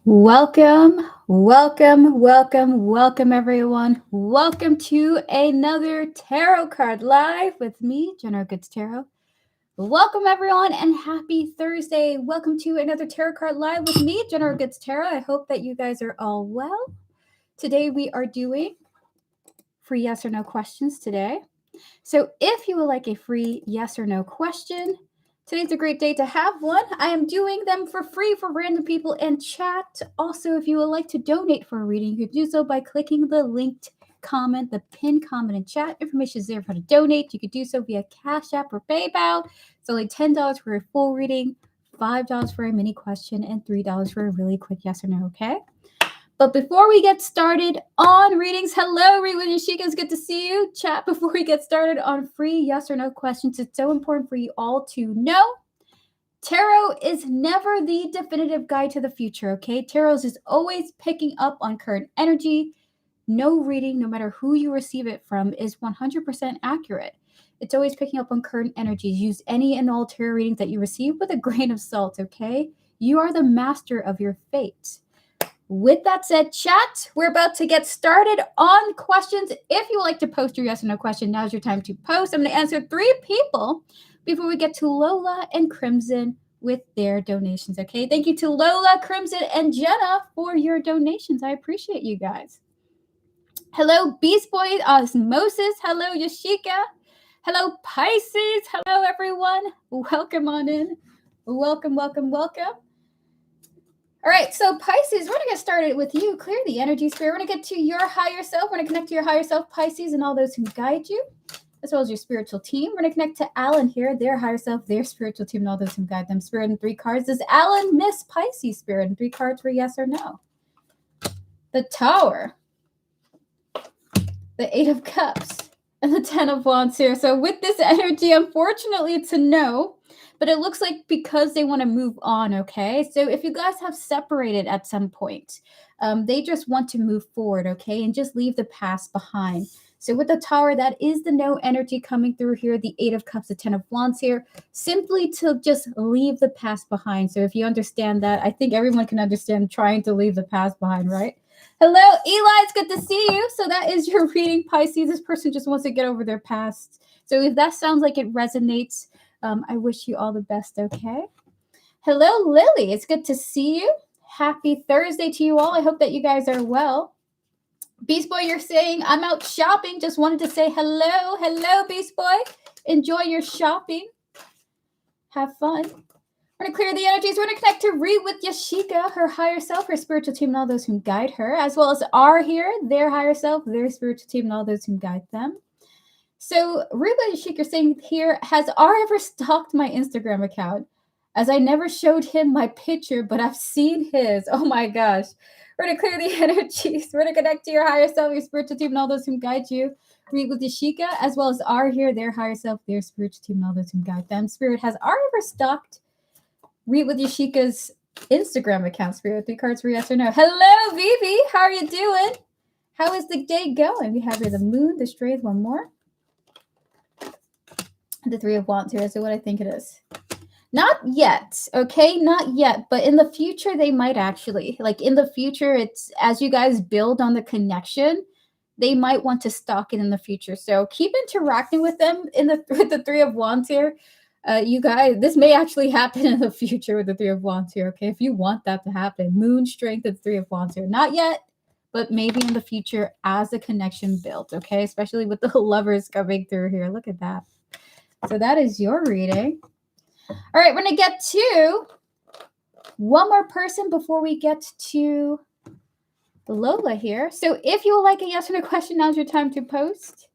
Welcome, everyone. Welcome to another Tarot Card Live with me, General Goods Tarot. Welcome, everyone, and happy Thursday. Welcome to another Tarot Card Live with me, General Goods Tarot. I hope that you guys are all well. Today, we are doing free yes or no questions today. So, if you would like a free yes or no question, today's a great day to have one. I am doing them for free for random people in chat. Also, if you would like to donate for a reading, you can do so by clicking the linked comment, the pinned comment in chat. Information is there for how to donate. You could do so via Cash App or PayPal. It's only $10 for a full reading, $5 for a mini question, and $3 for a really quick yes or no, okay? But before we get started on readings, hello, Read with Yashika. It's good to see you. Chat before we get started on free yes or no questions. It's so important for you all to know. Tarot is never the definitive guide to the future, okay? Tarot is always picking up on current energy. No reading, no matter who you receive it from, is 100% accurate. It's always picking up on current energies. Use any and all tarot readings that you receive with a grain of salt, okay? You are the master of your fate. With that said, chat, we're about to get started on questions. If you would like to post your yes or no question, now's your time to post. I'm going to answer 3 people before we get to Lola and Crimson with their donations, okay? Thank you to Lola, Crimson, and Jenna for your donations. I appreciate you guys. Hello, Beast Boy, Osmosis. Hello, Yashika. Hello, Pisces. Hello, everyone. Welcome on in. Welcome. All right, so Pisces, we're going to get started with you. Clear the energy, Spirit. We're going to get to your higher self. We're going to connect to your higher self, Pisces, and all those who guide you, as well as your spiritual team. We're going to connect to Alan here, their higher self, their spiritual team, and all those who guide them. Spirit, and 3 cards. Does Alan miss Pisces, Spirit? And 3 cards for yes or no. The Tower, the 8 of Cups, and the 10 of Wands here. So with this energy, unfortunately, it's a no. But it looks like because they want to move on, okay? So if you guys have separated at some point, they just want to move forward, okay? And just leave the past behind. So with the Tower, that is the no energy coming through here. The 8 of Cups, the 10 of Wands here. Simply to just leave the past behind. So if you understand that, I think everyone can understand trying to leave the past behind, right? Hello, Eli, it's good to see you. So that is your reading, Pisces. This person just wants to get over their past. So if that sounds like it resonates, I wish you all the best, okay? Hello, Lily. It's good to see you. Happy Thursday to you all. I hope that you guys are well. Beast Boy, you're saying, I'm out shopping. Just wanted to say hello. Hello, Beast Boy. Enjoy your shopping. Have fun. We're going to clear the energies. We're going to connect to Read with Yashika, her higher self, her spiritual team, and all those who guide her, as well as R here, their higher self, their spiritual team, and all those who guide them. So, Reba Yashika saying here, has R ever stalked my Instagram account? As I never showed him my picture, but I've seen his. Oh my gosh. We're going to clear the energies. We're going to connect to your higher self, your spiritual team, and all those who guide you. Read with Yashika, as well as R here, their higher self, their spiritual team, and all those who guide them. Spirit, has R ever stalked Read with Yashika's Instagram account, Spirit? 3 cards for yes or no. Hello, Vivi. How are you doing? How is the day going? We have here the Moon, the Strays, one more. The 3 of Wands here. So what I think it is. Not yet, okay? Not yet. But in the future, they might actually. Like in the future, it's as you guys build on the connection, they might want to stalk it in the future. So keep interacting with them with the 3 of Wands here. You guys, this may actually happen in the future with the 3 of Wands here, okay? If you want that to happen. Moon, Strength, and 3 of Wands here. Not yet, but maybe in the future as the connection builds, okay? Especially with the Lovers coming through here. Look at that. So that is your reading. All right, we're going to get to one more person before we get to Lola here. So if you would like a yes or no question, now's your time to post.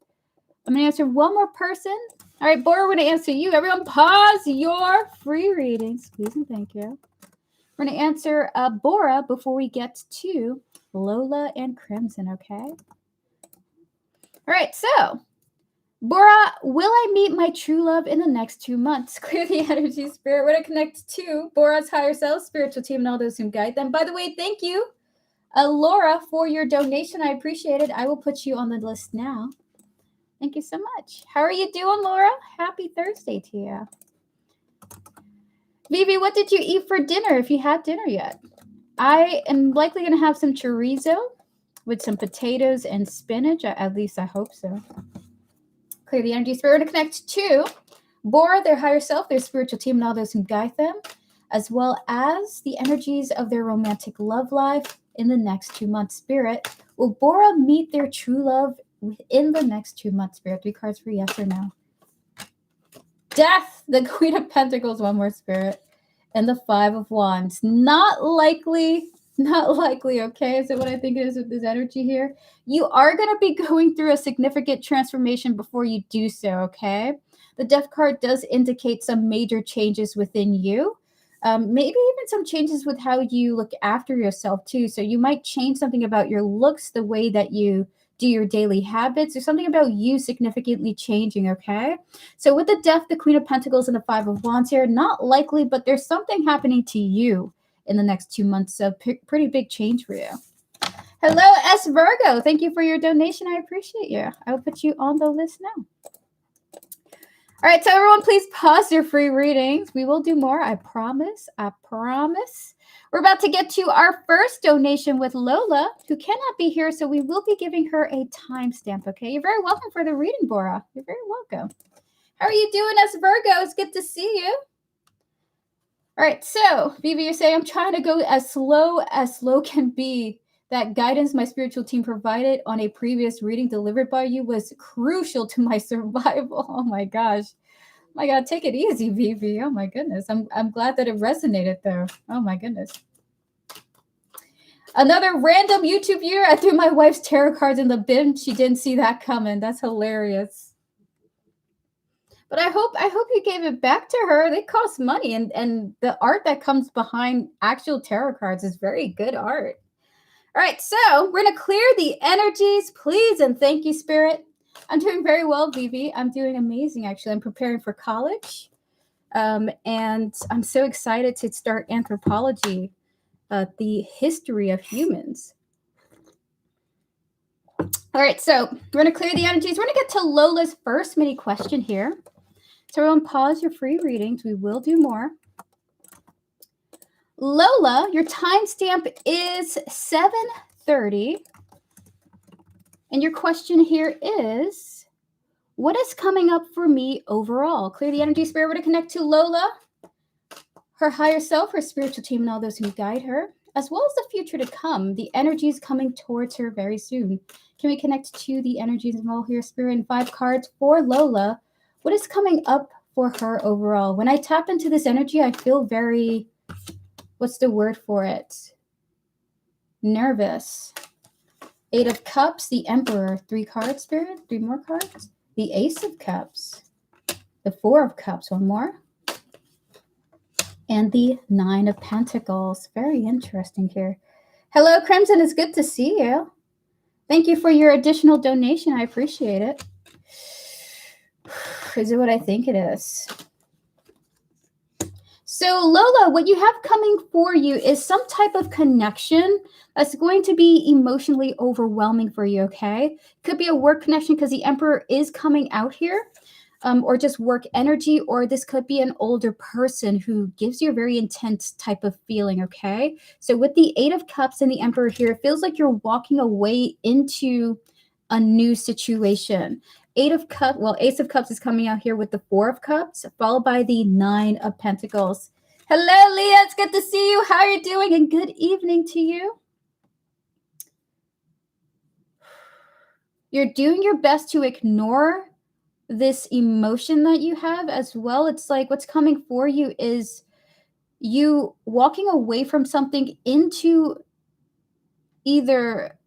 I'm going to answer one more person. All right, Bora, we're going to answer you. Everyone pause your free readings, please and thank you. We're going to answer Bora before we get to Lola and Crimson, okay? All right, so Bora, will I meet my true love in the next 2 months? Clear the energy, Spirit. We're going to connect to Bora's higher self, spiritual team, and all those who guide them. By the way, thank you, Laura, for your donation. I appreciate it. I will put you on the list now. Thank you so much. How are you doing, Laura? Happy Thursday to you. Vivi, what did you eat for dinner if you had dinner yet? I am likely going to have some chorizo with some potatoes and spinach. At least I hope so. Clear the energy. Spirit to connect to Bora, their higher self, their spiritual team, and all those who guide them, as well as the energies of their romantic love life in the next 2 months. Spirit, will Bora meet their true love within the next 2 months? Spirit, 3 cards for yes or no. Death, the Queen of Pentacles, one more, Spirit, and the 5 of Wands. Not likely, okay? Is it what I think it is with this energy here? You are going to be going through a significant transformation before you do so, okay? The Death card does indicate some major changes within you. Maybe even some changes with how you look after yourself too. So you might change something about your looks, the way that you do your daily habits, or something about you significantly changing, okay? So with the Death, the Queen of Pentacles, and the 5 of Wands here, not likely, but there's something happening to you in the next 2 months. So pretty big change for you. Hello, S. Virgo. Thank you for your donation. I appreciate you. I will put you on the list now. All right, so everyone, please pause your free readings. We will do more. I promise. I promise. We're about to get to our first donation with Lola, who cannot be here, so we will be giving her a timestamp, okay? You're very welcome for the reading, Bora. You're very welcome. How are you doing, as Virgo? It's good to see you. All right, so, Vivi, you're saying I'm trying to go as slow can be. That guidance my spiritual team provided on a previous reading delivered by you was crucial to my survival. Oh my gosh. My God, take it easy, Vivi. Oh my goodness. I'm glad that it resonated though. Oh my goodness. Another random YouTube viewer. I threw my wife's tarot cards in the bin. She didn't see that coming. That's hilarious. But I hope you gave it back to her. They cost money, and the art that comes behind actual tarot cards is very good art. All right, so we're going to clear the energies, please, and thank you, Spirit. I'm doing very well, Vivi. I'm doing amazing, actually. I'm preparing for college, and I'm so excited to start anthropology, the history of humans. All right, so we're going to clear the energies. We're going to get to Lola's first mini question here. So everyone pause your free readings. We will do more. Lola, your timestamp is 7:30. And your question here is, what is coming up for me overall? Clear the energy, Spirit. We're going to connect to Lola, her higher self, her spiritual team, and all those who guide her, as well as the future to come. The energy is coming towards her very soon. Can we connect to the energies involved here, Spirit? And 5 cards for Lola. What is coming up for her overall? When I tap into this energy, I feel very, what's the word for it? Nervous. 8 of Cups, the Emperor. 3 cards, Spirit. 3 more cards. The Ace of Cups. The 4 of Cups. 1 more. And the 9 of Pentacles. Very interesting here. Hello, Crimson. It's good to see you. Thank you for your additional donation. I appreciate it. Is it what I think it is? So, Lola, what you have coming for you is some type of connection that's going to be emotionally overwhelming for you, okay? Could be a work connection because the Emperor is coming out here, or just work energy, or this could be an older person who gives you a very intense type of feeling, okay? So with the 8 of Cups and the Emperor here, it feels like you're walking away into a new situation. 8 of Cups, well, Ace of Cups is coming out here with the 4 of Cups, followed by the 9 of Pentacles. Hello, Leah. It's good to see you. How are you doing? And good evening to you. You're doing your best to ignore this emotion that you have as well. It's like what's coming for you is you walking away from something into either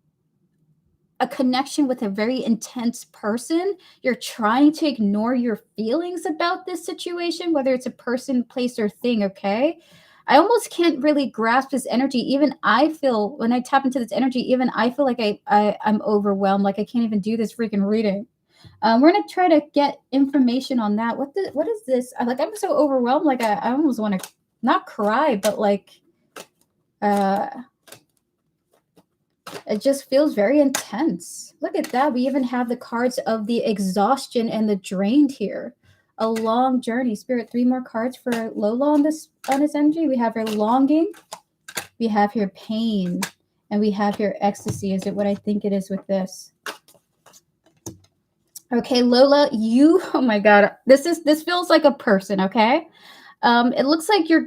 a connection with a very intense person. You're trying to ignore your feelings about this situation, whether it's a person, place, or thing, okay? I almost can't really grasp this energy. Even I feel, when I tap into this energy, even I feel like I'm overwhelmed, like I can't even do this freaking reading. We're going to try to get information on that. What is this? I'm so overwhelmed, like I almost want to not cry, but like it just feels very intense. Look at that. We even have the cards of the exhaustion and the drained here. A long journey. Spirit, 3 more cards for Lola on this energy. We have her longing, We have here pain. And we have here ecstasy. Is it what I think it is with this? Okay, Lola, oh my God, this feels like a person, okay? It looks like you're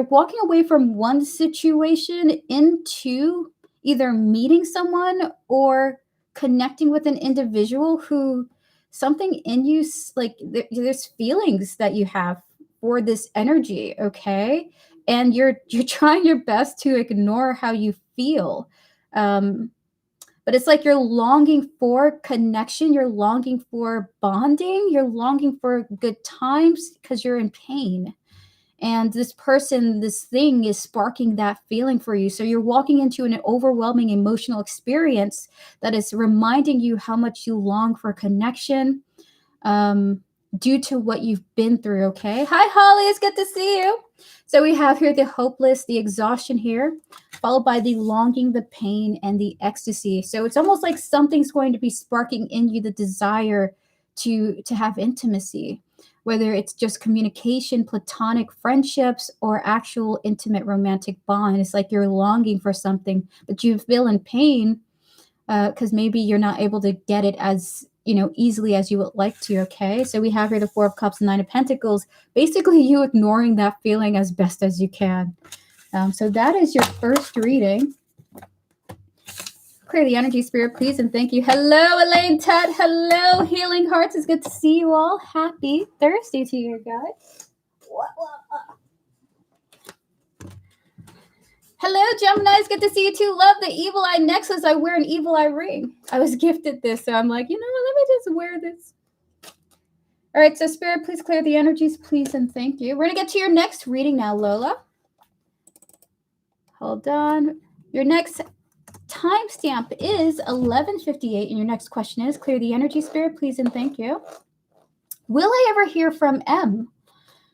walking away from one situation into either meeting someone or connecting with an individual who something in you, like there's feelings that you have for this energy, okay? And you're trying your best to ignore how you feel. But it's like you're longing for connection, you're longing for bonding, you're longing for good times because you're in pain. And this person, this thing is sparking that feeling for you. So you're walking into an overwhelming emotional experience that is reminding you how much you long for connection due to what you've been through, okay? Hi, Holly, it's good to see you. So we have here the hopeless, the exhaustion here, followed by the longing, the pain, and the ecstasy. So it's almost like something's going to be sparking in you the desire to have intimacy, whether it's just communication, platonic friendships, or actual intimate romantic bond. It's like you're longing for something, but you feel in pain because maybe you're not able to get it as easily as you would like to. Okay, so we have here the Four of Cups and Nine of Pentacles, basically you ignoring that feeling as best as you can. So that is your first reading. Clear the energy, Spirit, please, and thank you. Hello, Elaine, Ted. Hello, Healing Hearts. It's good to see you all. Happy Thursday to you guys. Hello, Gemini. It's good to see you too. Love the evil eye necklace. I wear an evil eye ring. I was gifted this, so I'm like, let me just wear this. All right, so Spirit, please clear the energies, please, and thank you. We're going to get to your next reading now, Lola. Hold on. Your next timestamp is 11:58, and your next question is, clear the energy, Spirit, please, and thank you. Will I ever hear from M?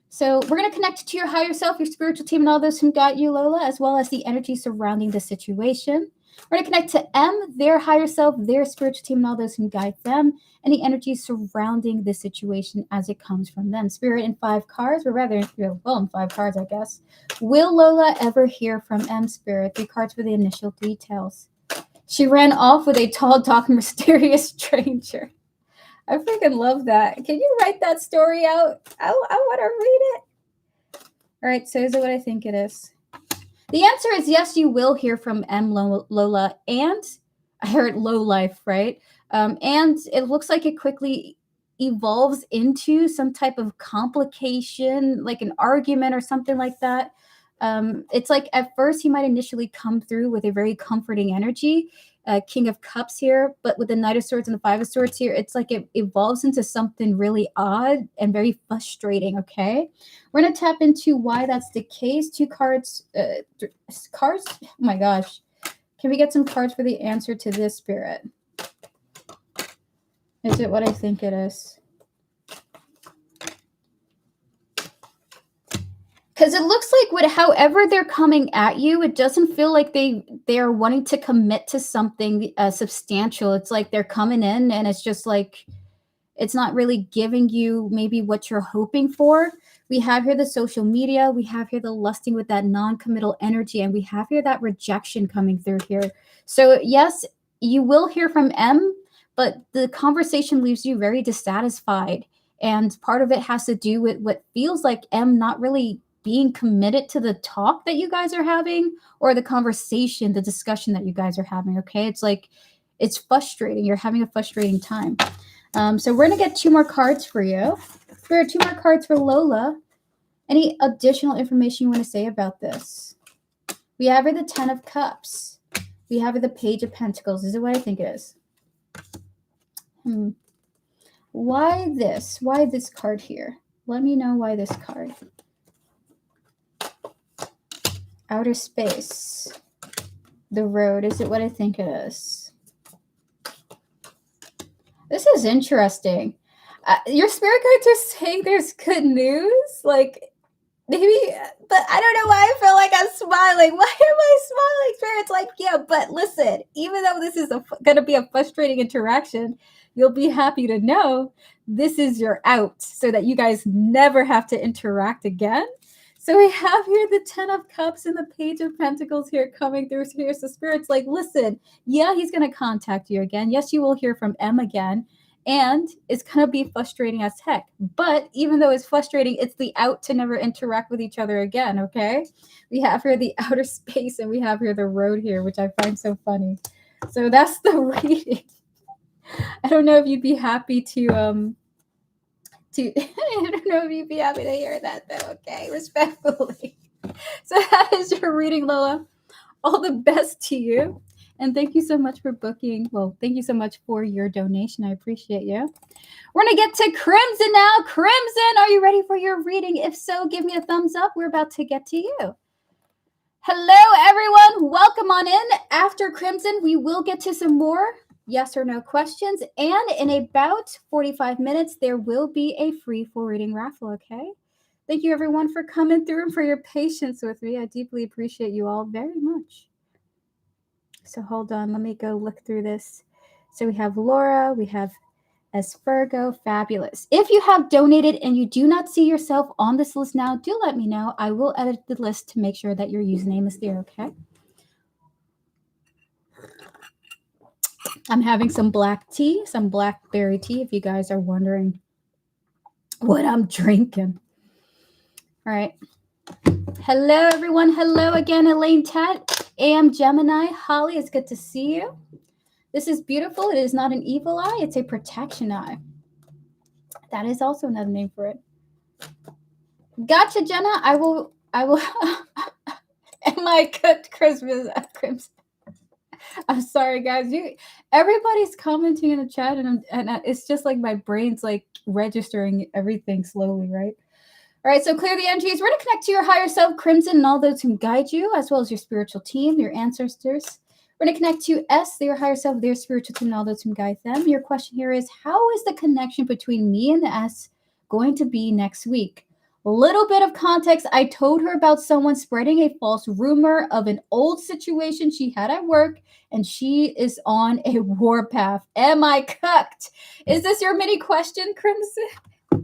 So we're going to connect to your higher self, your spiritual team, and all those who got you, Lola, as well as the energy surrounding the situation. We're going to connect to M, their higher self, their spiritual team, and all those who guide them, and the energy surrounding the situation as it comes from them. Spirit in 5 cards, or rather, in 5 cards, I guess. Will Lola ever hear from M, Spirit? 3 cards for the initial details. She ran off with a tall, dark, mysterious stranger. I freaking love that. Can you write that story out? I want to read it. All right, so is it what I think it is? The answer is yes, you will hear from M. Lola, and I heard low life, right? And it looks like it quickly evolves into some type of complication, like an argument or something like that. It's like at first he might initially come through with a very comforting energy, King of Cups here, but with the Knight of Swords and the Five of Swords here, it's like it evolves into something really odd and very frustrating, okay? We're going to tap into why that's the case. 2 cards. Cards? Oh my gosh. Can we get some cards for the answer to this, Spirit? Is it what I think it is? Because it looks like however they're coming at you, it doesn't feel like they are wanting to commit to something substantial. It's like they're coming in and it's just like, it's not really giving you maybe what you're hoping for. We have here the social media. We have here the lusting with that non-committal energy. And we have here that rejection coming through here. So yes, you will hear from M, but the conversation leaves you very dissatisfied. And part of it has to do with what feels like M not really being committed to the talk that you guys are having or the conversation, the discussion that you guys are having, okay? It's like, it's frustrating. You're having a frustrating time. So we're going to get 2 more cards for you. There are 2 more cards for Lola. Any additional information you want to say about this? We have her the 10 of Cups. We have her the Page of Pentacles. Is it what I think it is? Why this? Why this card here? Let me know why this card. Outer space. The road. Is it what I think it is? This is interesting. Your spirit guides are saying there's good news. Like, maybe, but I don't know why I feel like I'm smiling. Why am I smiling? Spirit's like, yeah, but listen, even though this is going to be a frustrating interaction, you'll be happy to know this is your out so that you guys never have to interact again. So we have here the 10 of Cups and the Page of Pentacles here coming through here. So Spirit's like, listen, yeah, he's going to contact you again. Yes, you will hear from M again. And it's going to be frustrating as heck. But even though it's frustrating, it's the out to never interact with each other again, okay? We have here the outer space and we have here the road here, which I find so funny. So that's the reading. I don't know if you'd be happy to I don't know if you'd be happy to hear that though, okay? Respectfully. So that is your reading, Lola. All the best to you. And thank you so much for booking. Well, thank you so much for your donation. I appreciate you. We're going to get to Crimson now. Crimson, are you ready for your reading? If so, give me a thumbs up. We're about to get to you. Hello, everyone. Welcome on in. After Crimson, we will get to some more yes or no questions. And in about 45 minutes, there will be a free full reading raffle, okay? Thank you, everyone, for coming through and for your patience with me. I deeply appreciate you all very much. So hold on. Let me go look through this. So we have Laura. We have Esfergo. Fabulous. If you have donated and you do not see yourself on this list now, do let me know. I will edit the list to make sure that your username is there, okay? I'm having some black tea, some blackberry tea, if you guys are wondering what I'm drinking. All right. Hello, everyone. Hello again, Elaine Tat, AM Gemini. Holly, it's good to see you. This is beautiful. It is not an evil eye. It's a protection eye. That is also another name for it. Gotcha, Jenna. I will. Am I cooked Christmas crimson? I'm sorry, guys. Everybody's commenting in the chat, and it's just like my brain's like registering everything slowly, right? All right, so clear the energies. We're going to connect to your higher self, Crimson, and all those who guide you, as well as your spiritual team, your ancestors. We're going to connect to S, their higher self, their spiritual team, and all those who guide them. Your question here is, how is the connection between me and the S going to be next week? A little bit of context. I told her about someone spreading a false rumor of an old situation she had at work, and she is on a warpath. Am I cooked? Is this your mini question, Crimson?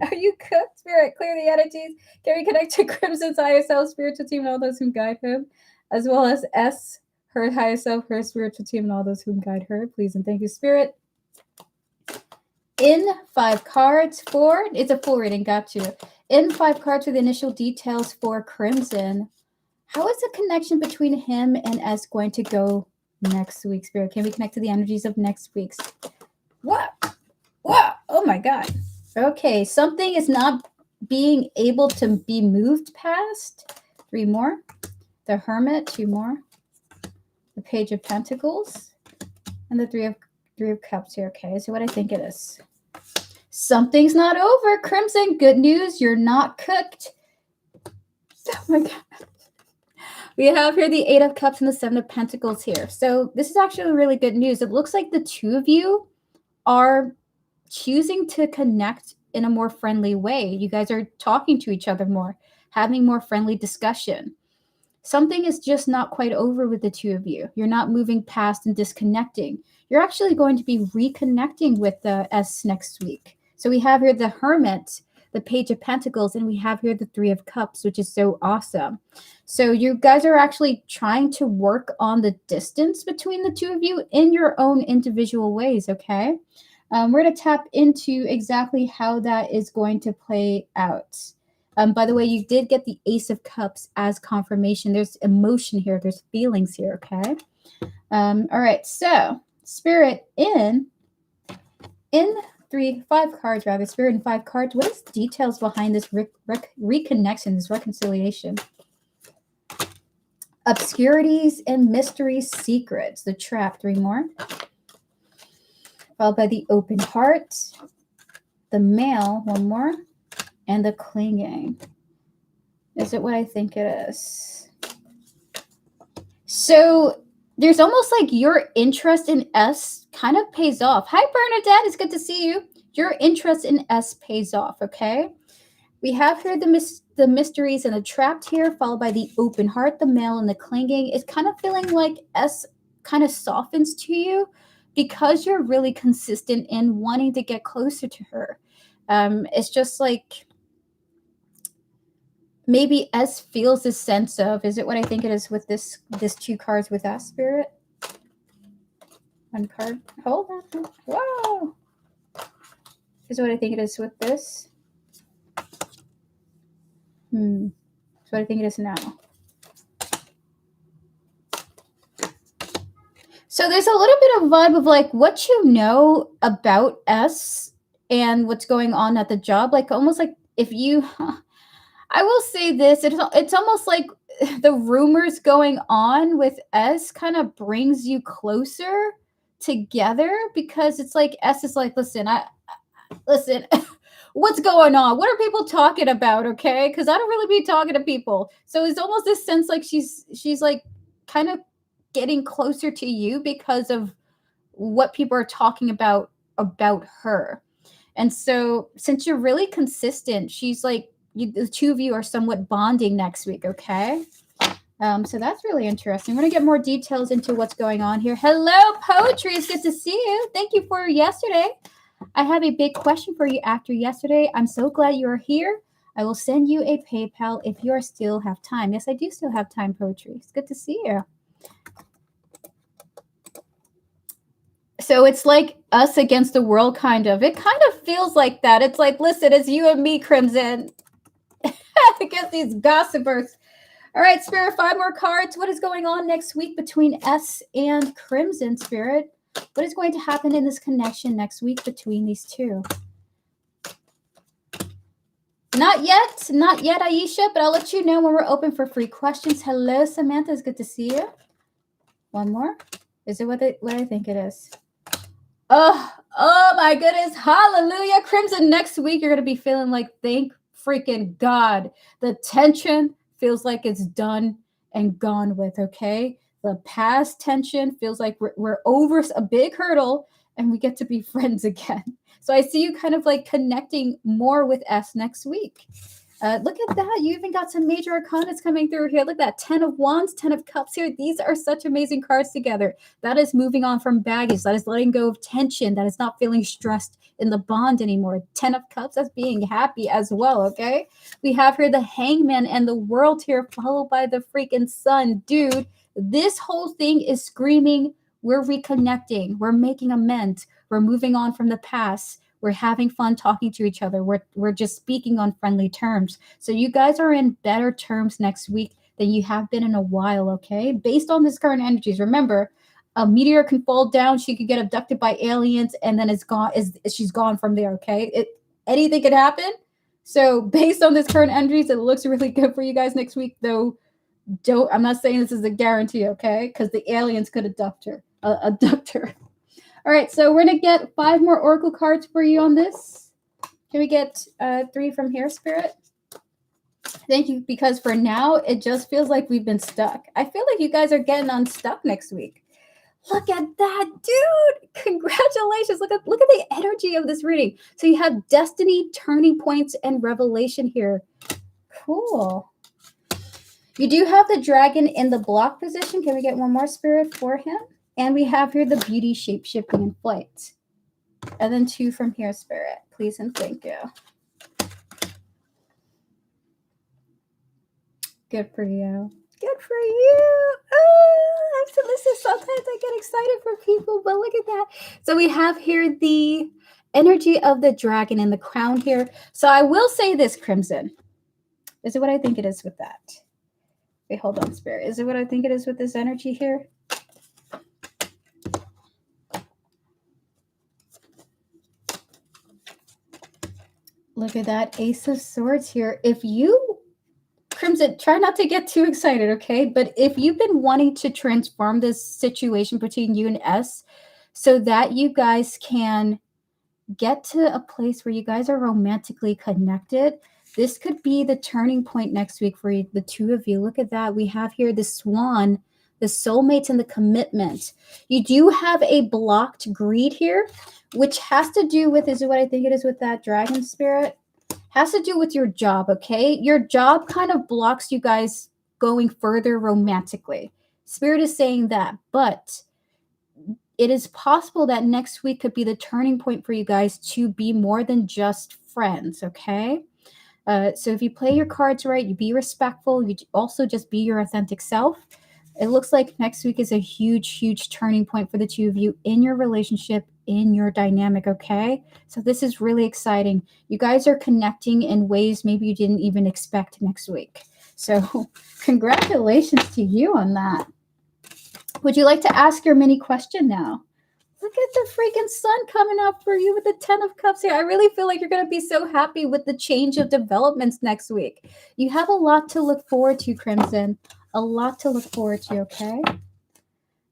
Are you cooked? Spirit, clear the energies. Can we connect to Crimson's higher self, spiritual team, and all those who guide him, as well as S, her higher self, her spiritual team, and all those who guide her, please and thank you, Spirit. In 5 cards for, it's a full reading, got you. In 5 cards for the initial details for Crimson, how is the connection between him and S going to go next week, Spirit? Can we connect to the energies of next week's? What? Oh my God. Okay, something is not being able to be moved past. 3 more. The Hermit, 2 more. The Page of Pentacles, and the Three of Cups here. Okay, so what I think it is. Something's not over, Crimson. Good news, you're not cooked. Oh my God. We have here the 8 of Cups and the 7 of Pentacles here. So this is actually really good news. It looks like the 2 of you are choosing to connect in a more friendly way. You guys are talking to each other more, having more friendly discussion. Something is just not quite over with the 2 of you. You're not moving past and disconnecting. You're actually going to be reconnecting with the S next week. So we have here the Hermit, the Page of Pentacles, and we have here the 3 of Cups, which is so awesome. So you guys are actually trying to work on the distance between the 2 of you in your own individual ways, okay? We're going to tap into exactly how that is going to play out. By the way, you did get the Ace of Cups as confirmation. There's emotion here. There's feelings here, okay? All right, so Spirit in 5 cards, rather. Spirit in 5 cards. What is the details behind this reconnection, this reconciliation? Obscurities and mysteries, secrets. The Trap, 3 more. Followed by the Open Heart, the Male, 1 more, and the Clinging. Is it what I think it is? So there's almost like your interest in S kind of pays off. Hi, Bernadette. It's good to see you. Your interest in S pays off, okay? We have here the mysteries and the Trapped here, followed by the Open Heart, the Male, and the Clinging. It's kind of feeling like S kind of softens to you because you're really consistent in wanting to get closer to her. It's just like maybe S feels this sense of, is it what I think it is with this 2 cards with S, Spirit? One card. Hold on. Whoa. Is what I think it is with this. That's what I think it is now. So there's a little bit of vibe of like what you know about S and what's going on at the job. Like almost like if you, I will say this, it's almost like the rumors going on with S kind of brings you closer together, because it's like S is like, listen, listen, what's going on? What are people talking about? Okay, because I don't really be talking to people. So it's almost this sense like she's like kind of getting closer to you because of what people are talking about her. And so since you're really consistent, she's like, the two of you are somewhat bonding next week. Okay. So that's really interesting. We're going to get more details into what's going on here. Hello, Poetry. It's good to see you. Thank you for yesterday. I have a big question for you after yesterday. I'm so glad you are here. I will send you a PayPal if you still have time. Yes, I do still have time, Poetry. It's good to see you. So it's like us against the world, kind of. It kind of feels like that. It's like, listen, it's you and me, Crimson, against these gossipers. All right, Spirit, 5 more cards. What is going on next week between S and Crimson, Spirit? What is going to happen in this connection next week between these two? Not yet, Aisha, but I'll let you know when we're open for free questions. Hello, Samantha. It's good to see you. One more. Is it what I think it is? Oh my goodness. Hallelujah. Crimson, next week you're going to be feeling like, thank freaking God. The tension feels like it's done and gone with, okay? The past tension feels like we're over a big hurdle and we get to be friends again. So I see you kind of like connecting more with S next week. Look at that. You even got some major arcanas coming through here. Look at that. 10 of Wands, 10 of Cups here. These are such amazing cards together. That is moving on from baggage. That is letting go of tension. That is not feeling stressed in the bond anymore. 10 of Cups, that's being happy as well, okay? We have here the Hangman and the World here, followed by the freaking Sun. Dude, this whole thing is screaming, we're reconnecting. We're making amends. We're moving on from the past. We're having fun talking to each other. We're just speaking on friendly terms. So you guys are in better terms next week than you have been in a while, okay? Based on this current energies. Remember, a meteor can fall down. She could get abducted by aliens, and then she's gone from there, okay? Anything could happen. So based on this current energies, it looks really good for you guys next week, though. I'm not saying this is a guarantee, okay? Because the aliens could abduct her. All right, so we're going to get 5 more Oracle cards for you on this. Can we get 3 from here, Spirit? Thank you, because for now, it just feels like we've been stuck. I feel like you guys are getting unstuck next week. Look at that, dude. Congratulations. Look at the energy of this reading. So you have destiny, turning points, and revelation here. Cool. You do have the dragon in the block position. Can we get 1 more, Spirit, for him? And we have here the beauty, shape shifting, and flight. And then 2 from here, Spirit. Please and thank you. Good for you. Good for you. Oh, listen, sometimes I get excited for people, but look at that. So we have here the energy of the dragon and the crown here. So I will say this, Crimson. Is it what I think it is with that? Wait, hold on, Spirit. Is it what I think it is with this energy here? Look at that Ace of Swords here. If you, Crimson, try not to get too excited, okay? But if you've been wanting to transform this situation between you and S so that you guys can get to a place where you guys are romantically connected, this could be the turning point next week for you, the 2 of you. Look at that. We have here the Swan, the soulmates, and the commitment. You do have a blocked greed here, which has to do with, is what I think it is with that dragon, Spirit, has to do with your job, okay? Your job kind of blocks you guys going further romantically. Spirit is saying that, but it is possible that next week could be the turning point for you guys to be more than just friends, okay? So if you play your cards right, you be respectful, you also just be your authentic self. It looks like next week is a huge, huge turning point for the two of you in your relationship, in your dynamic, okay? So this is really exciting. You guys are connecting in ways maybe you didn't even expect next week. So congratulations to you on that. Would you like to ask your mini question now? Look at the freaking sun coming up for you with the 10 of Cups here. I really feel like you're going to be so happy with the change of developments next week. You have a lot to look forward to, Crimson. A lot to look forward to, okay?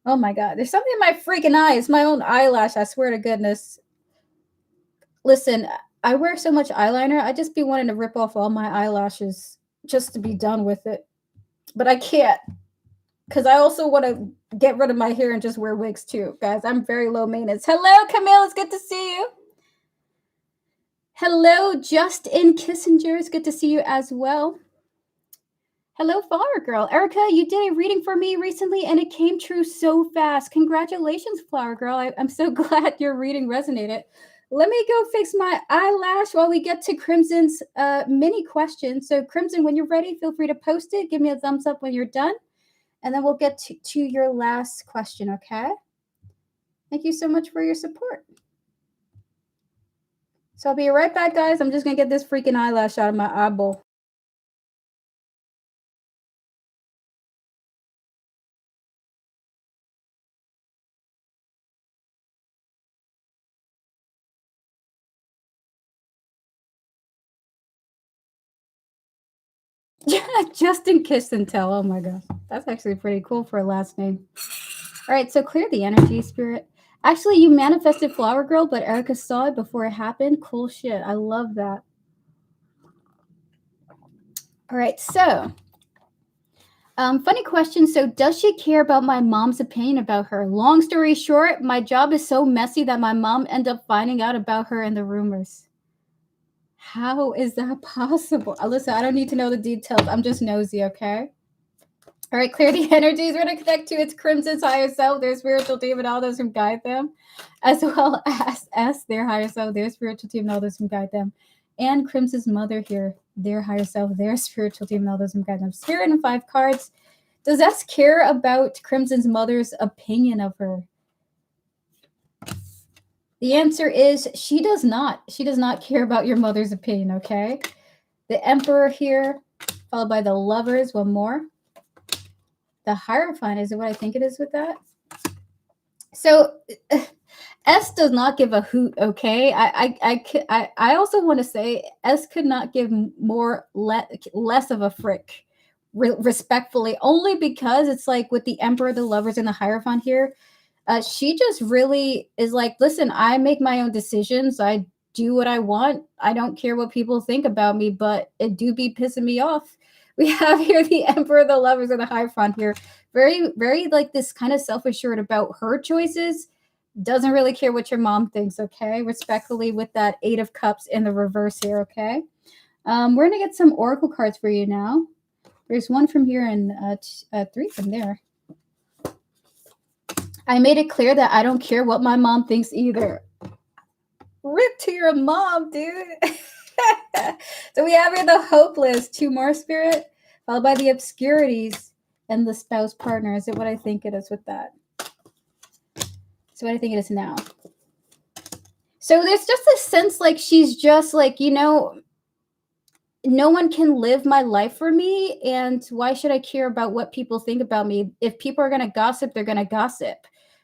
Oh my God. There's something in my freaking eye. It's my own eyelash. I swear to goodness. Listen, I wear so much eyeliner. I just be wanting to rip off all my eyelashes just to be done with it. But I can't. Because I also want to get rid of my hair and just wear wigs too, guys. I'm very low maintenance. Hello, Camille. It's good to see you. Hello, Justin Kissinger. It's good to see you as well. Hello, Flower Girl. Erica, you did a reading for me recently and it came true so fast. Congratulations, Flower Girl. I'm so glad your reading resonated. Let me go fix my eyelash while we get to Crimson's mini question. So, Crimson, when you're ready, feel free to post it. Give me a thumbs up when you're done. And then we'll get to your last question, okay? Thank you so much for your support. So I'll be right back, guys. I'm just going to get this freaking eyelash out of my eyeball. Yeah, Justin Kiss and Tell. Oh my gosh. That's actually pretty cool for a last name. All right, so clear the energy, Spirit. Actually, you manifested Flower Girl, but Erica saw it before it happened. Cool shit. I love that. All right, so funny question. So, does she care about my mom's opinion about her? Long story short, my job is so messy that my mom ended up finding out about her and the rumors. How is that possible? Alyssa, I don't need to know the details. I'm just nosy, okay? All right, clear the energies. We're going to connect to its Crimson's higher self, their spiritual team, and all those who guide them, as well as their higher self, their spiritual team, and all those who guide them. And Crimson's mother here, their higher self, their spiritual team, and all those who guide them. Spirit and 5 cards. Does S care about Crimson's mother's opinion of her? The answer is she does not. She does not care about your mother's opinion, okay? The Emperor here, followed by the Lovers, one more. The Hierophant, is it what I think it is with that? So S does not give a hoot, okay? I also want to say S could not give less of a frick, respectfully, only because it's like with the Emperor, the Lovers, and the Hierophant here, she just really is like, listen, I make my own decisions. I do what I want. I don't care what people think about me, but it do be pissing me off. We have here the Emperor, the Lovers, and the Hierophant here. Very, very like this kind of self-assured about her choices. Doesn't really care what your mom thinks, okay? Respectfully with that 8 of Cups in the reverse here, okay? We're going to get some Oracle cards for you now. There's 1 from here and 3 from there. I made it clear that I don't care what my mom thinks either. Rip to your mom, dude. So we have here the Hopeless, 2 more, Spirit, followed by the Obscurities and the Spouse Partner. Is it what I think it is with that? So what I think it is now. So there's just a sense like she's just like, you know, no one can live my life for me, and why should I care about what people think about me? If people are going to gossip, they're going to gossip.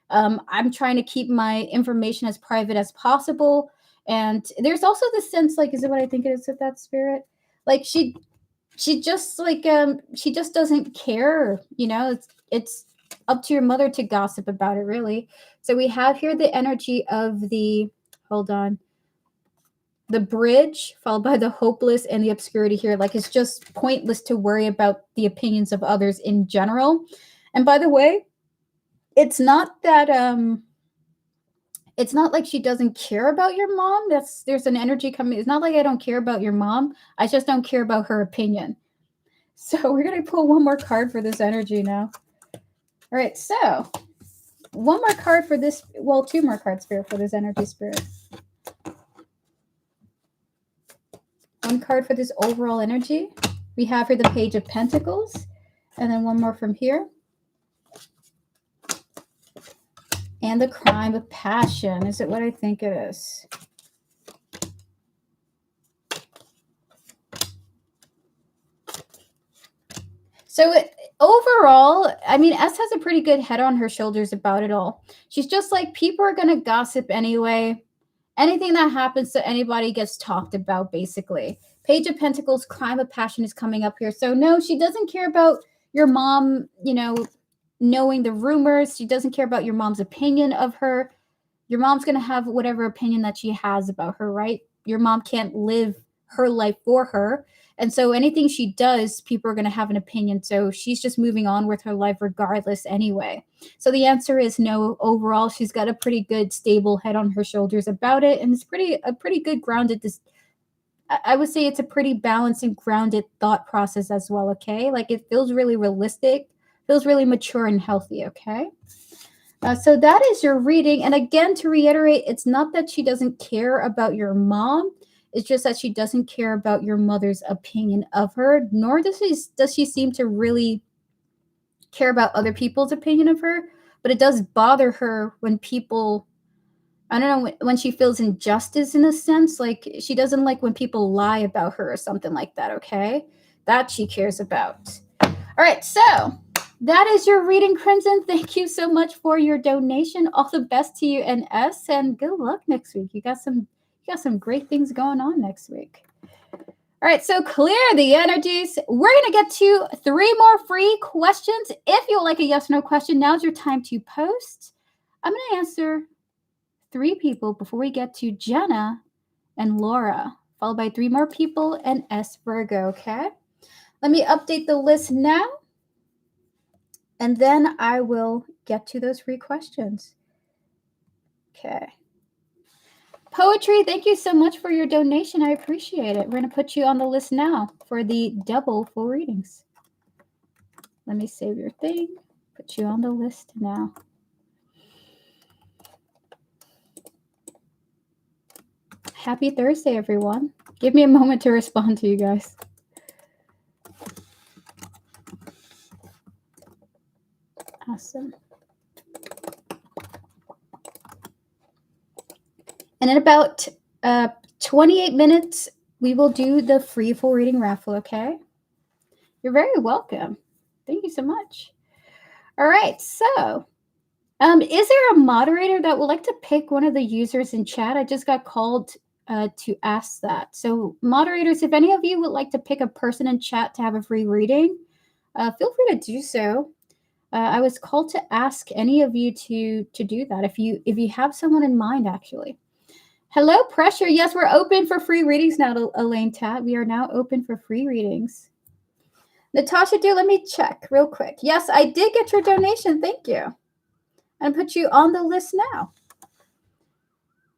I'm trying to keep my information as private as possible. And there's also this sense like, is it what I think it is with that, Spirit? Like she just like she just doesn't care, you know. It's up to your mother to gossip about it, really. So we have here the energy of the, hold on, the Bridge, followed by the Hopeless and the Obscurity here. Like, it's just pointless to worry about the opinions of others in general. And by the way, it's not that it's not like she doesn't care about your mom. There's an energy coming. It's not like I don't care about your mom. I just don't care about her opinion. So we're going to pull 1 more card for this energy now. All right, so 1 more card for this, well, 2 more cards, Spirit, for this energy, Spirit. One card for this overall energy. We have here the Page of Pentacles. And then one more from here. And the Crime of Passion. Is it what I think it is? So overall, I mean, S has a pretty good head on her shoulders about it all. She's just like, people are going to gossip anyway. Anything that happens to anybody gets talked about, basically. Page of Pentacles, Crime of Passion is coming up here. So no, she doesn't care about your mom, you know, knowing the rumors. She doesn't care about your mom's opinion of her. Your mom's going to have whatever opinion that she has about her, right? Your mom can't live her life for her. And so anything she does, people are going to have an opinion. So she's just moving on with her life regardless anyway. So the answer is no. Overall, she's got a pretty good, stable head on her shoulders about it. And it's a pretty good grounded, I would say it's a pretty balanced and grounded thought process as well, okay? Like it feels really realistic, feels really mature and healthy, okay? So that is your reading. And again, to reiterate, it's not that she doesn't care about your mom. It's just that she doesn't care about your mother's opinion of her, nor does she seem to really care about other people's opinion of her. But it does bother her when people, I don't know, when she feels injustice in a sense. Like she doesn't like when people lie about her or something like that, okay? That she cares about. All right, so that is your reading, Crimson. Thank you so much for your donation. All the best to you and S, and good luck next week. You got some great things going on next week. All right, so clear the energies. We're going to get to 3 more free questions. If you would like a yes or no question, now's your time to post. I'm going to answer 3 people before we get to Jenna and Laura, followed by 3 more people and S Virgo, okay? Let me update the list now, and then I will get to those free questions. Okay. Poetry, thank you so much for your donation. I appreciate it. We're going to put you on the list now for the double full readings. Let me save your thing. Put you on the list now. Happy Thursday, everyone. Give me a moment to respond to you guys. Awesome. And in about 28 minutes, we will do the free full reading raffle, okay? You're very welcome. Thank you so much. All right, so is there a moderator that would like to pick one of the users in chat? I just got called to ask that. So moderators, if any of you would like to pick a person in chat to have a free reading, feel free to do so. I was called to ask any of you to do that if you have someone in mind, actually. Hello, Pressure. Yes, we're open for free readings now, Elaine Tat. We are now open for free readings. Natasha, let me check real quick. Yes, I did get your donation. Thank you. And put you on the list now.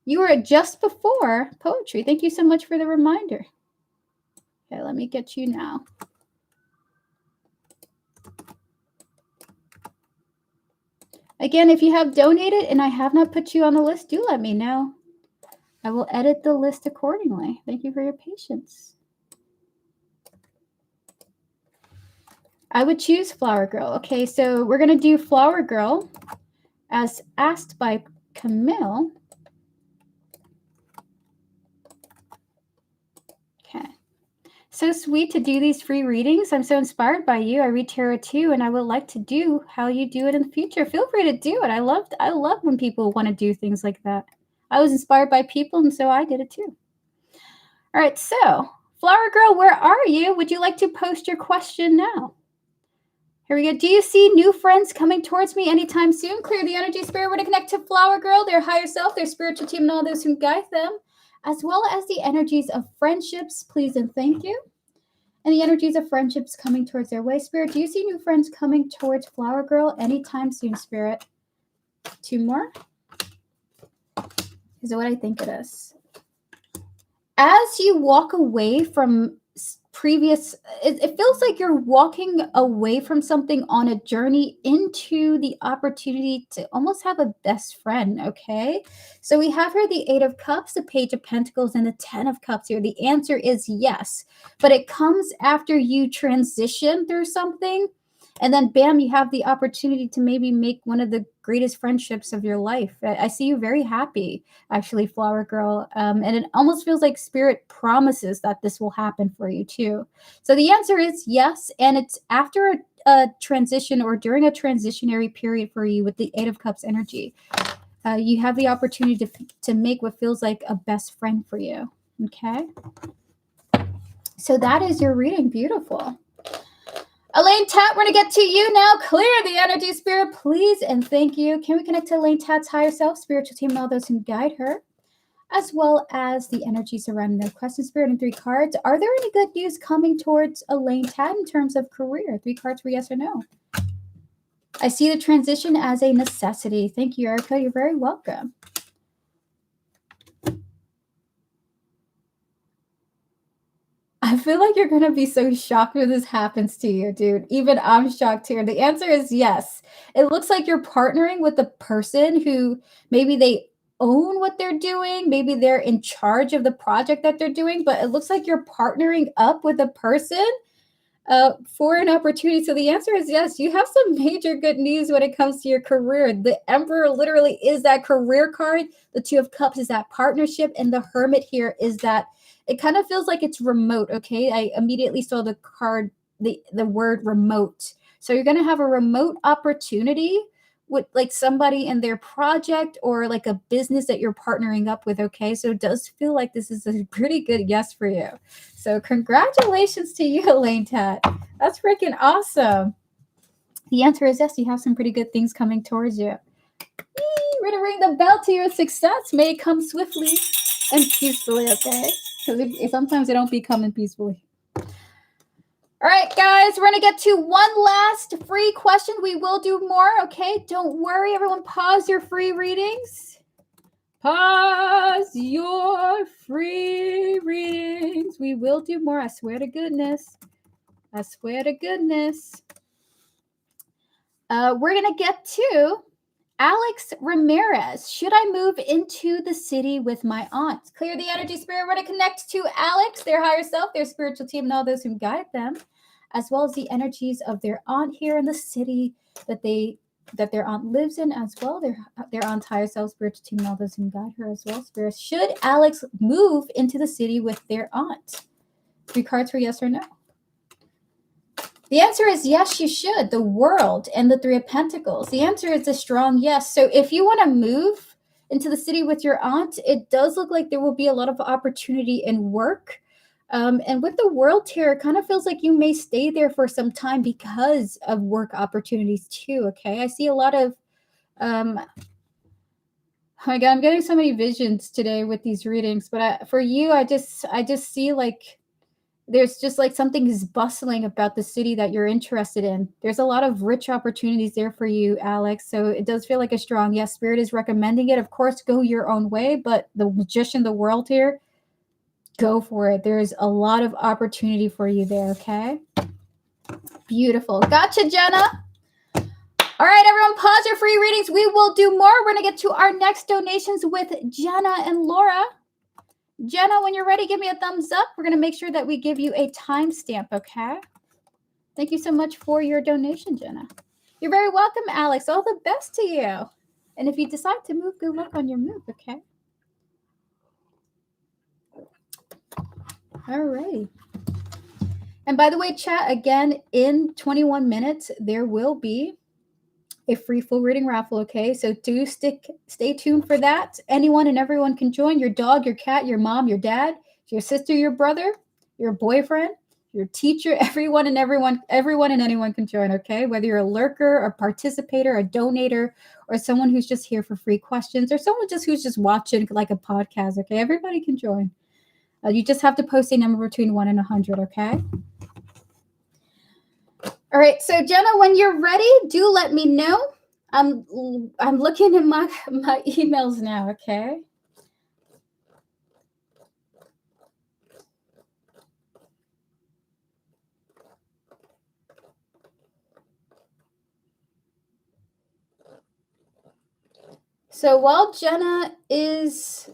You were just before poetry. Thank you so much for the reminder. Okay, let me get you now. Again, if you have donated and I have not put you on the list, do let me know. I will edit the list accordingly. Thank you for your patience. I would choose Flower Girl. Okay, so we're going to do Flower Girl as asked by Camille. Okay. So sweet to do these free readings. I'm so inspired by you. I read tarot too, and I would like to do how you do it in the future. Feel free to do it. I love when people want to do things like that. I was inspired by people, and so I did it too. All right, so Flower Girl, where are you? Would you like to post your question now? Here we go. Do you see new friends coming towards me anytime soon? Clear the energy, Spirit. We're going to connect to Flower Girl, their higher self, their spiritual team, and all those who guide them, as well as the energies of friendships, please and thank you. And the energies of friendships coming towards their way. Spirit, do you see new friends coming towards Flower Girl anytime soon, Spirit? 2 more. Is it what I think it is? As you walk away from previous, it feels like you're walking away from something on a journey into the opportunity to almost have a best friend, okay? So we have here the Eight of Cups, the Page of Pentacles, and the Ten of Cups here. The answer is yes, but it comes after you transition through something. And then, bam, you have the opportunity to maybe make one of the greatest friendships of your life. I see you very happy, actually, Flower Girl. And it almost feels like Spirit promises that this will happen for you, too. So the answer is yes. And it's after a transition or during a transitionary period for you with the Eight of Cups energy. You have the opportunity to make what feels like a best friend for you. Okay? So that is your reading. Beautiful. Elaine Tat, we're going to get to you now. Clear the energy, Spirit, please, and thank you. Can we connect to Elaine Tat's higher self, spiritual team, and all those who guide her, as well as the energy surrounding their question, Spirit, and 3 cards? Are there any good news coming towards Elaine Tat in terms of career? 3 cards for yes or no. I see the transition as a necessity. Thank you, Erica. You're very welcome. I feel like you're going to be so shocked when this happens to you, dude. Even I'm shocked here. The answer is yes. It looks like you're partnering with a person who maybe they own what they're doing. Maybe they're in charge of the project that they're doing, but it looks like you're partnering up with a person for an opportunity. So the answer is yes. You have some major good news when it comes to your career. The Emperor literally is that career card. The Two of Cups is that partnership. And the Hermit here is that it kind of feels like it's remote, okay? I immediately saw the card, the word remote. So you're going to have a remote opportunity with like somebody in their project or like a business that you're partnering up with, okay? So it does feel like this is a pretty good yes for you. So congratulations to you, Elaine Tat. That's freaking awesome. The answer is yes, you have some pretty good things coming towards you. We're going to ring the bell to your success. May it come swiftly and peacefully, okay? Because sometimes they don't be coming peacefully. All right, guys, we're going to get to one last free question. We will do more, okay? Don't worry, everyone. Pause your free readings. Pause your free readings. We will do more. I swear to goodness. I swear to goodness. We're going to get to Alex Ramirez. Should I move into the city with my aunt? Clear the energy, Spirit. We're going to connect to Alex, their higher self, their spiritual team, and all those who guide them, as well as the energies of their aunt here in the city that their aunt lives in, as well. Their aunt's higher self, spiritual team, and all those who guide her as well. Spirit, should Alex move into the city with their aunt? 3 cards for yes or no. The answer is yes, you should. The World and the 3 of Pentacles. The answer is a strong yes. So if you want to move into the city with your aunt, it does look like there will be a lot of opportunity in work. And with the World here, it kind of feels like you may stay there for some time because of work opportunities too, okay? I see a lot of, oh my God, I'm getting so many visions today with these readings. But for you, I just see like, there's just like something is bustling about the city that you're interested in. There's a lot of rich opportunities there for you, Alex. So it does feel like a strong yes. Spirit is recommending it. Of course, go your own way, but the Magician, the World here, go for it. There's a lot of opportunity for you there, okay? Beautiful. Gotcha, Jenna. All right, everyone, pause your free readings. We will do more. We're going to get to our next donations with Jenna and Laura. Jenna, when you're ready, give me a thumbs up. We're going to make sure that we give you a timestamp, okay? Thank you so much for your donation, Jenna. You're very welcome, Alex. All the best to you. And if you decide to move, good luck on your move, okay? All right. And by the way, chat, again, in 21 minutes, there will be a free full reading raffle, okay? So do stay tuned for that. Anyone and everyone can join. Your dog, your cat, your mom, your dad, your sister, your brother, your boyfriend, your teacher, everyone and anyone can join, okay? Whether you're a lurker, a participator, a donator, or someone who's just here for free questions, or someone who's just watching like a podcast, okay? Everybody can join. You just have to post a number between 1 and 100, okay? All right, so Jenna, when you're ready, do let me know. I'm looking at my emails now, okay? So while Jenna is,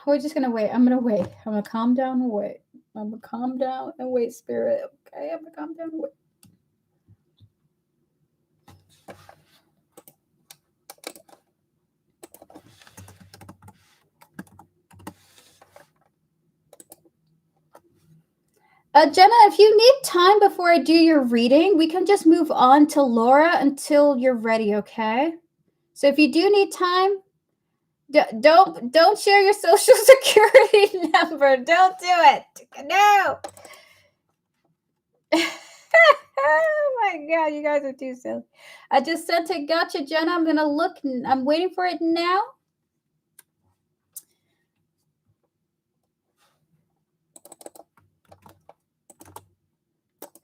we're just going to wait. I'm going to wait. I'm going to calm down and wait. I'm going to calm down and wait, Spirit. Okay, I'm going to calm down and wait. Jenna, if you need time before I do your reading, we can just move on to Laura until you're ready, okay? So if you do need time, don't share your social security number. Don't do it. No. Oh my God, you guys are too silly. I just sent it. Gotcha, Jenna. I'm gonna look. I'm waiting for it now.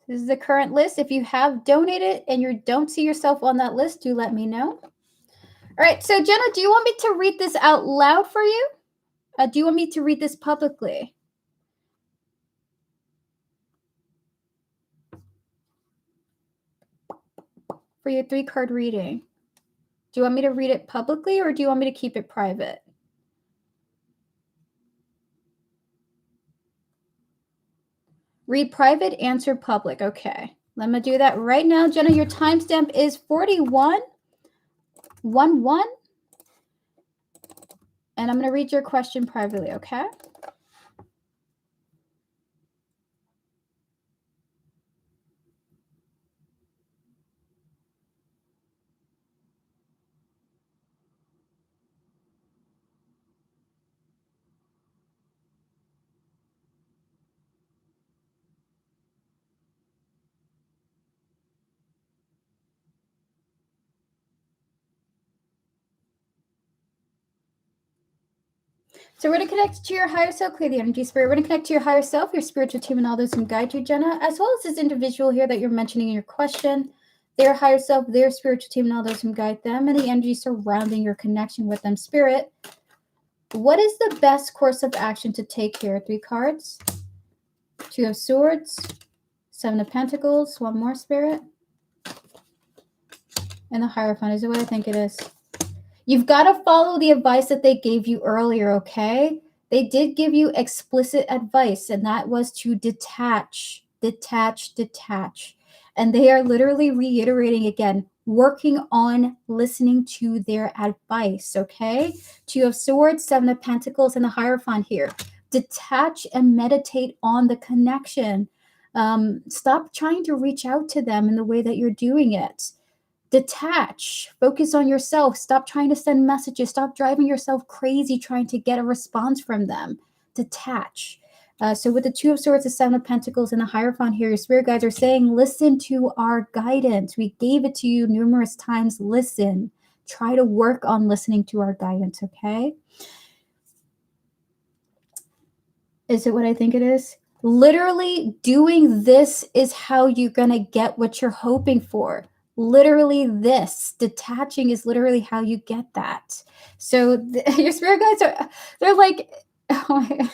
This is the current list. If you have donated and you don't see yourself on that list, do let me know. All right. So Jenna, do you want me to read this out loud for you? Do you want me to read this publicly? For your 3-card reading. Do you want me to read it publicly or do you want me to keep it private? Read private, answer public. Okay. Let me do that right now. Jenna, your timestamp is 4111. And I'm going to read your question privately, okay? So we're going to connect to your higher self, clear the energy spirit. We're going to connect to your higher self, your spiritual team, and all those who guide you, Jenna, as well as this individual here that you're mentioning in your question, their higher self, their spiritual team, and all those who guide them, and the energy surrounding your connection with them. Spirit, what is the best course of action to take here? 3 cards, 2 of Swords, 7 of Pentacles, 1 more, Spirit, and the Hierophant. Is it what I think it is? You've got to follow the advice that they gave you earlier, okay? They did give you explicit advice, and that was to detach, detach, detach. And they are literally reiterating again, working on listening to their advice, okay? 2 of Swords, 7 of Pentacles, and the Hierophant here. Detach and meditate on the connection. Stop trying to reach out to them in the way that you're doing it. Detach, focus on yourself. Stop trying to send messages. Stop driving yourself crazy trying to get a response from them. Detach. So with the 2 of Swords, the 7 of Pentacles, and the Hierophant here, your spirit guides are saying, listen to our guidance. We gave it to you numerous times. Listen. Try to work on listening to our guidance, okay? Is it what I think it is? Literally doing this is how you're going to get what you're hoping for. Literally this. Detaching is literally how you get that. So your spirit guides they're like, oh my God.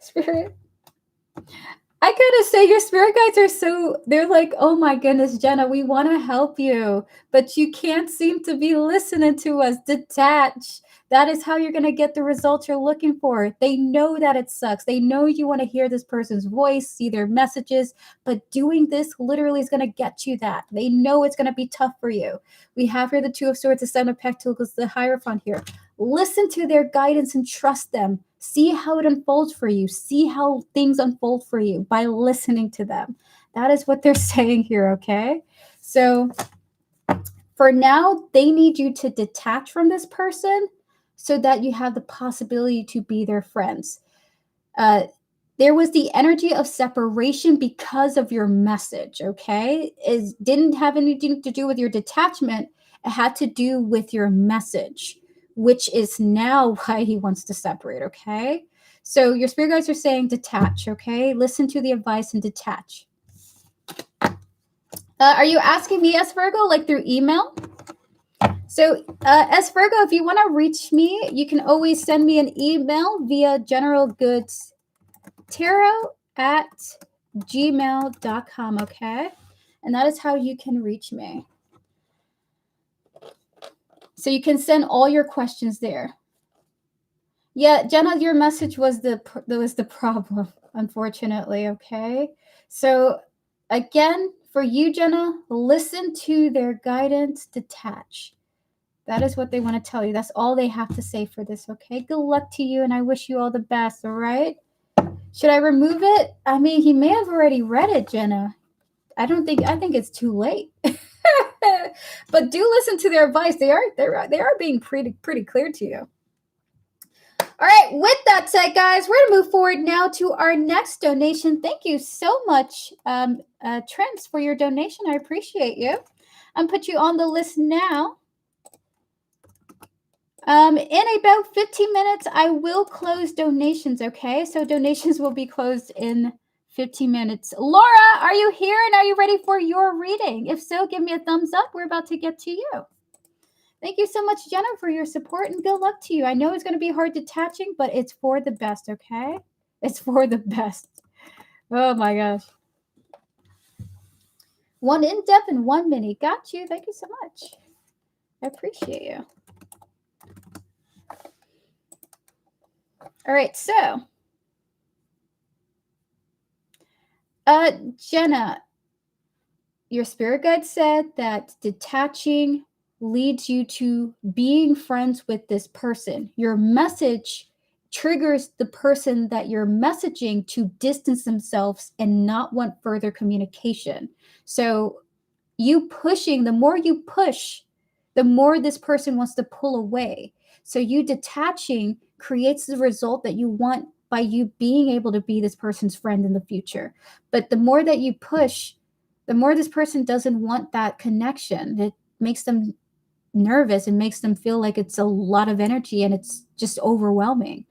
Spirit. I gotta say, your spirit guides they're like, oh my goodness, Jenna, we want to help you, but you can't seem to be listening to us. Detach. That is how you're going to get the results you're looking for. They know that it sucks. They know you want to hear this person's voice, see their messages, but doing this literally is going to get you that. They know it's going to be tough for you. We have here the 2 of Swords, the 7 of Pentacles, the Hierophant here. Listen to their guidance and trust them. See how it unfolds for you. See how things unfold for you by listening to them. That is what they're saying here, okay? So for now, they need you to detach from this person so that you have the possibility to be their friends. There was the energy of separation because of your message, okay? It didn't have anything to do with your detachment. It had to do with your message, which is now why he wants to separate, okay? So your spirit guides are saying detach, okay? Listen to the advice and detach. Are you asking me, S. Virgo, like through email? So, S. Virgo, if you want to reach me, you can always send me an email via generalgoodstarot@gmail.com, okay? And that is how you can reach me. So you can send all your questions there. Yeah, Jenna, your message was the problem, unfortunately, okay? So again, for you, Jenna, listen to their guidance, detach. That is what they want to tell you. That's all they have to say for this, okay? Good luck to you, and I wish you all the best, all right? Should I remove it? I mean, he may have already read it, Jenna. I think it's too late. But do listen to their advice. They are being pretty clear to you. All right, with that said, guys, we're going to move forward now to our next donation. Thank you so much, Trent, for your donation. I appreciate you. I'm put you on the list now. In about 15 minutes, I will close donations, okay? So donations will be closed in 15 minutes. Laura, are you here and are you ready for your reading? If so, give me a thumbs up. We're about to get to you. Thank you so much, Jenna, for your support, and good luck to you. I know it's going to be hard detaching, but it's for the best, okay? It's for the best. Oh, my gosh. One in-depth and one mini. Got you. Thank you so much. I appreciate you. All right, so Jenna, your spirit guide said that detaching leads you to being friends with this person. Your message triggers the person that you're messaging to distance themselves and not want further communication. So you pushing, the more you push, the more this person wants to pull away. So you detaching creates the result that you want by you being able to be this person's friend in the future. But the more that you push, the more this person doesn't want that connection. It makes them nervous and makes them feel like it's a lot of energy and it's just overwhelming.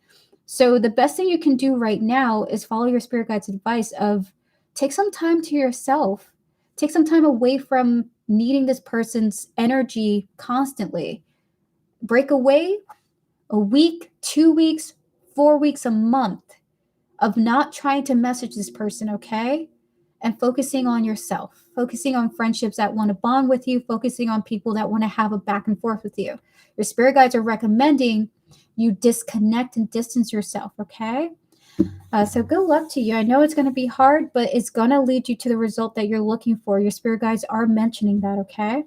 So the best thing you can do right now is follow your spirit guide's advice of take some time to yourself. Take some time away from needing this person's energy constantly. Break away a week, 2 weeks, 4 weeks, a month of not trying to message this person, okay? And focusing on yourself, focusing on friendships that want to bond with you, focusing on people that want to have a back and forth with you. Your spirit guides are recommending you disconnect and distance yourself, okay? So good luck to you. I know it's going to be hard, but it's going to lead you to the result that you're looking for. Your spirit guides are mentioning that, okay?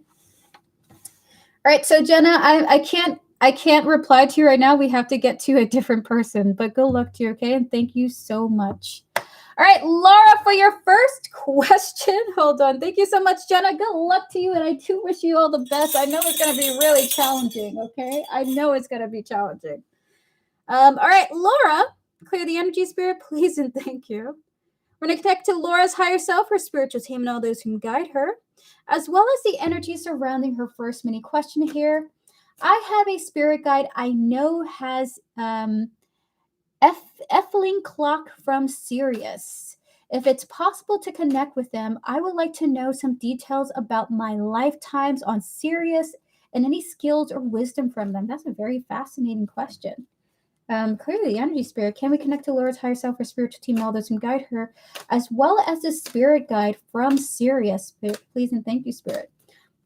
All right, so Jenna, I can't reply to you right now. We have to get to a different person, but good luck to you, okay? And thank you so much. All right, Laura, for your first question. Hold on. Thank you so much, Jenna. Good luck to you, and I do wish you all the best. I know it's going to be really challenging, okay? I know it's going to be challenging. All right, Laura, clear the energy, spirit, please, and thank you. We're going to connect to Laura's higher self, her spiritual team, and all those who guide her, as well as the energy surrounding her first mini question here. I have a spirit guide I know has Effling Clock from Sirius. If it's possible to connect with them, I would like to know some details about my lifetimes on Sirius and any skills or wisdom from them. That's a very fascinating question. Clearly, the energy spirit. Can we connect to Laura's higher self or spiritual team, all those who guide her, as well as the spirit guide from Sirius? Spirit, please and thank you, spirit.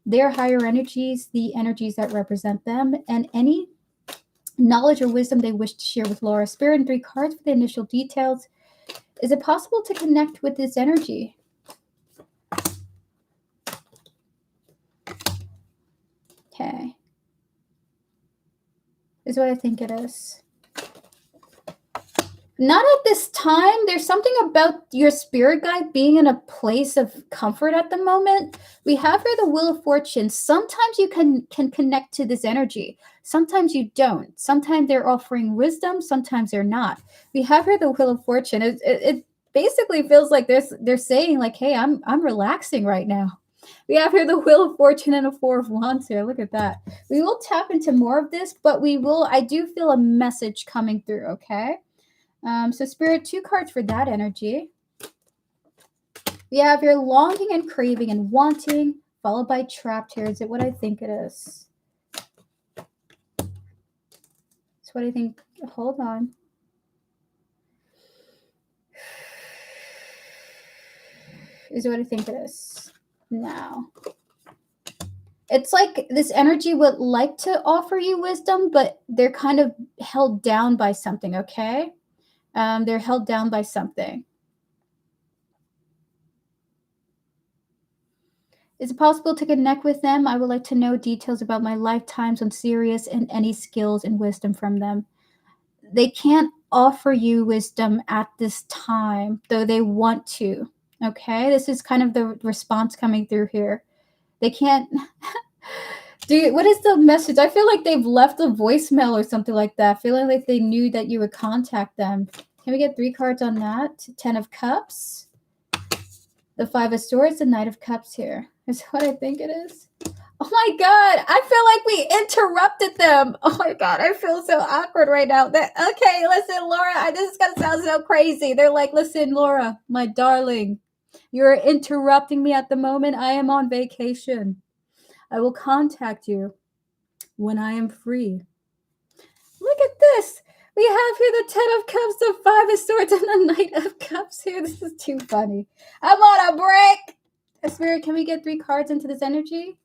Their higher energies, the energies that represent them, and any knowledge or wisdom they wish to share with Laura. Spirit and 3 cards for the initial details. Is it possible to connect with this energy? Okay. Is what I think it is. Not at this time. There's something about your spirit guide being in a place of comfort at the moment. We have here the Wheel of Fortune. Sometimes you can connect to this energy. Sometimes you don't. Sometimes they're offering wisdom. Sometimes they're not. We have here the Wheel of Fortune. It basically feels like they're saying like, hey, I'm relaxing right now. We have here the Wheel of Fortune and a 4 of Wands here. Look at that. We will tap into more of this, but I do feel a message coming through, okay? So Spirit, 2 cards for that energy. We have here longing and craving and wanting, followed by trapped here. Is it what I think it is? It's what I think. Hold on. Is it what I think it is? No. It's like this energy would like to offer you wisdom, but they're kind of held down by something, okay? They're held down by something. Is it possible to connect with them? I would like to know details about my lifetimes on Sirius and any skills and wisdom from them. They can't offer you wisdom at this time, though they want to. Okay, this is kind of the response coming through here. They can't. Dude, what is the message? I feel like they've left a voicemail or something like that, feeling like they knew that you would contact them. Can we get 3 cards on that? 10 of Cups, the 5 of Swords, the Knight of Cups here. Is what I think it is. Oh my god, I feel like we interrupted them. Oh my god, I feel so awkward right now. Okay, listen, Laura, this is gonna sound so crazy. They're like, listen, Laura, my darling, you're interrupting me at the moment. I am on vacation. I will contact you when I am free. Look at this. We have here the 10 of Cups, the 5 of Swords, and the Knight of Cups here. This is too funny. I'm on a break. Spirit, can we get 3 cards into this energy?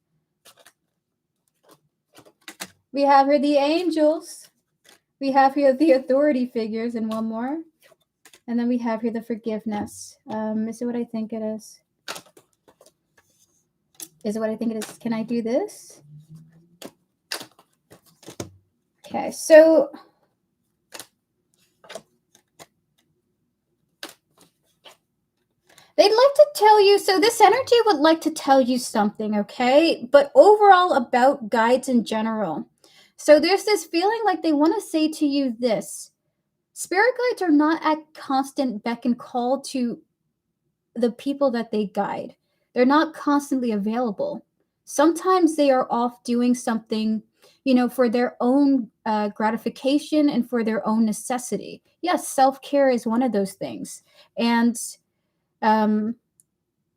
We have here the angels. We have here the authority figures and one more. And then we have here the forgiveness. Is it what I think it is? Is it what I think it is? Can I do this? Okay, so they'd like to tell you, so this energy would like to tell you something, okay? But overall about guides in general. So there's this feeling like they want to say to you this. Spirit guides are not at constant beck and call to the people that they guide. They're not constantly available. Sometimes they are off doing something, for their own gratification and for their own necessity. Yes, self-care is one of those things. And um,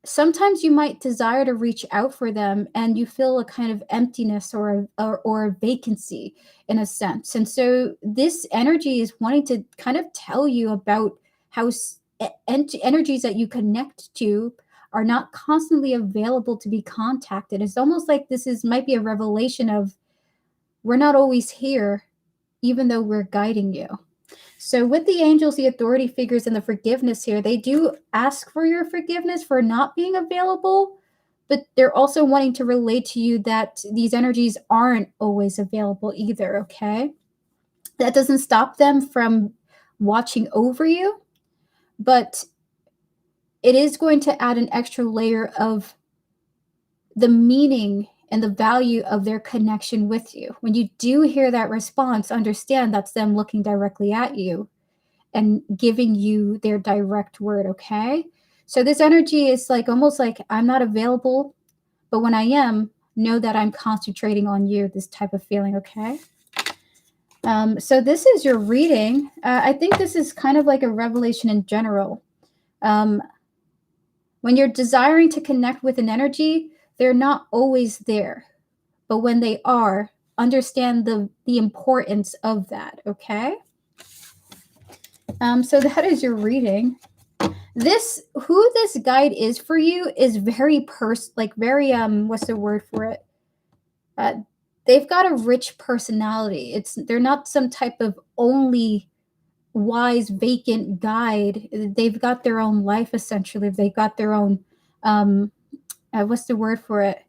sometimes you might desire to reach out for them and you feel a kind of emptiness or a vacancy in a sense. And so this energy is wanting to kind of tell you about how energies that you connect to are not constantly available to be contacted. It's almost like might be a revelation of we're not always here, even though we're guiding you. So with the angels, the authority figures, and the forgiveness here, they do ask for your forgiveness for not being available, but they're also wanting to relate to you that these energies aren't always available either, okay? That doesn't stop them from watching over you, but it is going to add an extra layer of the meaning and the value of their connection with you. When you do hear that response, understand that's them looking directly at you and giving you their direct word, okay? So this energy is like almost like I'm not available, but when I am, know that I'm concentrating on you, this type of feeling, okay? So this is your reading. I think this is kind of like a revelation in general. When you're desiring to connect with an energy, they're not always there. But when they are, understand the importance of that, okay? So that is your reading. Who this guide is for you is very very what's the word for it? They've got a rich personality. They're not some type of only wise vacant guide. They've got their own life essentially. They've got their own what's the word for it?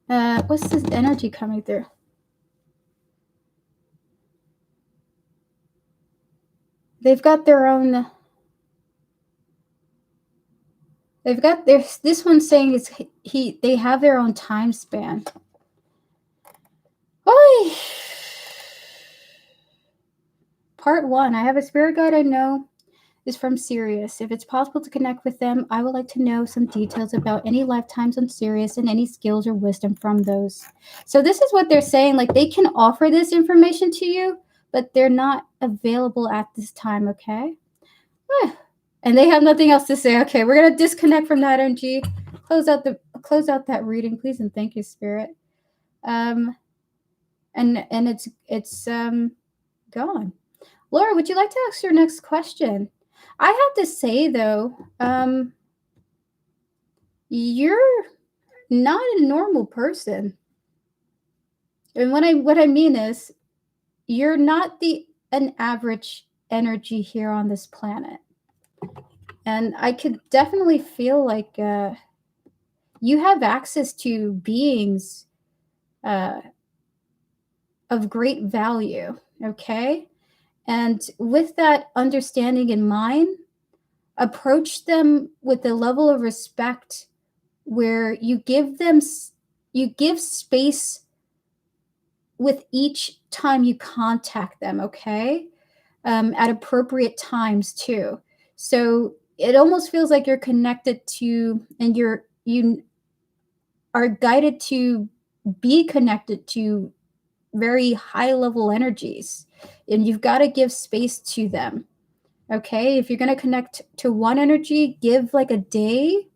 What's this energy coming through? They've got their own. They've got this one saying is they have their own time span. Oy. Part 1. I have a spirit guide I know is from Sirius. If it's possible to connect with them, I would like to know some details about any lifetimes on Sirius and any skills or wisdom from those. So this is what they're saying. Like they can offer this information to you, but they're not available at this time, okay? And they have nothing else to say. Okay, we're gonna disconnect from that energy. Close out that reading, please, and thank you, Spirit. And it's gone. Laura, would you like to ask your next question? I have to say though, you're not a normal person. And what I mean is, you're not an average energy here on this planet. And I could definitely feel like you have access to beings of great value, okay? And with that understanding in mind, approach them with a level of respect where you give space with each time you contact them, okay? At appropriate times too. So it almost feels like you're connected to, and you are guided to be connected to very high level energies, and you've got to give space to them. Okay, if you're going to connect to one energy, give like a day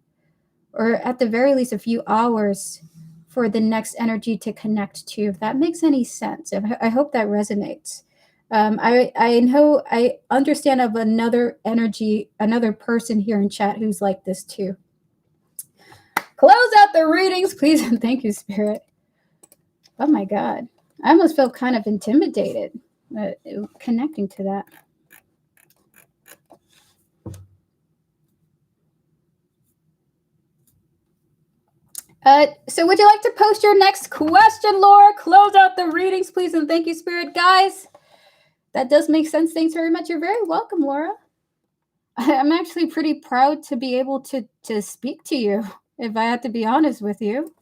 or at the very least a few hours for the next energy to connect to, if that makes any sense. I hope that resonates. I know, I understand of another energy, another person here in chat who's like this too. Close out the readings, please, and thank you, Spirit. Oh my God. I almost felt kind of intimidated connecting to that. So would you like to post your next question, Laura? Close out the readings, please, and thank you, Spirit. Guys, that does make sense. Thanks very much. You're very welcome, Laura. I'm actually pretty proud to be able to speak to you, if I have to be honest with you.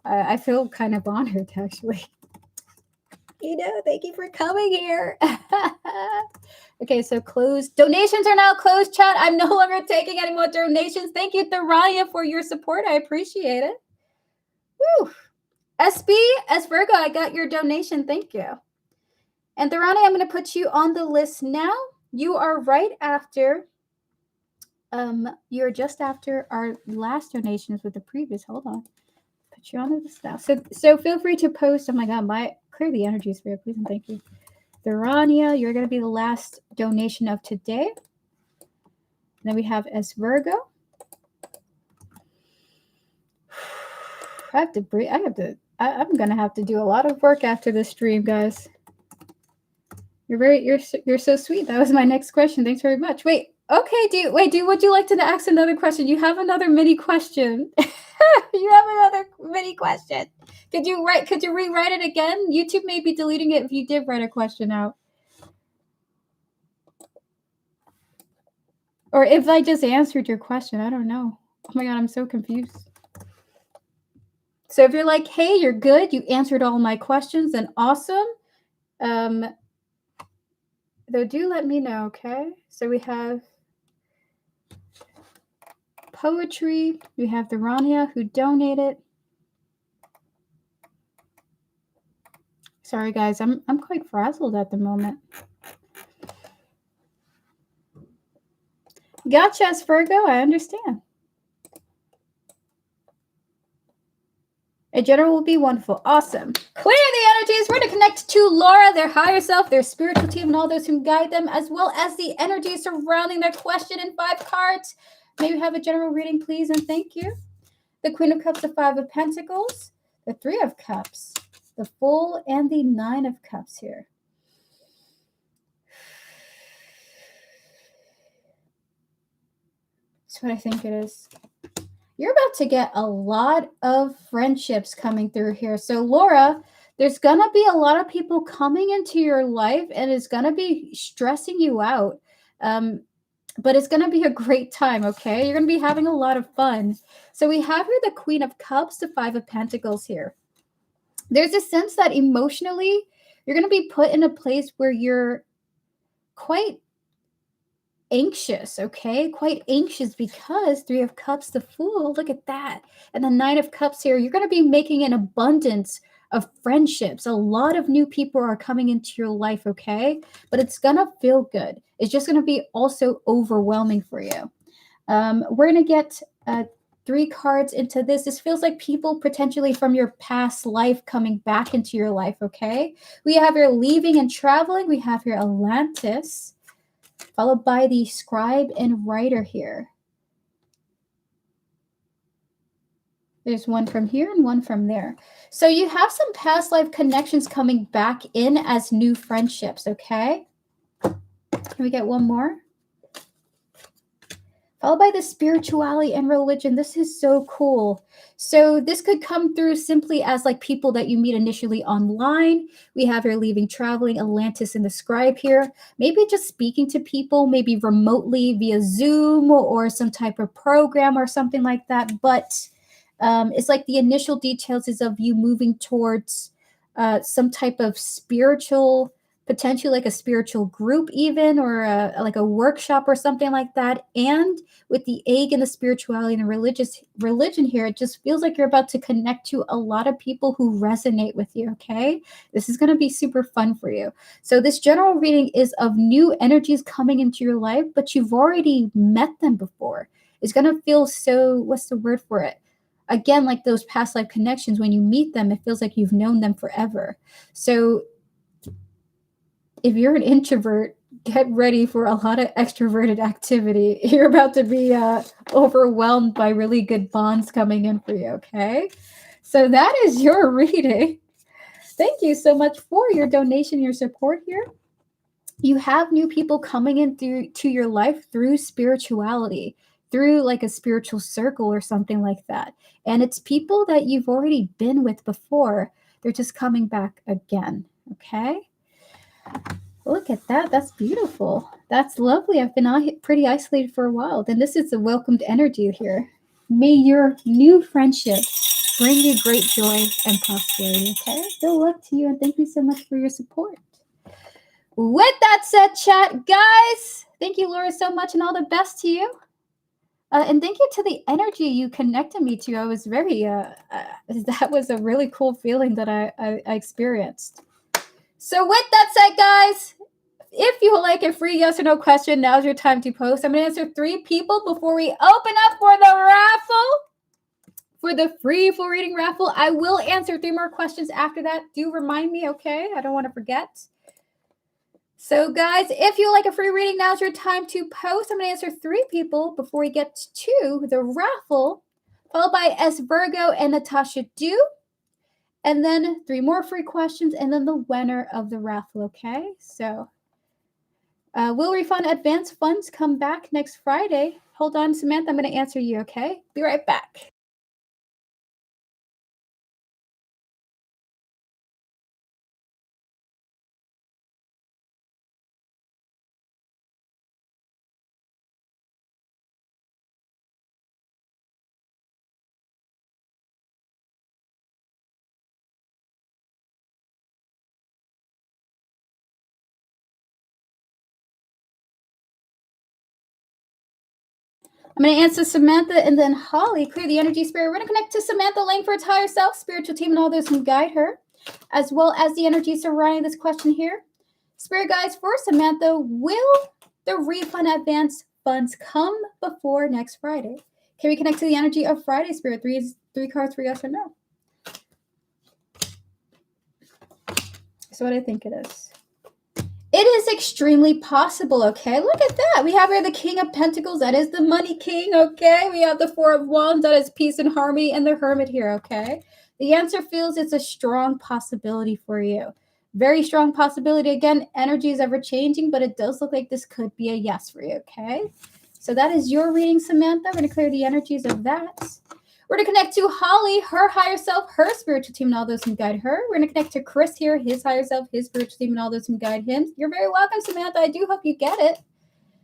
I feel kind of honored, actually. Thank you for coming here. Okay, so closed. Donations are now closed, chat. I'm no longer taking any more donations. Thank you, Thoraya, for your support. I appreciate it. Woo. SB, S Virgo, I got your donation. Thank you. And Thorani, I'm going to put you on the list now. You are right after, you're just after our last donations with the previous. Hold on. Put you on the list now. So feel free to post. Oh my God, clear the energy, Spirit, please, and thank you. Thorania, you're going to be the last donation of today. And then we have S Virgo. I have to breathe. I'm going to have to do a lot of work after this stream, guys. You're so sweet. That was my next question. Thanks very much. Wait, okay, would you like to ask another question? You have another mini question. You have another mini question. Could you rewrite it again? YouTube may be deleting it if you did write a question out. Or if I just answered your question, I don't know. Oh my God, I'm so confused. So if you're like, hey, you're good, you answered all my questions, then awesome. Though do let me know, okay? So we have Poetry. We have the Rania who donated. Sorry guys, I'm quite frazzled at the moment. Gotcha, Virgo, I understand. A general will be wonderful. Awesome. Clear the energies. We're going to connect to Laura, their higher self, their spiritual team, and all those who guide them, as well as the energy surrounding their question in 5 cards. May we have a general reading, please, and thank you. The Queen of Cups, the 5 of Pentacles, the 3 of Cups, the Fool, and the 9 of Cups here. That's what I think it is. You're about to get a lot of friendships coming through here. So Laura, there's going to be a lot of people coming into your life and it's going to be stressing you out. But it's going to be a great time, okay? You're going to be having a lot of fun. So we have here the Queen of Cups, the 5 of Pentacles here. There's a sense that emotionally, you're going to be put in a place where you're quite anxious, okay? Quite anxious because 3 of Cups, the Fool, look at that. And the 9 of Cups here, you're going to be making an abundance of friendships. A lot of new people are coming into your life, okay? But it's going to feel good. It's just going to be also overwhelming for you. We're going to get 3 cards into this. This feels like people potentially from your past life coming back into your life, okay? We have your leaving and traveling. We have your Atlantis, followed by the Scribe and Writer here. There's one from here and one from there. So you have some past life connections coming back in as new friendships, okay? Can we get one more? Followed by the spirituality and religion. This is so cool. So this could come through simply as like people that you meet initially online. We have here leaving, traveling, Atlantis in the scribe here. Maybe just speaking to people, maybe remotely via Zoom or some type of program or something like that. But it's like the initial details is of you moving towards some type of spiritual, potentially like a spiritual group even, or like a workshop or something like that. And with the egg and the spirituality and the religion here, it just feels like you're about to connect to a lot of people who resonate with you, okay? This is going to be super fun for you. So this general reading is of new energies coming into your life, but you've already met them before. It's going to feel so, what's the word for it? Again, like those past life connections, when you meet them, it feels like you've known them forever. So if you're an introvert, get ready for a lot of extroverted activity. You're about to be overwhelmed by really good bonds coming in for you, okay? So that is your reading. Thank you so much for your donation, your support here. You have new people coming in to your life through spirituality, through like a spiritual circle or something like that. And it's people that you've already been with before. They're just coming back again, okay? Look at that. That's beautiful. That's lovely. I've been pretty isolated for a while. Then this is a welcomed energy here. May your new friendship bring you great joy and prosperity, okay? Good luck to you, and thank you so much for your support. With that said, chat, guys, thank you, Laura, so much, and all the best to you. And thank you to the energy you connected me to. I was very, that was a really cool feeling that I experienced. So with that said, guys, if you would like a free yes or no question, now's your time to post. I'm going to answer 3 people before we open up for the raffle. For the free full reading raffle, I will answer 3 more questions after that. Do remind me, okay? I don't want to forget. So guys, if you like a free reading, now's your time to post. I'm going to answer 3 people before we get to the raffle, followed by S. Virgo and Natasha Do. And then 3 more free questions, and then the winner of the raffle, okay? So, will refund advance funds come back next Friday? Hold on, Samantha, I'm going to answer you, okay? Be right back. I'm going to answer Samantha and then Holly. Clear the energy spirit. We're going to connect to Samantha Lane for its higher self, spiritual team, and all those who guide her, as well as the energy surrounding this question here. Spirit guides for Samantha, will the refund advance funds come before next Friday? Can we connect to the energy of Friday, Spirit? 3 cards for yes or no. So what I think it is. It is extremely possible, okay? Look at that. We have here the King of Pentacles. That is the Money King, okay? We have the 4 of Wands. That is peace and harmony, and the Hermit here, okay? The answer feels it's a strong possibility for you. Very strong possibility. Again, energy is ever changing, but it does look like this could be a yes for you, okay? So that is your reading, Samantha. We're going to clear the energies of that. We're going to connect to Holly, her higher self, her spiritual team, and all those who guide her. We're going to connect to Chris here, his higher self, his spiritual team, and all those who guide him. You're very welcome, Samantha. I do hope you get it.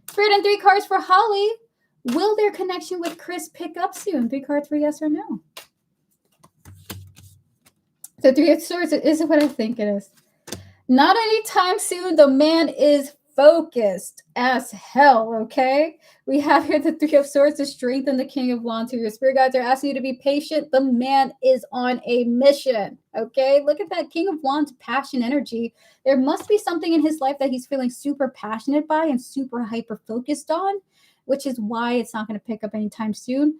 Spirit and 3 cards for Holly. Will their connection with Chris pick up soon? 3 cards for yes or no. So 3 of Swords is what I think it is. Not anytime soon. The man is focused as hell, okay? We have here the 3 of Swords, the Strength, and the King of Wands. Your spirit guides are asking you to be patient. The man is on a mission, okay? Look at that King of Wands passion energy. There must be something in his life that he's feeling super passionate by and super hyper-focused on, which is why it's not going to pick up anytime soon.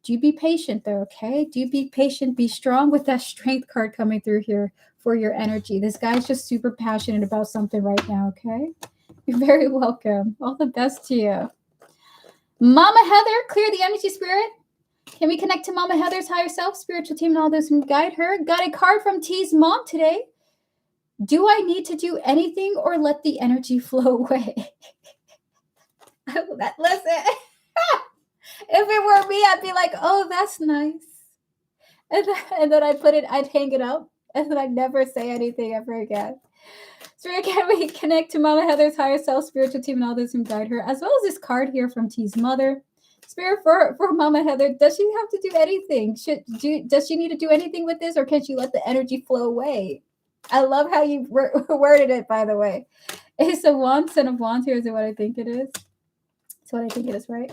Do be patient, though, okay? Do be patient. Be strong with that Strength card coming through here for your energy. This guy's just super passionate about something right now, okay? You're very welcome. All the best to you. Mama Heather, clear the energy, Spirit. Can we connect to Mama Heather's higher self, spiritual team, and all those who guide her? Got a card from T's mom today. Do I need to do anything or let the energy flow away? Listen, if it were me, I'd be like, oh, that's nice. And then I'd hang it up, and then I'd never say anything ever again. So can we connect to Mama Heather's higher self, spiritual team, and all those who guide her, as well as this card here from T's mother. Spirit for Mama Heather, does she have to do anything? Does she need to do anything with this, or can she let the energy flow away? I love how you worded it, by the way. Ace of Wands, Ten of Wands here. Is it what I think it is? It's what I think it is, right?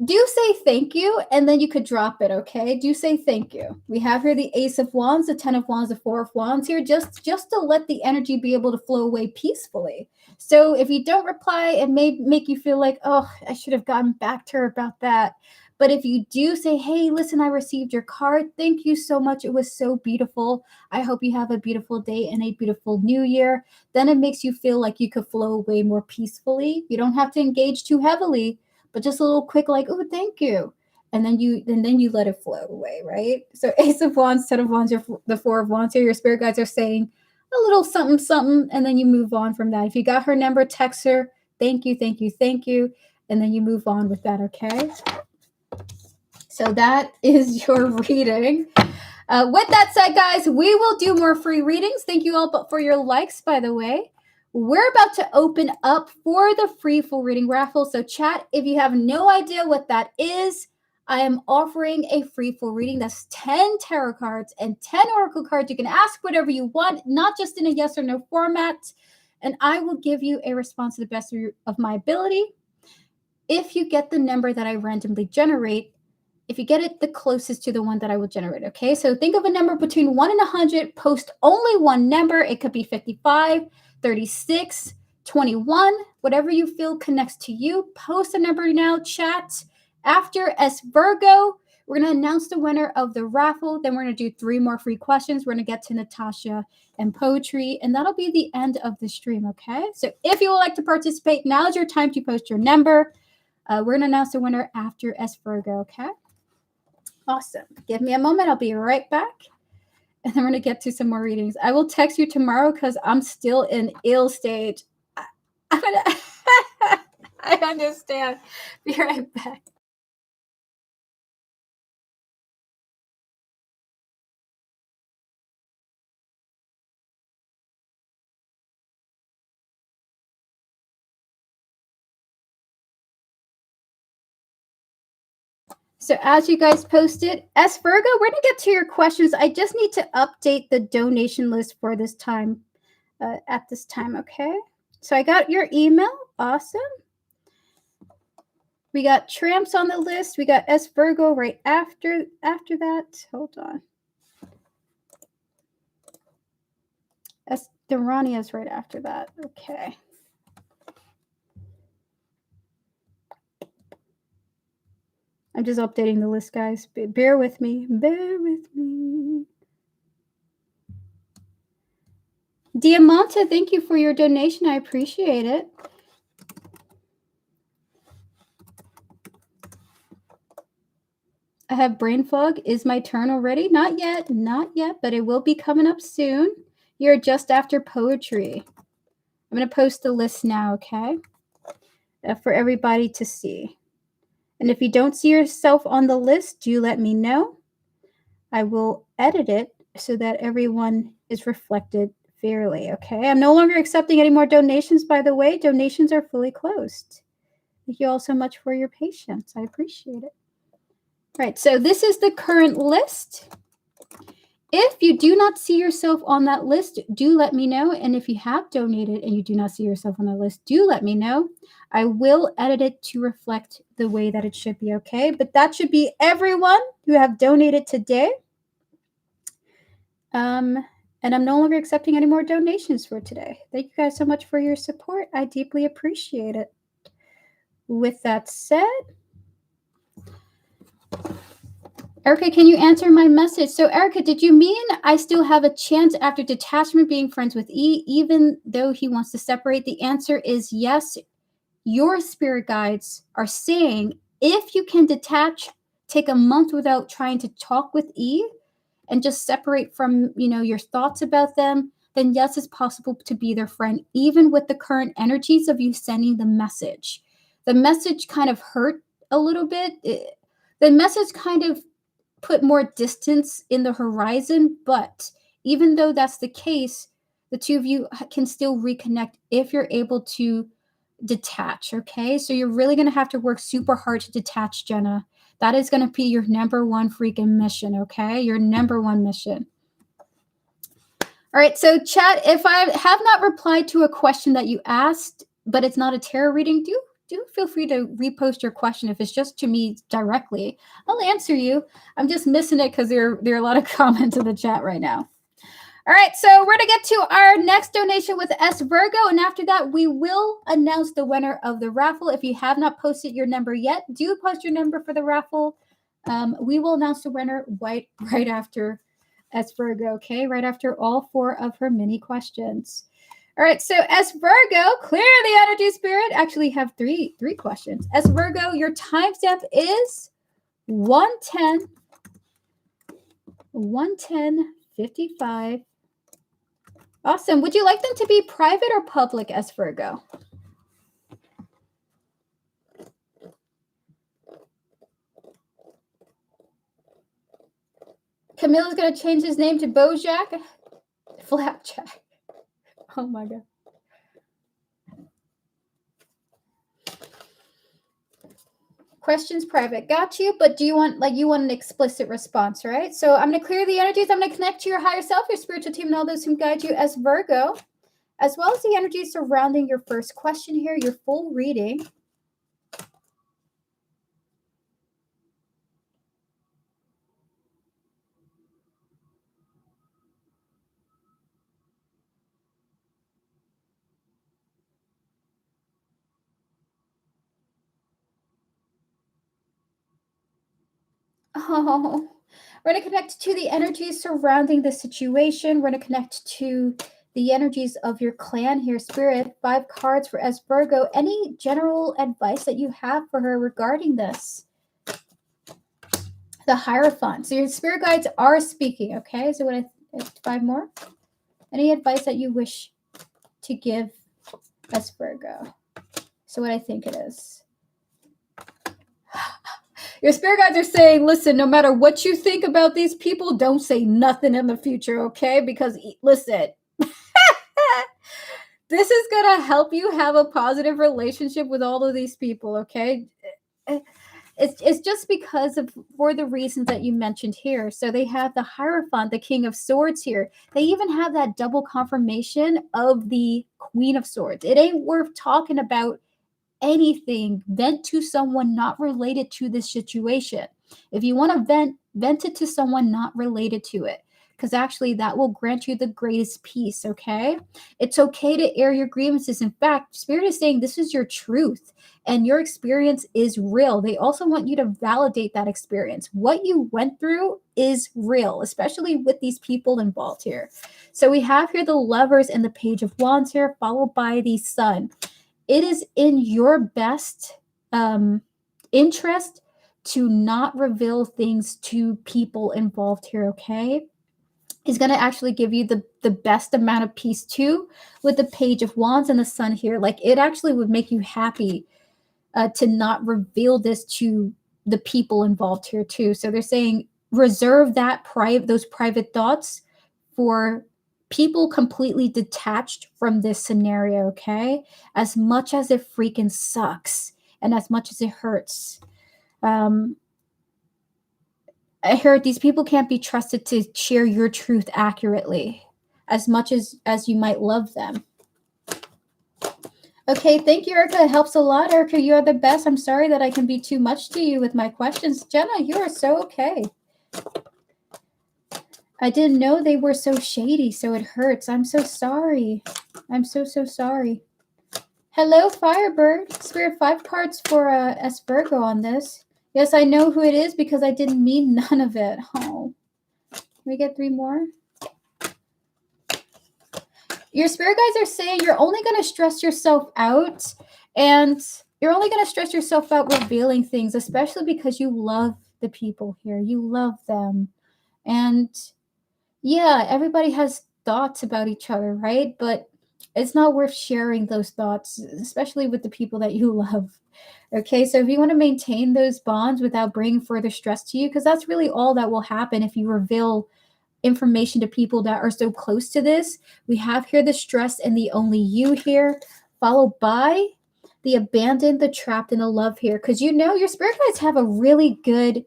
Do say thank you, and then you could drop it, okay? Do say thank you. We have here the Ace of Wands, the Ten of Wands, the Four of Wands here, just to let the energy be able to flow away peacefully. So if you don't reply, it may make you feel like, oh, I should have gotten back to her about that. But if you do say, hey, listen, I received your card. Thank you so much. It was so beautiful. I hope you have a beautiful day and a beautiful new year. Then it makes you feel like you could flow away more peacefully. You don't have to engage too heavily, but just a little quick, like, oh, thank you. And then you let it flow away, right? So Ace of Wands, Ten of Wands, the Four of Wands here, your spirit guides are saying a little something, something, and then you move on from that. If you got her number, text her, thank you, thank you, thank you, and then you move on with that, okay? So that is your reading. With that said, guys, we will do more free readings. Thank you all for your likes, by the way. We're about to open up for the free full reading raffle. So chat, if you have no idea what that is, I am offering a free full reading. That's 10 tarot cards and 10 oracle cards. You can ask whatever you want, not just in a yes or no format. And I will give you a response to the best of my ability. If you get the number that I randomly generate, if you get it the closest to the one that I will generate, okay? So think of a number between 1 and 100. Post only one number. It could be 55, 36, 21, whatever you feel connects to you. Post a number now, chat. After S Virgo, we're going to announce the winner of the raffle. Then we're going to do 3 more free questions. We're going to get to Natasha and poetry, and that'll be the end of the stream, okay? So if you would like to participate, now is your time to post your number. We're going to announce the winner after S Virgo, okay? Awesome. Give me a moment. I'll be right back. And then we're going to get to some more readings. I will text you tomorrow because I'm still in ill stage. I understand. Be right back. So as you guys posted, S Virgo, we're going to get to your questions. I just need to update the donation list for this time, at this time, okay? So I got your email. Awesome. We got Tramps on the list. We got S Virgo right after that. Hold on. S Durania is right after that. Okay. I'm just updating the list, guys. Bear with me. Bear with me. Diamanta, thank you for your donation. I appreciate it. I have brain fog. Is my turn already? Not yet. Not yet, but it will be coming up soon. You're just after poetry. I'm going to post the list now, okay? For everybody to see. And if you don't see yourself on the list, do let me know. I will edit it so that everyone is reflected fairly, okay? I'm no longer accepting any more donations, by the way. Donations are fully closed. Thank you all so much for your patience. I appreciate it. Right, so this is the current list. If you do not see yourself on that list, do let me know. And if you have donated and you do not see yourself on the list, do let me know. I will edit it to reflect the way that it should be, okay? But that should be everyone who have donated today. And I'm no longer accepting any more donations for today. Thank you guys so much for your support. I deeply appreciate it. With that said, Erica, can you answer my message? So, Erica, did you mean I still have a chance after detachment being friends with E, even though he wants to separate? The answer is yes. Your spirit guides are saying if you can detach, take a month without trying to talk with E and just separate from, your thoughts about them, then yes, it's possible to be their friend, even with the current energies of you sending the message. The message kind of hurt a little bit. The message kind of put more distance in the horizon, but even though that's the case, the two of you can still reconnect if you're able to detach, okay? So you're really going to have to work super hard to detach, Jenna. That is going to be your number one freaking mission, okay? Your number one mission. All right, so chat, if I have not replied to a question that you asked, but it's not a tarot reading, do feel free to repost your question. If it's just to me directly, I'll answer you. I'm just missing it because there are a lot of comments in the chat right now. All right, so we're going to get to our next donation with S Virgo, and after that, we will announce the winner of the raffle. If you have not posted your number yet, do post your number for the raffle. We will announce the winner right after S Virgo, okay? Right after all 4 of her mini questions. All right, so S Virgo, clear the energy spirit. Actually, have three questions. S Virgo, your timestamp is 1:10:55. Awesome. Would you like them to be private or public, S Virgo? Camilla's going to change his name to Bojack. Flapjack. Oh my God. Questions private. Got you. But do you want an explicit response, right? So I'm going to clear the energies. I'm going to connect to your higher self, your spiritual team, and all those who guide you as Virgo, as well as the energies surrounding your first question here, your full reading. Oh, we're going to connect to the energies surrounding the situation. We're going to connect to the energies of your clan here, Spirit. 5 cards for S Virgo. Any general advice that you have for her regarding this? The Hierophant. So your spirit guides are speaking, okay? So what I 5 more? Any advice that you wish to give S Virgo? So what I think it is. Your spirit guides are saying, listen, no matter what you think about these people, don't say nothing in the future, okay? Because, listen, this is going to help you have a positive relationship with all of these people, okay? It's just because for the reasons that you mentioned here. So they have the Hierophant, the King of Swords here. They even have that double confirmation of the Queen of Swords. It ain't worth talking about anything. Vent to someone not related to this situation. If you want to vent it to someone not related to it, because actually that will grant you the greatest peace, okay? It's okay to air your grievances. In fact, Spirit is saying this is your truth and your experience is real. They also want you to validate that experience. What you went through is real, especially with these people involved here. So we have here the Lovers and the Page of Wands here, followed by the Sun. It is in your best interest to not reveal things to people involved here, okay? It's going to actually give you the best amount of peace too with the Page of Wands and the Sun here. Like, it actually would make you happy to not reveal this to the people involved here too. So they're saying reserve those private thoughts for people completely detached from this scenario, okay? As much as it freaking sucks and as much as it hurts. I heard these people can't be trusted to share your truth accurately as much as you might love them. Okay, thank you, Erica. It helps a lot. Erica, you are the best. I'm sorry that I can be too much to you with my questions. Jenna, you are so okay. I didn't know they were so shady, so it hurts. I'm so sorry. I'm so sorry. Hello, Firebird. Spirit, 5 cards for S Virgo on this. Yes, I know who it is because I didn't mean none of it. Oh. Can we get 3 more? Your spirit guides are saying you're only going to stress yourself out, and you're only going to stress yourself out revealing things, especially because you love the people here. You love them. And yeah, everybody has thoughts about each other, right? But it's not worth sharing those thoughts, especially with the people that you love. Okay, so if you want to maintain those bonds without bringing further stress to you, because that's really all that will happen if you reveal information to people that are so close to this. We have here the stress and the only you here, followed by the abandoned, the trapped, and the love here. Because you know your spirit guides have a really good,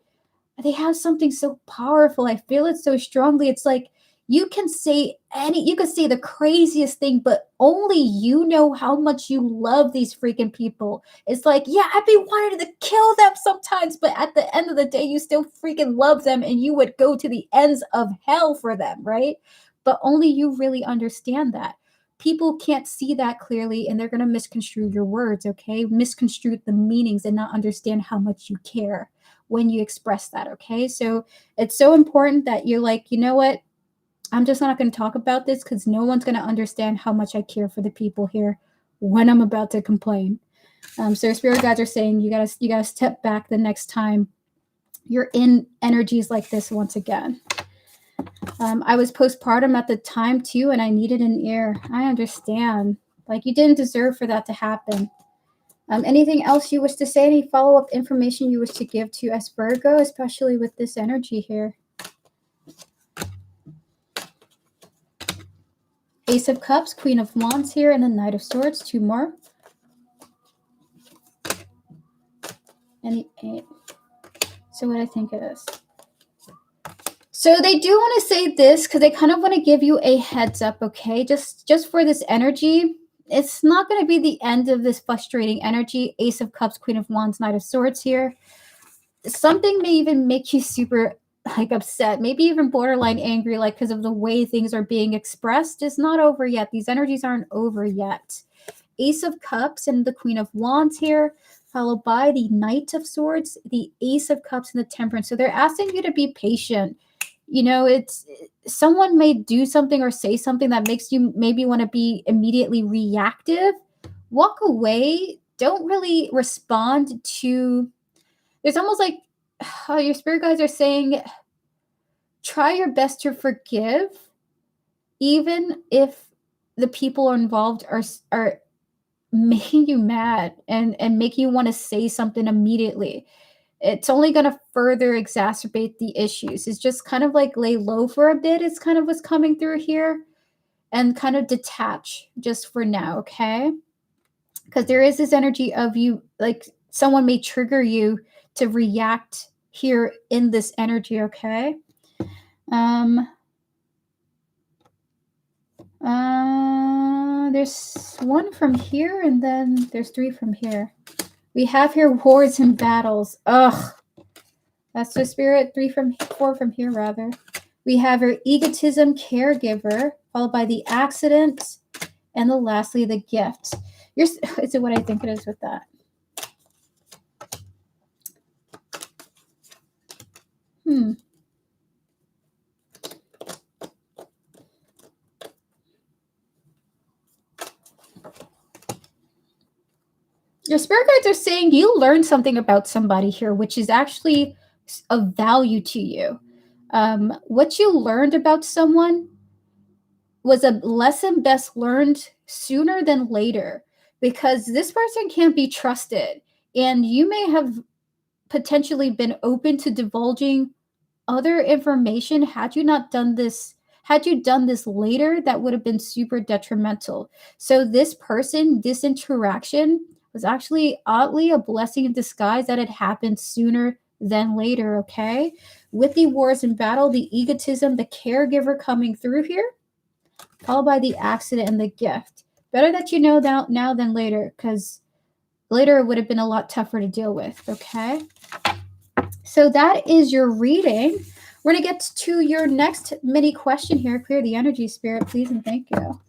they have something so powerful. I feel it so strongly. It's like you can say the craziest thing, but only you know how much you love these freaking people. It's like, yeah, I'd be wanting to kill them sometimes, but at the end of the day, you still freaking love them and you would go to the ends of hell for them, right? But only you really understand that. People can't see that clearly and they're going to misconstrue your words, okay? Misconstrue the meanings and not understand how much you care when you express that, okay? So it's so important that you're like, you know what? I'm just not going to talk about this because no one's going to understand how much I care for the people here when I'm about to complain. So spirit guides are saying you gotta step back the next time you're in energies like this once again. I was postpartum at the time too, and I needed an ear. I understand. Like you didn't deserve for that to happen. Anything else you wish to say? Any follow-up information you wish to give to us, Virgo, especially with this energy here? Ace of Cups, Queen of Wands here, and the Knight of Swords. Two more. And the 8. So what I think it is. So they do want to say this because they kind of want to give you a heads up, okay? Just for this energy. It's not going to be the end of this frustrating energy. Ace of Cups, Queen of Wands, Knight of Swords here. Something may even make you super like upset, maybe even borderline angry, like because of the way things are being expressed. It's not over yet. These energies aren't over yet. Ace of Cups and the Queen of Wands here, followed by the Knight of Swords, the Ace of Cups, and the Temperance. So they're asking you to be patient. You know, it's someone may do something or say something that makes you maybe want to be immediately reactive. Walk away. Don't really respond to. There's almost like your spirit guides are saying, try your best to forgive, even if the people involved are making you mad and making you want to say something immediately. It's only going to further exacerbate the issues. It's just kind of like lay low for a bit. It's kind of what's coming through here, and kind of detach just for now, okay? Because there is this energy of you, like someone may trigger you to react here in this energy, okay? There's 1 from here, and then there's 3 from here. We have here wars and battles. Ugh. That's the spirit. 4 from here, rather. We have our egotism, caregiver, followed by the accident, and lastly, the gift. Is it what I think it is with that? Your spirit guides are saying you learned something about somebody here, which is actually of value to you. What you learned about someone was a lesson best learned sooner than later, because this person can't be trusted. And you may have potentially been open to divulging other information had you done this later, that would have been super detrimental. So this person, this interaction was actually oddly a blessing in disguise that it happened sooner than later, okay? With the wars and battle, the egotism, the caregiver coming through here, followed by the accident and the gift. Better that you know now than later, because later it would have been a lot tougher to deal with, okay? So that is your reading. We're going to get to your next mini question here. Clear the energy, spirit, please, and thank you.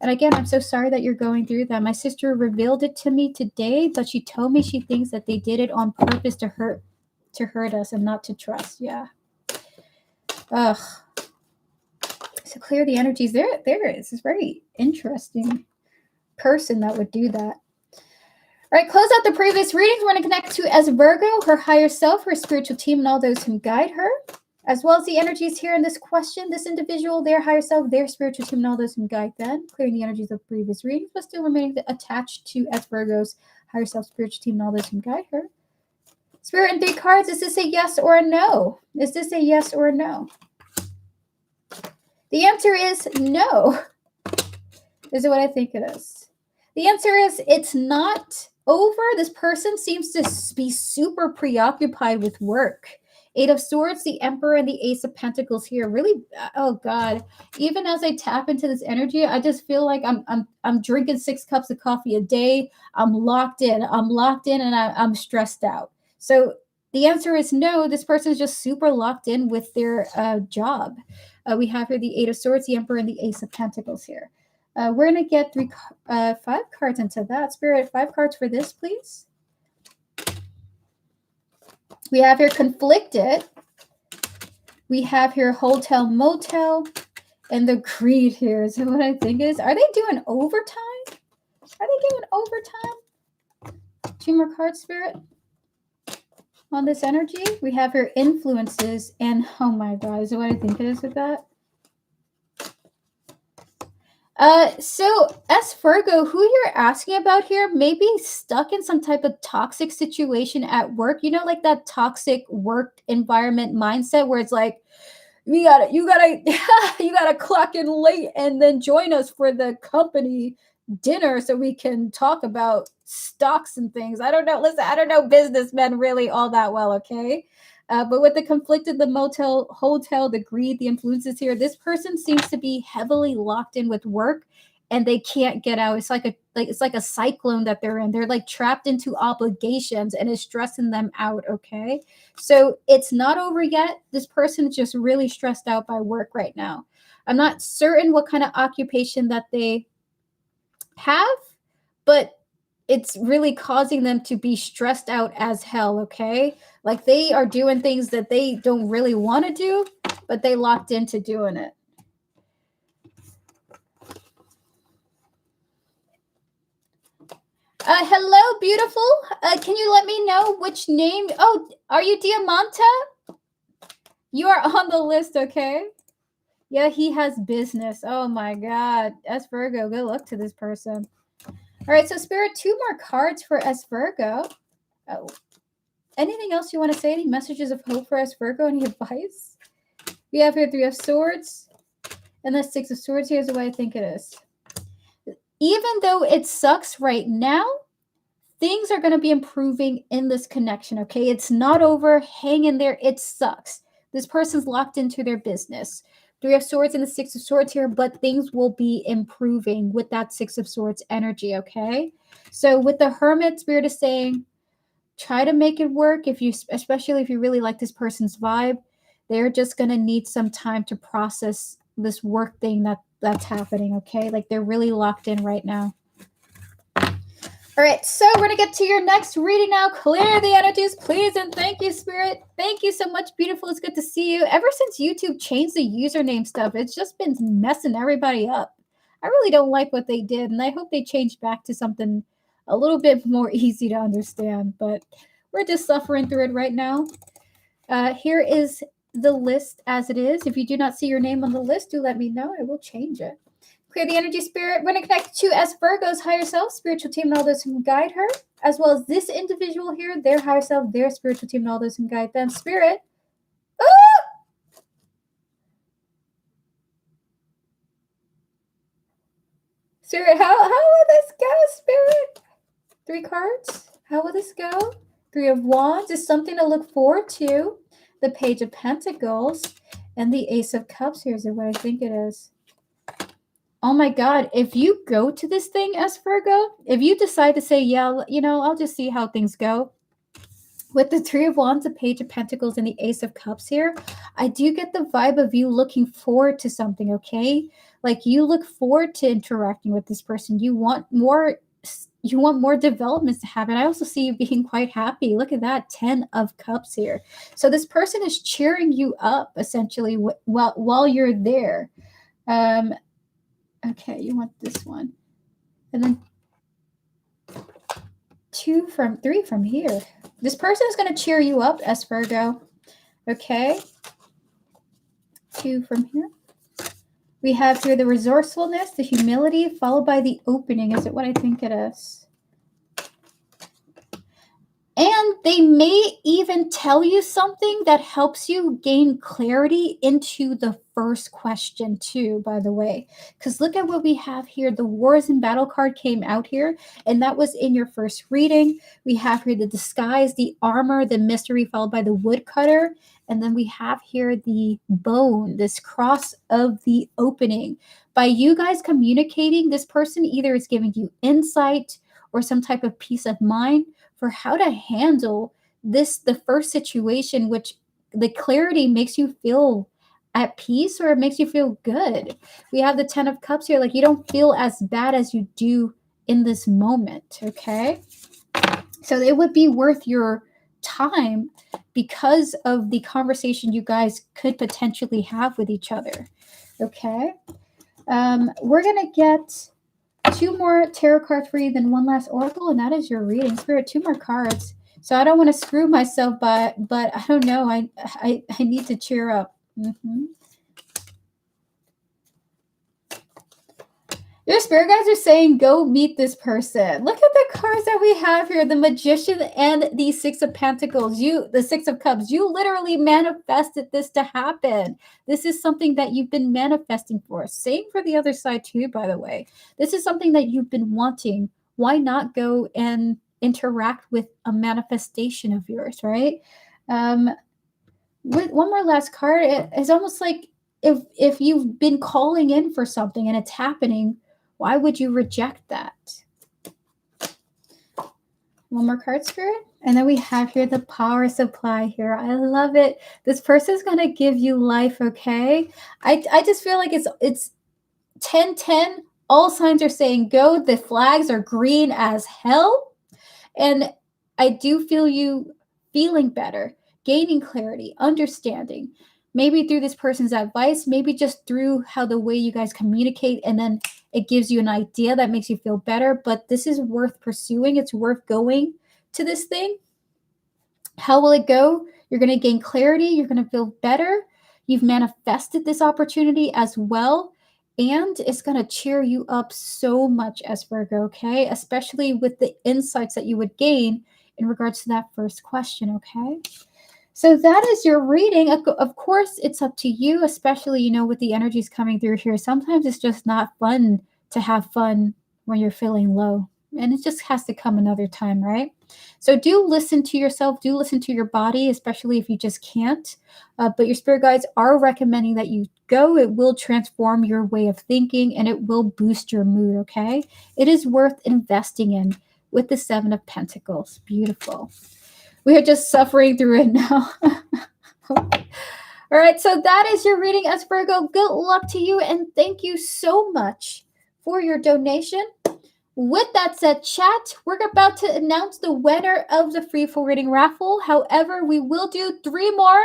And again, I'm so sorry that you're going through that. My sister revealed it to me today, but she told me she thinks that they did it on purpose to hurt us and not to trust. Yeah. Ugh. So clear the energies. There is this very interesting person that would do that. All right, close out the previous readings. We're going to connect to as Virgo, her higher self, her spiritual team, and all those who guide her, as well as the energies here in this question, this individual, their higher self, their spiritual team, and all those who guide them, clearing the energies of previous readings, but still remaining attached to as Virgo's higher self, spiritual team, and all those who guide her. Spirit and 3 cards, is this a yes or a no? Is this a yes or a no? The answer is no. This is what I think it is. The answer is it's not over. This person seems to be super preoccupied with work. 8 of Swords, the Emperor, and the Ace of Pentacles here. Really, oh God. Even as I tap into this energy, I just feel like I'm drinking 6 cups of coffee a day. I'm locked in. And I'm stressed out. So the answer is no. This person is just super locked in with their job. We have here the 8 of Swords, the Emperor, and the Ace of Pentacles here. We're going to get 5 cards into that. Spirit, 5 cards for this, please. We have here Conflicted. We have here Hotel Motel. And the Greed here. So what I think is, are they doing overtime? Are they doing overtime? 2 more cards, Spirit. On this energy, we have here Influences. And oh my God, is what I think it is with that? So as Virgo, who you're asking about here may be stuck in some type of toxic situation at work. You know, like that toxic work environment mindset where it's like, you gotta clock in late and then join us for the company dinner so we can talk about stocks and things. I don't know. Listen, I don't know businessmen really all that well, okay? But with the Conflicted, the motel, hotel, the greed, the influences here, this person seems to be heavily locked in with work and they can't get out. It's like a cyclone that they're in. They're like trapped into obligations and it's stressing them out, okay? So it's not over yet. This person is just really stressed out by work right now. I'm not certain what kind of occupation that they have, but it's really causing them to be stressed out as hell, okay? Like they are doing things that they don't really want to do, but they locked into doing it. Hello, beautiful. Can you let me know which name? Oh, are you Diamanta? You are on the list, okay? Yeah, he has business. Oh my God. S Virgo, good luck to this person. All right, so Spirit, 2 more cards for S Virgo. Oh. Anything else you want to say? Any messages of hope for S Virgo? Any advice? We have here 3 of Swords. And the 6 of Swords. Here's the way I think it is. Even though it sucks right now, things are going to be improving in this connection, okay? It's not over. Hang in there. It sucks. This person's locked into their business. 3 of Swords and the 6 of Swords here, but things will be improving with that 6 of Swords energy, okay? So with the Hermit, Spirit is saying, try to make it work. Especially if you really like this person's vibe, they're just going to need some time to process this work thing that's happening, okay? Like they're really locked in right now. All right, so we're going to get to your next reading now. Clear the energies, please, and thank you, Spirit. Thank you so much, beautiful. It's good to see you. Ever since YouTube changed the username stuff, it's just been messing everybody up. I really don't like what they did, and I hope they change back to something a little bit more easy to understand, but we're just suffering through it right now. Here is the list as it is. If you do not see your name on the list, do let me know. I will change it. Clear the energy, Spirit. We're going to connect to S Virgo's higher self, spiritual team, and all those who guide her, as well as this individual here, their higher self, their spiritual team, and all those who guide them. Spirit. Ah! Spirit, how will this go, Spirit? 3 cards. How will this go? 3 of Wands is something to look forward to. The Page of Pentacles and the Ace of Cups. Here's what I think it is. Oh my God, if you go to this thing, S Virgo, if you decide to say, yeah, you know, I'll just see how things go. With the 3 of Wands, the Page of Pentacles, and the Ace of Cups here, I do get the vibe of you looking forward to something, okay? Like you look forward to interacting with this person. You want more developments to happen. I also see you being quite happy. Look at that, 10 of Cups here. So this person is cheering you up, essentially, while you're there. Okay, you want this one. And then 3 from here. This person is going to cheer you up, S Virgo. Okay. 2 from here. We have here the resourcefulness, the humility, followed by the opening. Is it what I think it is? And they may even tell you something that helps you gain clarity into the first question too, by the way. Because look at what we have here. The Wars in Battle card came out here, and that was in your first reading. We have here the disguise, the armor, the mystery, followed by the woodcutter. And then we have here the bone, this cross of the opening. By you guys communicating, this person either is giving you insight or some type of peace of mind for how to handle the first situation, which the clarity makes you feel at peace or it makes you feel good. We have the 10 of Cups here. Like, you don't feel as bad as you do in this moment. Okay. So it would be worth your time because of the conversation you guys could potentially have with each other. Okay. We're going to get 2 more tarot cards for you, then 1 last oracle, and that is your reading. Spirit, 2 more cards. So I don't want to screw myself, but I don't know. I need to cheer up. Your spirit guides are saying, go meet this person. Look at the cards that we have here. The Magician and the 6 of Pentacles. The 6 of Cups. You literally manifested this to happen. This is something that you've been manifesting for. Same for the other side too, by the way. This is something that you've been wanting. Why not go and interact with a manifestation of yours, right? With one more last card, it's almost like if you've been calling in for something and it's happening, why would you reject that? One more card, Spirit. And then we have here the power supply here. I love it. This person is going to give you life, okay? I just feel like it's 10-10. All signs are saying go. The flags are green as hell. And I do feel you feeling better, gaining clarity, understanding. Maybe through this person's advice, maybe just through how the way you guys communicate, and then it gives you an idea that makes you feel better. But this is worth pursuing. It's worth going to this thing. How will it go? You're going to gain clarity. You're going to feel better. You've manifested this opportunity as well. And it's going to cheer you up so much, as Virgo, okay? Especially with the insights that you would gain in regards to that first question, okay? So that is your reading. Of course, it's up to you, especially, with the energies coming through here. Sometimes it's just not fun to have fun when you're feeling low. And it just has to come another time, right? So do listen to yourself. Do listen to your body, especially if you just can't. But your spirit guides are recommending that you go. It will transform your way of thinking and it will boost your mood, okay? It is worth investing in with the 7 of Pentacles. Beautiful. We are just suffering through it now. All right, so that is your reading, as Virgo. Good luck to you, and thank you so much for your donation. With that said, chat, we're about to announce the winner of the free full reading raffle. However, we will do 3 more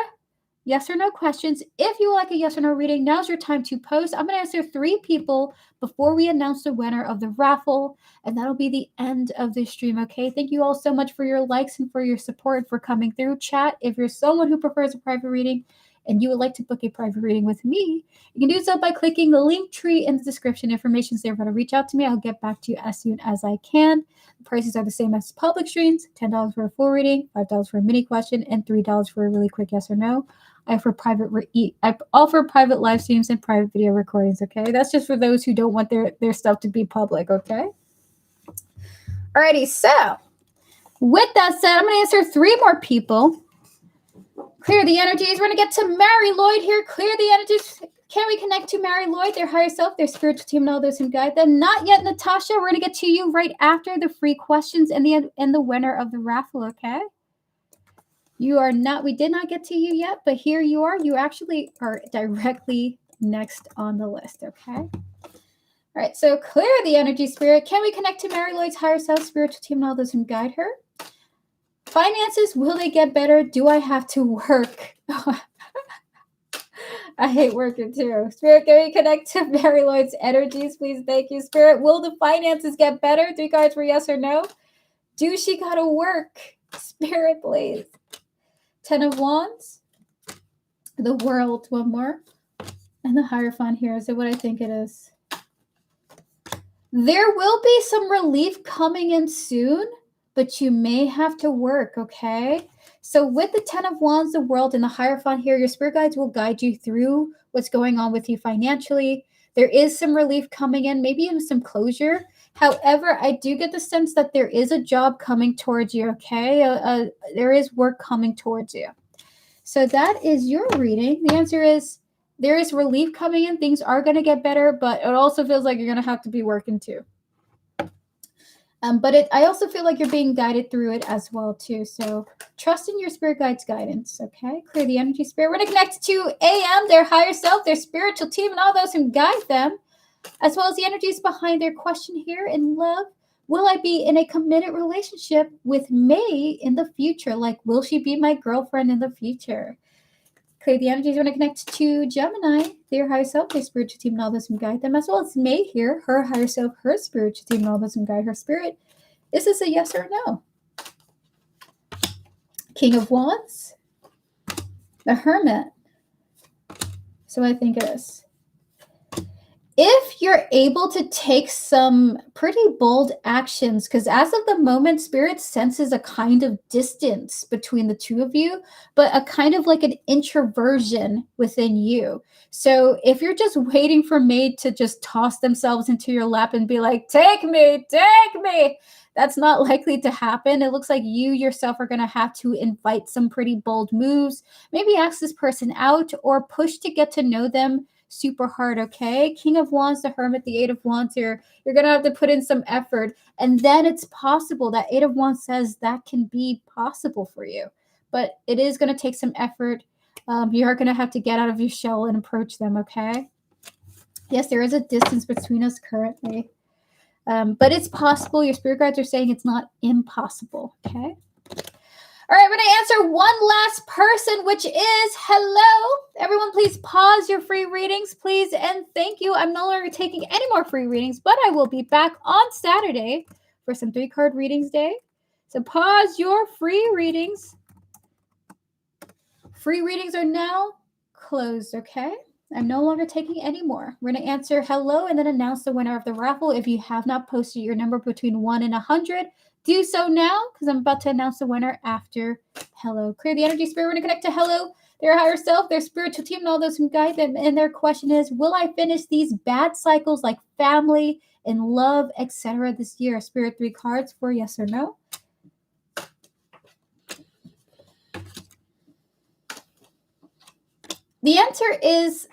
yes or no questions. If you would like a yes or no reading, now's your time to post. I'm going to answer 3 people before we announce the winner of the raffle, and that'll be the end of this stream, okay? Thank you all so much for your likes and for your support and for coming through. Chat, if you're someone who prefers a private reading and you would like to book a private reading with me, you can do so by clicking the link tree in the description. Information's there for to reach out to me. I'll get back to you as soon as I can. The prices are the same as public streams: $10 for a full reading, $5 for a mini question, and $3 for a really quick yes or no. I offer private live streams and private video recordings, okay? That's just for those who don't want their stuff to be public, okay? Alrighty, so with that said, I'm going to answer 3 more people. Clear the energies. We're going to get to Mary Lloyd here. Clear the energies. Can we connect to Mary Lloyd, their higher self, their spiritual team, and all those who guide them? Not yet, Natasha. We're going to get to you right after the free questions and the winner of the raffle, okay? We did not get to you yet, but here you are. You actually are directly next on the list, okay? All right, so clear the energy, Spirit. Can we connect to Mary Lloyd's higher self, spiritual team, and all those who guide her? Finances, will they get better? Do I have to work? I hate working too. Spirit, can we connect to Mary Lloyd's energies, please? Thank you, Spirit. Will the finances get better? 3 cards for yes or no. Do she gotta work? Spirit, please. 10 of Wands. The World, one more. And the Hierophant here. Is it what I think it is? There will be some relief coming in soon, but you may have to work, okay? So with the 10 of Wands, the World, and the Hierophant here, your spirit guides will guide you through what's going on with you financially. There is some relief coming in, maybe even some closure. However, I do get the sense that there is a job coming towards you, okay? There is work coming towards you. So that is your reading. The answer is there is relief coming in. Things are going to get better, but it also feels like you're going to have to be working too. I also feel like you're being guided through it as well too. So trust in your spirit guides' guidance, okay? Clear the energy, spirit. We're going to connect to AM, their higher self, their spiritual team, and all those who guide them, as well as the energies behind their question here in love. Will I be in a committed relationship with May in the future? Like, will she be my girlfriend in the future? Clear the energies. When I connect to Gemini, their higher self, their spiritual team, and all those who guide them, as well as May here, her higher self, her spiritual team, and all those who guide her spirit. Is this a yes or no? King of Wands, the Hermit. So I think it is. If you're able to take some pretty bold actions, because as of the moment, Spirit senses a kind of distance between the two of you, but a kind of like an introversion within you. So if you're just waiting for May to just toss themselves into your lap and be like, take me, that's not likely to happen. It looks like you yourself are going to have to invite some pretty bold moves, maybe ask this person out or push to get to know them super hard, okay? King of Wands, the Hermit, the Eight of Wands here. You're going to have to put in some effort. And then it's possible that Eight of Wands says that can be possible for you. But it is going to take some effort. You are going to have to get out of your shell and approach them, okay? Yes, there is a distance between us currently. But it's possible. Your spirit guides are saying it's not impossible, okay? All right, we're going to answer one last person, which is hello. Everyone, please pause your free readings, please, and thank you. I'm no longer taking any more free readings, but I will be back on Saturday for some 3-card readings day. So pause your free readings. Free readings are now closed, okay? I'm no longer taking any more. We're going to answer hello and then announce the winner of the raffle. If you have not posted your number between 1 and 100, do so now, because I'm about to announce the winner after hello. Clear the energy, spirit. We're going to connect to hello, their higher self, their spiritual team, and all those who guide them. And their question is, will I finish these bad cycles like family and love, etc. this year? Spirit, 3 cards for yes or no. The answer is,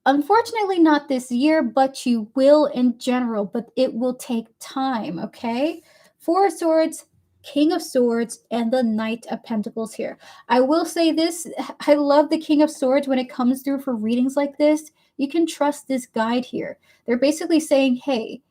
unfortunately, not this year, but you will in general, but it will take time, okay? 4 of Swords, King of Swords, and the Knight of Pentacles here. I will say this, I love the King of Swords when it comes through for readings like this. You can trust this guide here. They're basically saying, hey,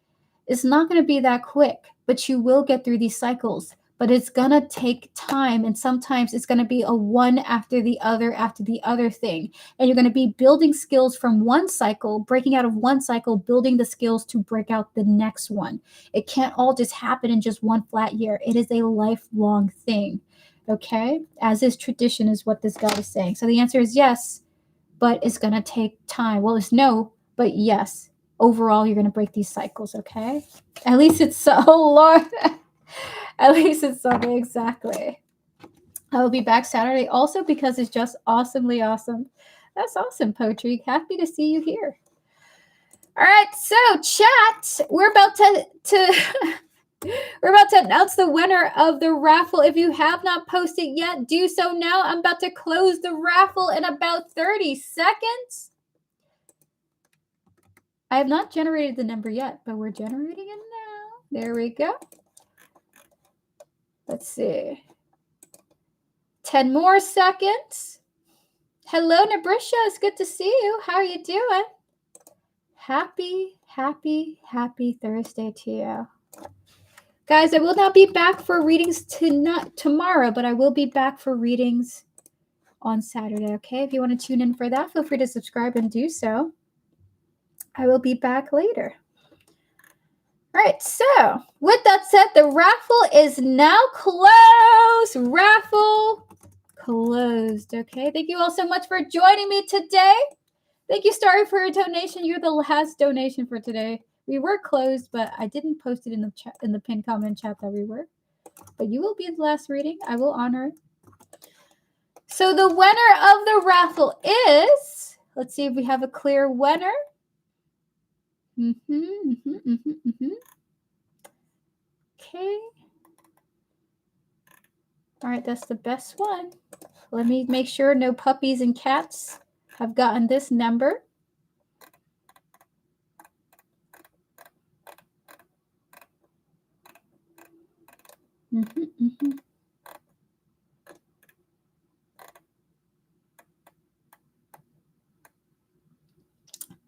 it's not going to be that quick, but you will get through these cycles. But it's going to take time, and sometimes it's going to be a one after the other thing. And you're going to be building skills from one cycle, breaking out of one cycle, building the skills to break out the next one. It can't all just happen in just one flat year. It is a lifelong thing, okay? As is tradition is what this guy is saying. So the answer is yes, but it's going to take time. Well, it's no, but yes. Overall, you're going to break these cycles, okay? At least it's so, Lord. At least it's something, exactly. I will be back Saturday also because it's just awesomely awesome. That's awesome, Poetry. Happy to see you here. All right, so chat, we're about to we're about to announce the winner of the raffle. If you have not posted yet, do so now. I'm about to close the raffle in about 30 seconds. I have not generated the number yet, but we're generating it now. There we go. Let's see. 10 more seconds. Hello, Nabrisha. It's good to see you. How are you doing? Happy Thursday to you. Guys, I will not be back for readings tomorrow, but I will be back for readings on Saturday, okay? If you want to tune in for that, feel free to subscribe and do so. I will be back later. All right, so with that said, the raffle is now closed. Raffle closed. Okay, thank you all so much for joining me today. Thank you, Starry, for your donation. You're the last donation for today. We were closed, but I didn't post it in the chat, in the pinned comment chat that we were. But you will be the last reading. I will honor it. So the winner of the raffle is, let's see if we have a clear winner. Okay. All right, that's the best one. Let me make sure no puppies and cats have gotten this number.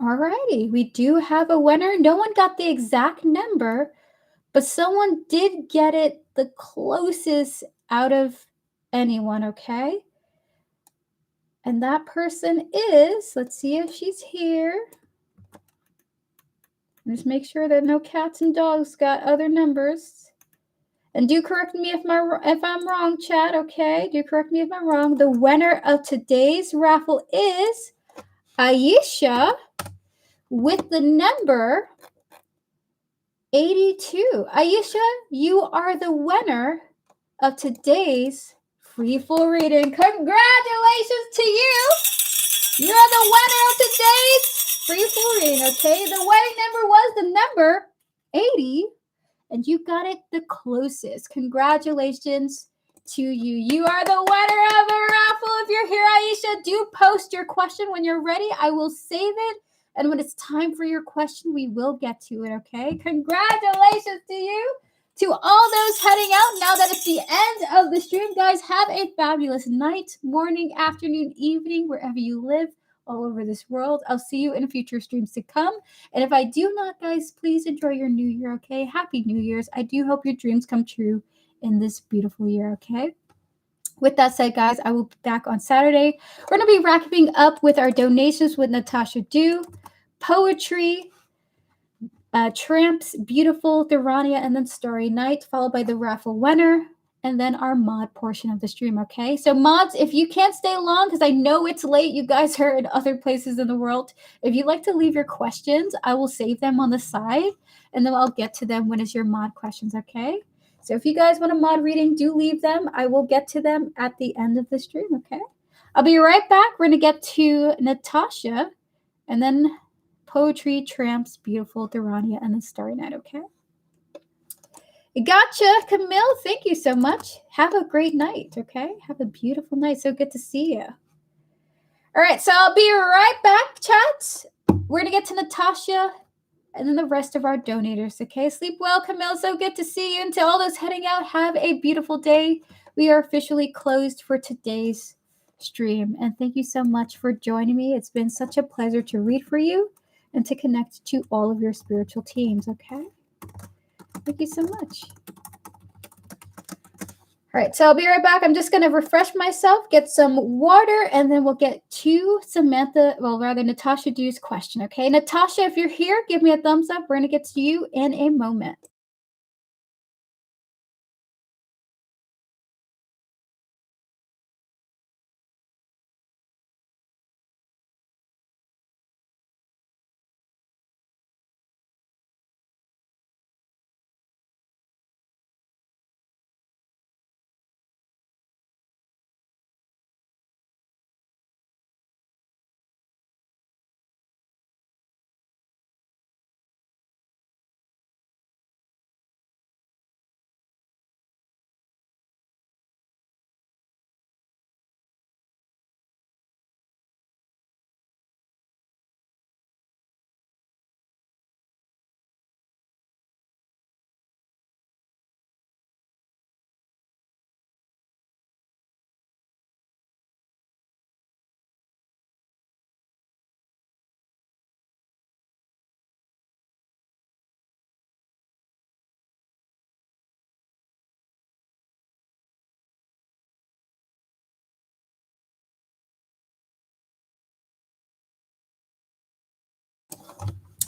All righty, we do have a winner. No one got the exact number, but someone did get it the closest out of anyone, okay? And that person is, let's see if she's here. Just make sure that no cats and dogs got other numbers. And do correct me if I'm wrong, chat, okay? Do correct me if I'm wrong. The winner of today's raffle is Aisha with the number 82. Aisha, you are the winner of today's free full reading. Congratulations to you. You're the winner of today's free full reading, okay? The winning number was the number 80, and you got it the closest. Congratulations to you. You are the winner of a raffle. If you're here, Aisha, do post your question when you're ready. I will save it. And when it's time for your question, we will get to it, okay? Congratulations to you. To all those heading out, now that it's the end of the stream, guys, have a fabulous night, morning, afternoon, evening, wherever you live, all over this world. I'll see you in future streams to come. And if I do not, guys, please enjoy your new year, okay? Happy New Year's. I do hope your dreams come true in this beautiful year, okay? With that said, guys, I will be back on Saturday. We're going to be wrapping up with our donations with Natasha Dew, poetry, Tramps, Beautiful, Thurania, and then Story Night, followed by the raffle winner, and then our mod portion of the stream, okay? So mods, if you can't stay long, because I know it's late, you guys are in other places in the world, if you'd like to leave your questions, I will save them on the side, and then I'll get to them when it's your mod questions, okay? So if you guys want a mod reading, do leave them. I will get to them at the end of the stream, okay? I'll be right back. We're going to get to Natasha, and then poetry, Tramps, Beautiful, Thurania, and then Starry Night, okay? Gotcha, Camille. Thank you so much. Have a great night, okay? Have a beautiful night. So good to see you. All right, so I'll be right back, chat. We're going to get to Natasha and then the rest of our donators, okay? Sleep well, Camille. So good to see you. And to all those heading out, have a beautiful day. We are officially closed for today's stream. And thank you so much for joining me. It's been such a pleasure to read for you and to connect to all of your spiritual teams, okay? Thank you so much. All right, so I'll be right back. I'm just going to refresh myself, get some water, and then we'll get to Natasha Dew's question, okay? Natasha, if you're here, give me a thumbs up. We're going to get to you in a moment.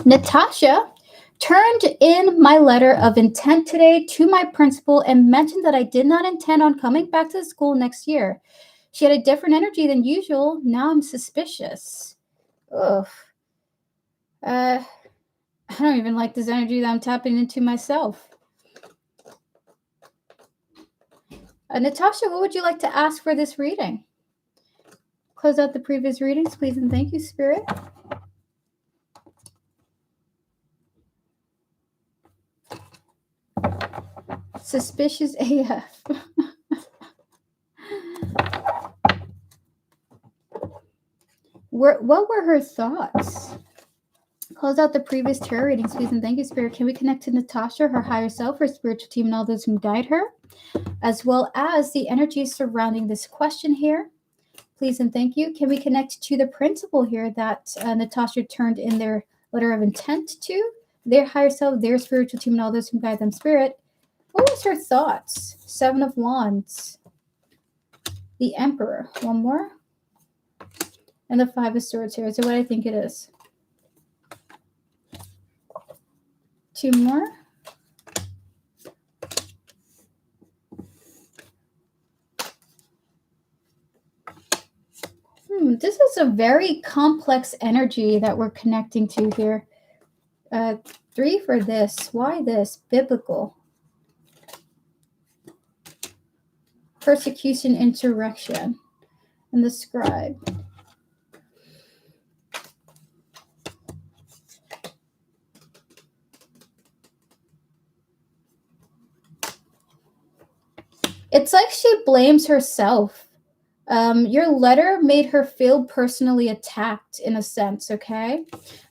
Natasha, turned in my letter of intent today to my principal and mentioned that I did not intend on coming back to the school next year. She had a different energy than usual. Now I'm suspicious. Ugh. I don't even like this energy that I'm tapping into myself. Natasha, what would you like to ask for this reading? Close out the previous readings, please, and thank you, Spirit. Suspicious AF. What were her thoughts? Close out the previous tarot readings, please, and thank you, Spirit. Can we connect to Natasha, her higher self, her spiritual team, and all those who guide her, as well as the energies surrounding this question here? Please and thank you. Can we connect to the principal here that Natasha turned in their letter of intent to? Their higher self, their spiritual team, and all those who guide them, Spirit. What was her thoughts? 7 of Wands. The Emperor. One more. And the 5 of Swords here. So what I think it is. 2 more. This is a very complex energy that we're connecting to here. 3 for this. Why this? Biblical. Persecution, insurrection. And the Scribe. It's like she blames herself. Your letter made her feel personally attacked in a sense, okay?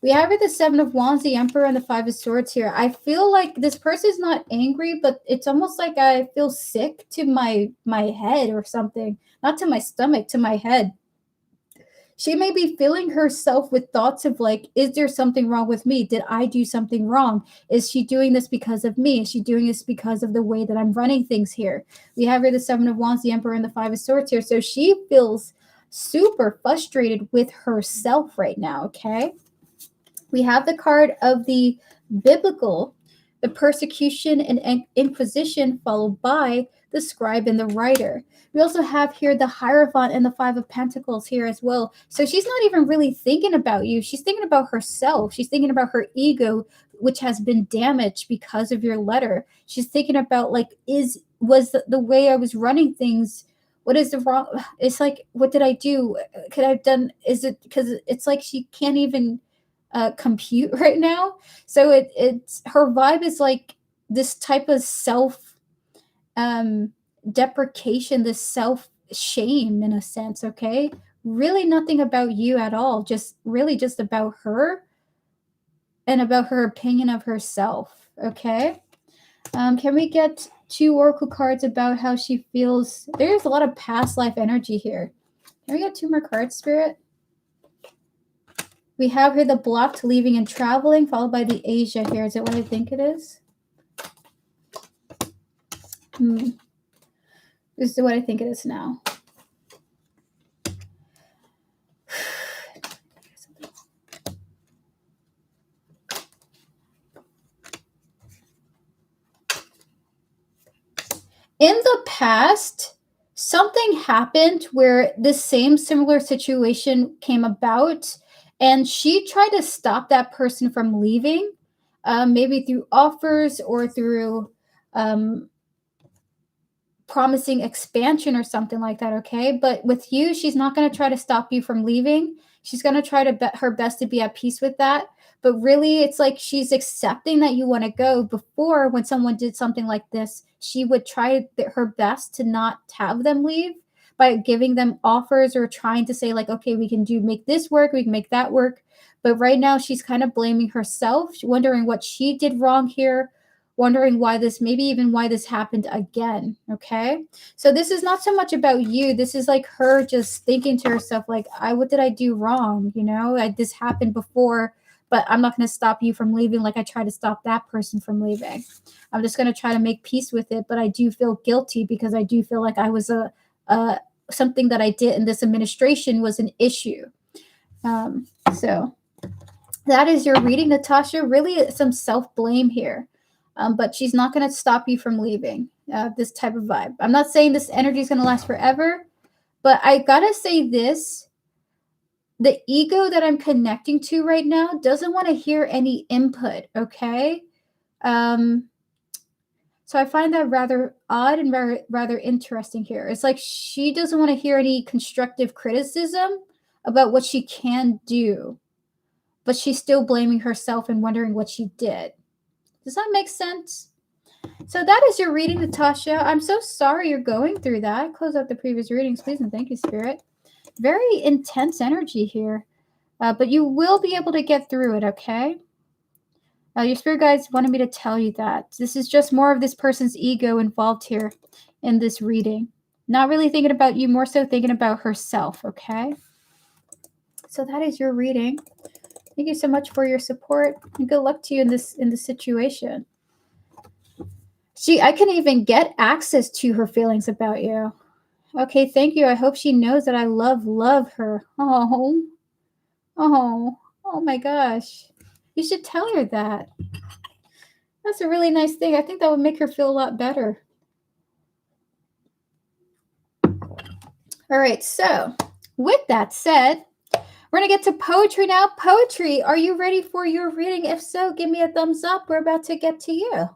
We have here the 7 of Wands, the Emperor, and the 5 of Swords here. I feel like this person's not angry, but it's almost like I feel sick to my head or something. Not to my stomach, to my head. She may be filling herself with thoughts of like, is there something wrong with me? Did I do something wrong? Is she doing this because of me? Is she doing this because of the way that I'm running things here? We have here the 7 of Wands, the Emperor, and the 5 of Swords here. So she feels super frustrated with herself right now, okay? We have the card of the biblical, the persecution and inquisition, followed by the scribe and the writer. We also have here the Hierophant and the 5 of Pentacles here as well. So she's not even really thinking about you. She's thinking about herself. She's thinking about her ego, which has been damaged because of your letter. She's thinking about like, was the way I was running things, what is the wrong? It's like, what did I do? Could I have done? Is it because it's like she can't even compute right now? So it's her vibe is like this type of self deprecation, this self shame in a sense, okay? Really nothing about you at all, just really just about her and about her opinion of herself, okay? Can we get 2 oracle cards about how she feels? There's a lot of past life energy here. Can we get 2 more cards, Spirit? We have here the blocked leaving and traveling, followed by the Asia here. Is it what I think it is? This is what I think it is now. In the past, something happened where the same similar situation came about, and she tried to stop that person from leaving, maybe through offers or through promising expansion or something like that, okay? But with you, she's not going to try to stop you from leaving. She's going to try to bet her best to be at peace with that. But really, it's like she's accepting that you want to go. Before, when someone did something like this, she would try her best to not have them leave by giving them offers or trying to say like, okay, we can make this work, we can make that work. But right now, she's kind of blaming herself, wondering what she did wrong here, wondering why this happened again, okay? So this is not so much about you. This is like her just thinking to herself, like, what did I do wrong? You know, this happened before, but I'm not going to stop you from leaving like I tried to stop that person from leaving. I'm just going to try to make peace with it, but I do feel guilty because I do feel like I was something that I did in this administration was an issue. So That is your reading, Natasha. Really some self-blame here. But she's not going to stop you from leaving this type of vibe. I'm not saying this energy is going to last forever, but I got to say this. The ego that I'm connecting to right now doesn't want to hear any input, okay? So I find that rather odd and rather interesting here. It's like she doesn't want to hear any constructive criticism about what she can do, but she's still blaming herself and wondering what she did. Does that make sense? So that is your reading, Natasha. I'm so sorry you're going through that. Close out the previous readings, please, and thank you, Spirit. Very intense energy here, but you will be able to get through it, okay? Your spirit guides wanted me to tell you that. This is just more of this person's ego involved here in this reading. Not really thinking about you, more so thinking about herself, okay? So that is your reading. Thank you so much for your support, and good luck to you in this situation. I can even get access to her feelings about you. Okay, thank you. I hope she knows that I love her. Oh my gosh. You should tell her that. That's a really nice thing. I think that would make her feel a lot better. All right, so with that said, we're going to get to poetry now. Poetry, are you ready for your reading? If so, give me a thumbs up. We're about to get to you.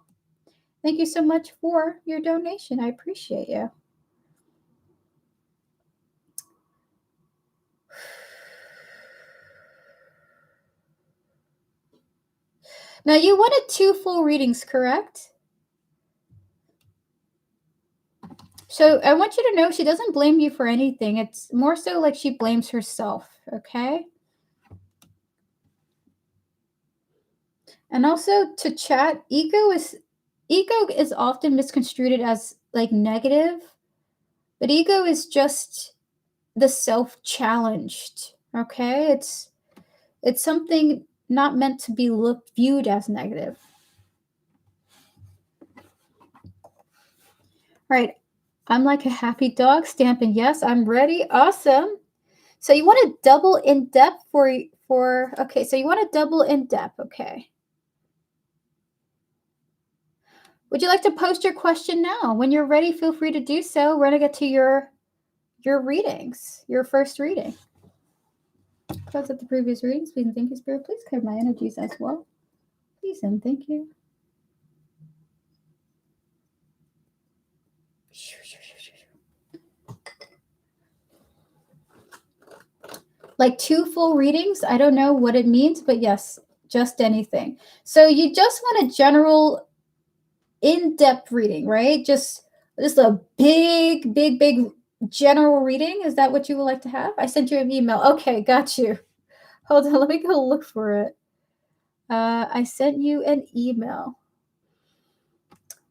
Thank you so much for your donation. I appreciate you. Now, you wanted 2 full readings, correct? So I want you to know she doesn't blame you for anything. It's more so like she blames herself, okay? And also to chat, ego is often misconstrued as like negative, but ego is just the self-challenged, okay? It's something not meant to be viewed as negative. All right, I'm like a happy dog stamping. Yes, I'm ready. Awesome. So you want to double in depth okay, so you want to double in depth, okay. Would you like to post your question now? When you're ready, feel free to do so. We're going to get to your readings, your first reading. Close up the previous readings, please and thank you, Spirit. Please clear my energies as well. Please and thank you. Like 2 full readings. I don't know what it means, but yes, just anything. So you just want a general in-depth reading, right? Just a big general reading. Is that what you would like to have? I sent you an email. Okay, got you. Hold on, let me go look for it. I sent you an email.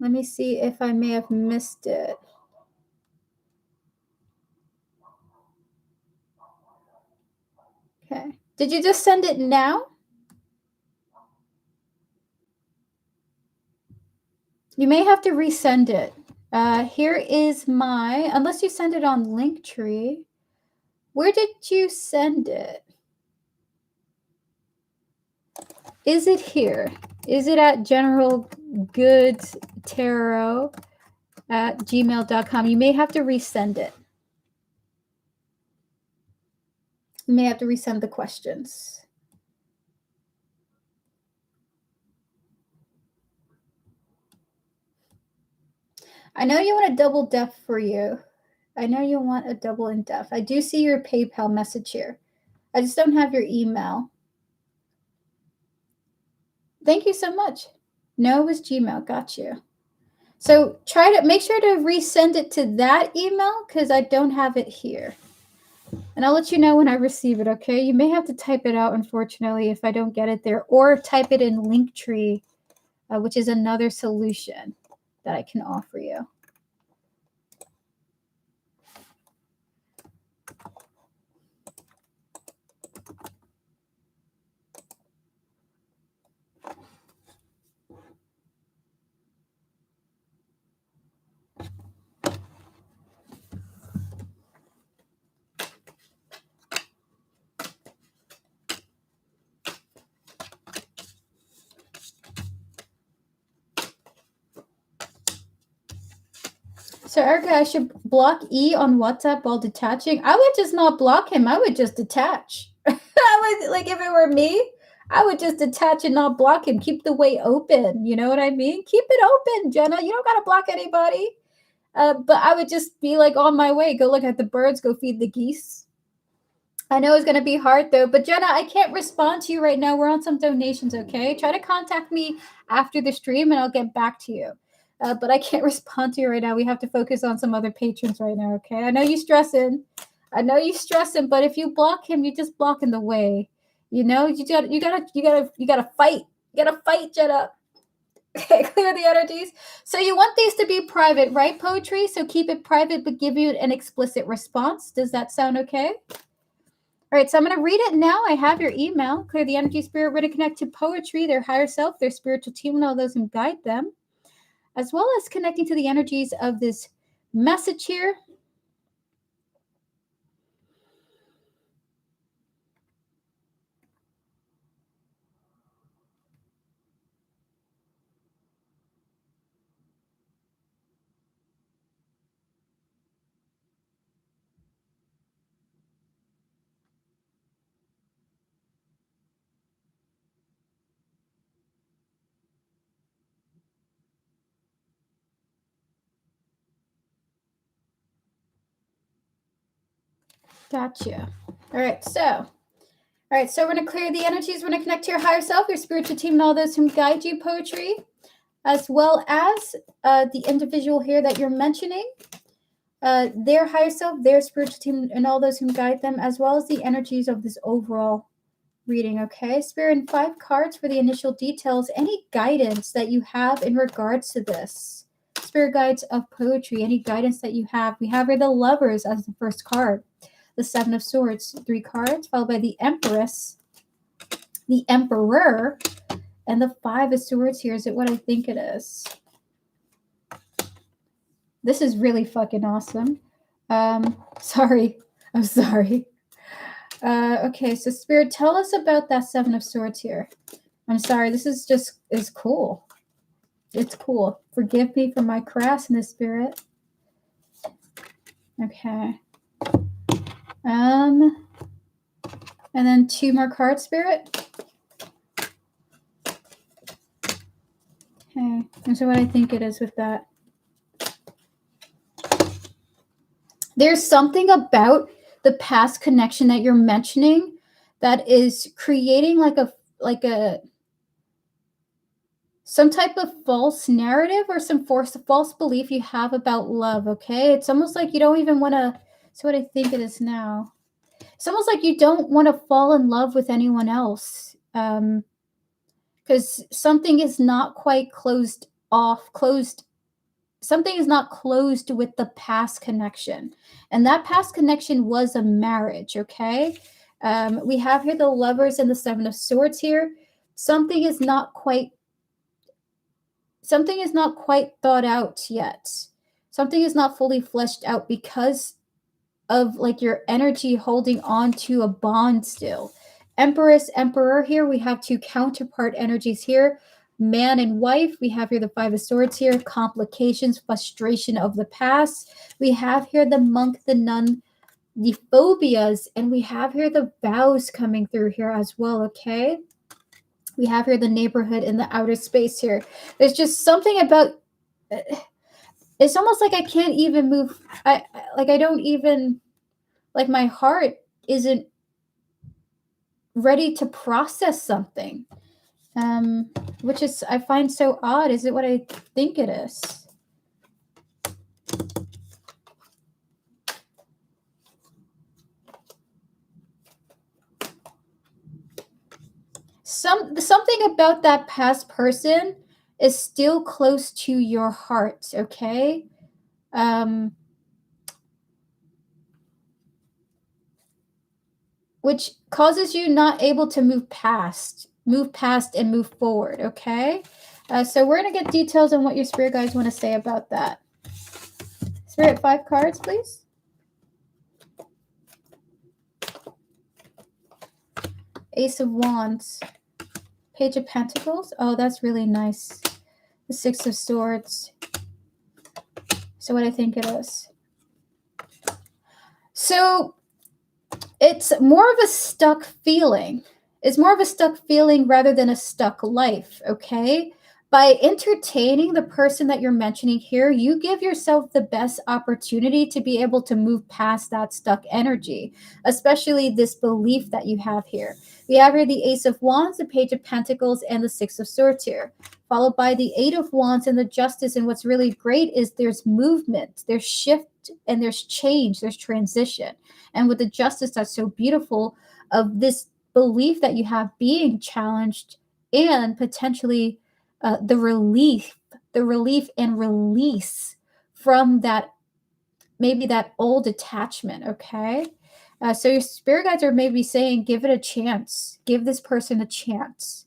Let me see if I may have missed it. Okay. Did you just send it now? You may have to resend it. Here is unless you send it on Linktree. Where did you send it? Is it here? Is it at generalgoodstarot@gmail.com? You may have to resend it. You may have to resend the questions. I know you want a double depth for you. I know you want a double in depth. I do see your PayPal message here. I just don't have your email. Thank you so much. No, it was Gmail. Got you. So make sure to resend it to that email because I don't have it here. And I'll let you know when I receive it, okay? You may have to type it out, unfortunately, if I don't get it there, or type it in Linktree, which is another solution that I can offer you. So, Erica, I should block E on WhatsApp while detaching. I would just not block him. I would just detach. I would, like, if it were me, I would just detach and not block him. Keep the way open. You know what I mean? Keep it open, Jenna. You don't got to block anybody. But I would just be like on my way. Go look at the birds. Go feed the geese. I know it's going to be hard though. But Jenna, I can't respond to you right now. We're on some donations, okay? Try to contact me after the stream and I'll get back to you. But I can't respond to you right now. We have to focus on some other patrons right now, okay? I know you're stressing. But if you block him, you just block in the way. You know, you gotta fight. You gotta fight, Jenna. Okay, clear the energies. So you want these to be private, right, Poetry? So keep it private, but give you an explicit response. Does that sound okay? All right, so I'm going to read it now. I have your email. Clear the energy, spirit, ready to connect to Poetry, their higher self, their spiritual team, and all those who guide them, as well as connecting to the energies of this message here. Gotcha. All right, so we're going to clear the energies. We're going to connect to your higher self, your spiritual team, and all those who guide you, Poetry, as well as the individual here that you're mentioning, their higher self, their spiritual team, and all those who guide them, as well as the energies of this overall reading, okay? Spirit, and 5 cards for the initial details. Any guidance that you have in regards to this? Spirit guides of Poetry, any guidance that you have. We have here the Lovers as the first card. The 7 of Swords, 3 cards, followed by the Empress, the Emperor, and the 5 of Swords here. Is it what I think it is? This is really fucking awesome. Sorry. I'm sorry. Okay, so Spirit, tell us about that 7 of Swords here. I'm sorry, this is cool. It's cool. Forgive me for my crassness, Spirit. Okay. And then 2 more cards, Spirit. Okay, and so what I think it is with that. There's something about the past connection that you're mentioning that is creating some type of false narrative or some false belief you have about love, okay? It's almost like you don't even want to, so what I think it is now. It's almost like you don't want to fall in love with anyone else because something is not quite something is not closed with the past connection. And that past connection was a marriage, okay? We have here the Lovers and the 7 of Swords here. Something is not quite thought out yet. Something is not fully fleshed out because of like your energy holding on to a bond still. Empress, Emperor here. We have 2 counterpart energies here. Man and wife. We have here the 5 of Swords here. Complications, frustration of the past. We have here the monk, the nun, the phobias, and we have here the vows coming through here as well, okay? We have here the neighborhood and the outer space here. There's just something about it's almost like I can't even move. I don't even, like, my heart isn't ready to process something, which is, I find so odd. Is it what I think it is? Something about that past person is still close to your heart, okay? Which causes you not able to move past and move forward, okay? So we're going to get details on what your spirit guides want to say about that. Spirit, 5 cards, please. Ace of Wands. Page of Pentacles. Oh, that's really nice. The 6 of Swords. So what I think it is. So it's more of a stuck feeling. It's more of a stuck feeling rather than a stuck life, okay? By entertaining the person that you're mentioning here, you give yourself the best opportunity to be able to move past that stuck energy, especially this belief that you have here. We have here the Ace of Wands, the Page of Pentacles, and the Six of Swords here, followed by the Eight of Wands and the Justice. And what's really great is there's movement, there's shift, and there's change, there's transition. And with the Justice, that's so beautiful of this belief that you have being challenged and potentially the relief and release from that, maybe that old attachment. Okay. So your spirit guides are maybe saying, give it a chance, give this person a chance.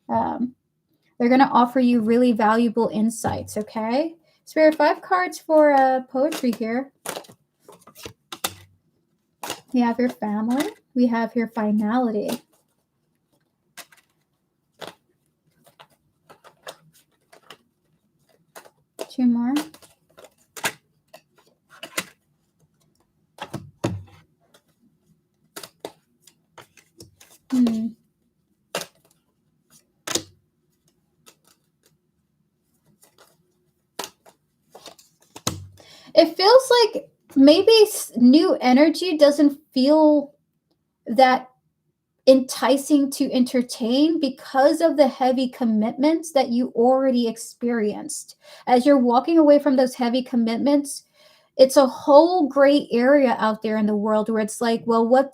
They're going to offer you really valuable insights. Okay. Spirit, 5 cards for poetry here. We have your family. We have your finality. Two more. It feels like maybe new energy doesn't feel that enticing to entertain because of the heavy commitments that you already experienced. As you're walking away from those heavy commitments, it's a whole gray area out there in the world where it's like, well,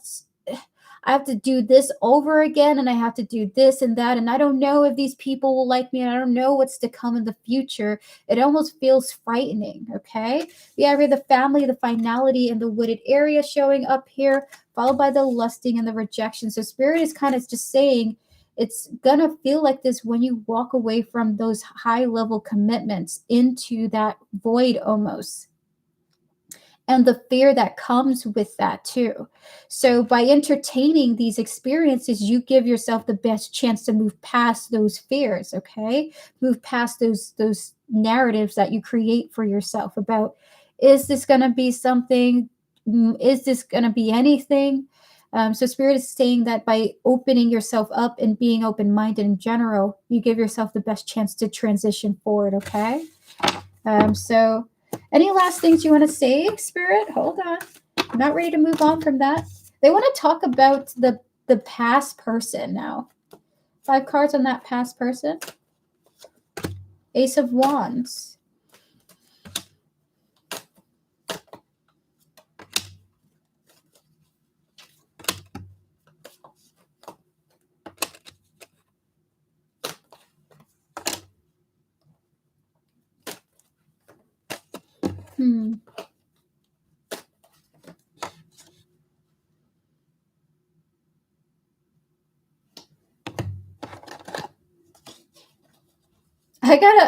I have to do this over again, and I have to do this and that, and I don't know if these people will like me, and I don't know what's to come in the future. It almost feels frightening, okay? We have here the family, the finality, and the wooded area showing up here, followed by the lusting and the rejection. So Spirit is kind of just saying it's going to feel like this when you walk away from those high-level commitments into that void almost. And the fear that comes with that too. So by entertaining these experiences, you give yourself the best chance to move past those fears, okay? Move past those narratives that you create for yourself about, is this going to be something? Is this going to be anything? So Spirit is saying that by opening yourself up and being open-minded in general, you give yourself the best chance to transition forward, okay? So any last things you want to say, Spirit? Hold on. I'm not ready to move on from that. They want to talk about the past person now. 5 cards on that past person. Ace of Wands.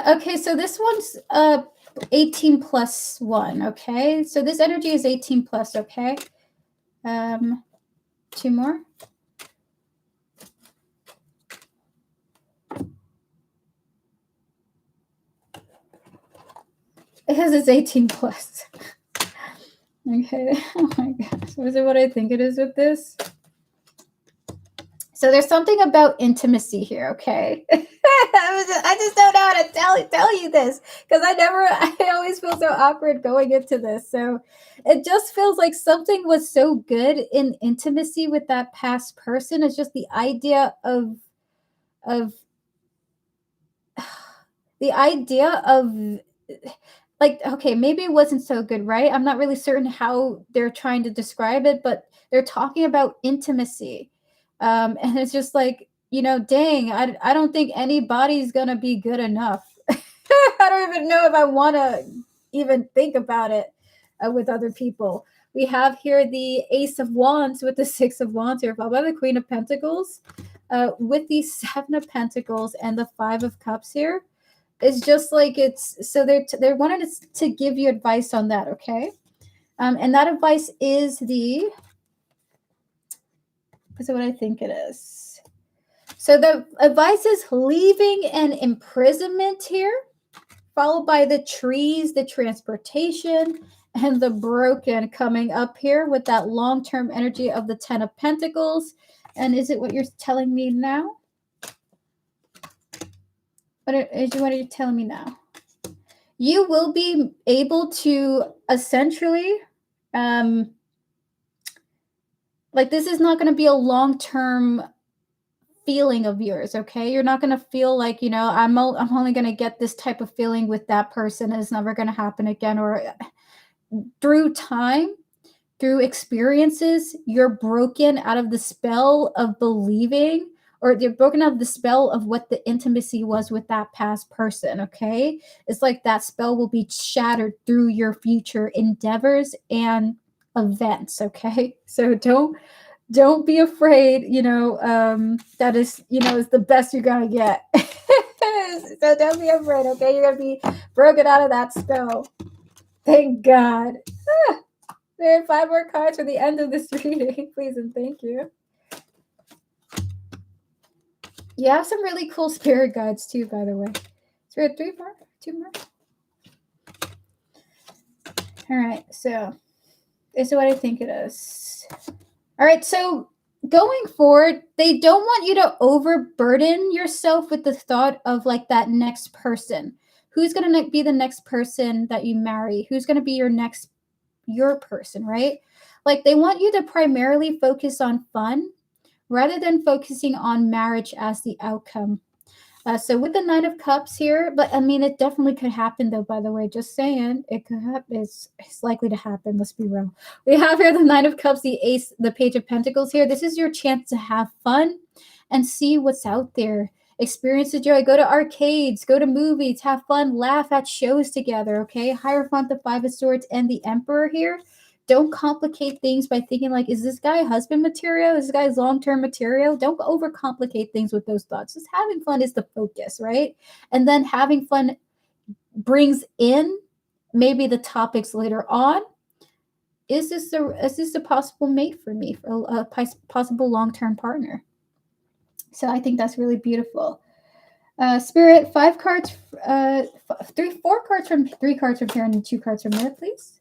Okay, so this one's 18 plus 1, okay? So this energy is 18 plus, okay? 2 more. It has its 18 plus. Okay. Oh my gosh. Is it what I think it is with this? So there's something about intimacy here, okay? I just don't know how to tell you this because I always feel so awkward going into this. So it just feels like something was so good in intimacy with that past person. It's just the idea of the idea of like, okay, maybe it wasn't so good, right? I'm not really certain how they're trying to describe it, but they're talking about intimacy. And it's just like, dang, I don't think anybody's going to be good enough. I don't even know if I want to even think about it with other people. We have here the Ace of Wands with the Six of Wands here, followed by the Queen of Pentacles, with the Seven of Pentacles and the Five of Cups here. It's just like they're wanting to give you advice on that, okay? And that advice is what I think it is. So the advice is leaving an imprisonment here, followed by the trees, the transportation, and the broken coming up here with that long-term energy of the 10 of Pentacles. And is it what you're telling me now? What are you telling me now? You will be able to essentially, like, this is not going to be a long-term feeling of yours, okay? You're not going to feel like, you know, I'm only going to get this type of feeling with that person and it's never going to happen again. Or through time, through experiences, you're broken out of the spell of believing, or you're broken out of the spell of what the intimacy was with that past person, okay? It's like that spell will be shattered through your future endeavors and events, okay? So don't be afraid, you know, that is, you know, is the best you're gonna get. So don't be afraid, okay? You're gonna be broken out of that spell. Thank God. There are 5 more cards for the end of this reading. Please and thank you. You have some really cool spirit guides too, by the way. So we have 3 more, 2 more. All right, so this is what I think it is. All right, so going forward, they don't want you to overburden yourself with the thought of like that next person. Who's going to be the next person that you marry? Who's going to be your person, right? Like they want you to primarily focus on fun rather than focusing on marriage as the outcome. So with the Knight of Cups here, but I mean, it definitely could happen though, by the way, just saying, it could happen. It's likely to happen. Let's be real. We have here the Knight of Cups, the Ace, the Page of Pentacles here. This is your chance to have fun and see what's out there. Experience the joy. Go to arcades, go to movies, have fun, laugh at shows together, okay? Hierophant, the 5 of Swords, and the Emperor here. Don't complicate things by thinking like, is this guy husband material? Is this guy's long-term material? Don't overcomplicate things with those thoughts. Just having fun is the focus, right? And then having fun brings in maybe the topics later on. Is this a possible mate for me, for a possible long-term partner? So I think that's really beautiful. Spirit, 5 cards, 4 cards from 3 cards from here and 2 cards from there, please.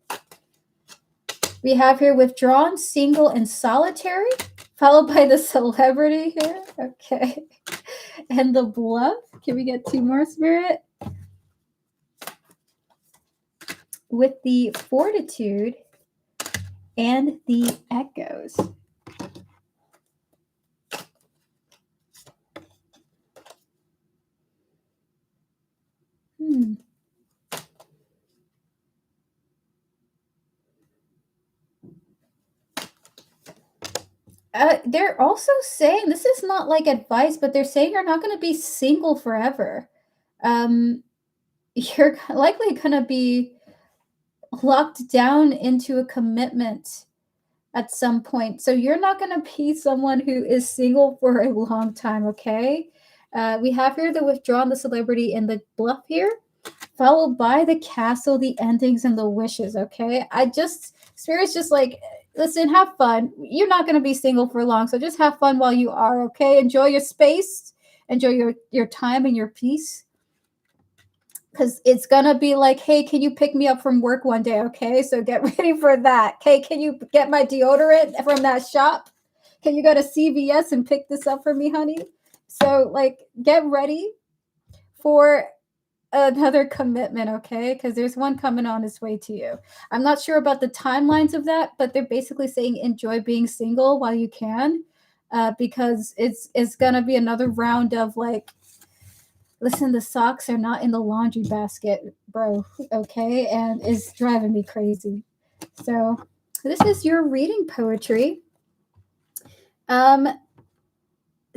We have here withdrawn, single, and solitary, followed by the celebrity here. Okay. And the bluff. Can we get 2 more, Spirit? With the fortitude and the echoes. They're also saying, this is not like advice, but they're saying you're not going to be single forever. You're likely going to be locked down into a commitment at some point. So you're not going to be someone who is single for a long time, okay? We have here the withdrawn, the celebrity, and the bluff here, followed by the castle, the endings, and the wishes, okay? Spirit's just like, listen, have fun. You're not going to be single for long, so just have fun while you are, okay? Enjoy your space, enjoy your time and your peace. Because it's going to be like, hey, can you pick me up from work one day, okay? So get ready for that. Okay, can you get my deodorant from that shop? Can you go to CVS and pick this up for me, honey? So, like, get ready for another commitment, okay? Because there's one coming on its way to you. I'm not sure about the timelines of that, but they're basically saying enjoy being single while you can, because it's gonna be another round of like, listen, the socks are not in the laundry basket, bro, okay? And it's driving me crazy. So this is your reading poetry.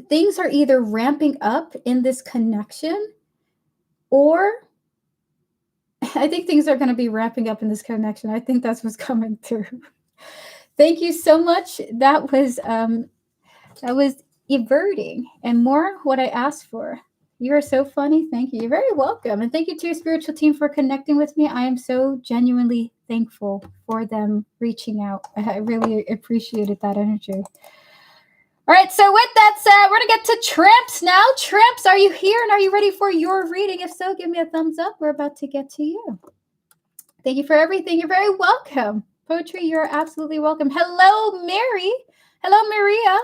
Things are either ramping up in this connection, or I think things are going to be ramping up in this connection. I think that's what's coming through. Thank you so much. That was everting and more what I asked for. You are so funny. Thank you. You're very welcome. And thank you to your spiritual team for connecting with me. I am so genuinely thankful for them reaching out. I really appreciated that energy. All right, so with that said, we're going to get to Tramps now. Tramps, are you here and are you ready for your reading? If so, give me a thumbs up. We're about to get to you. Thank you for everything. You're very welcome. Poetry, you're absolutely welcome. Hello, Mary. Hello, Maria.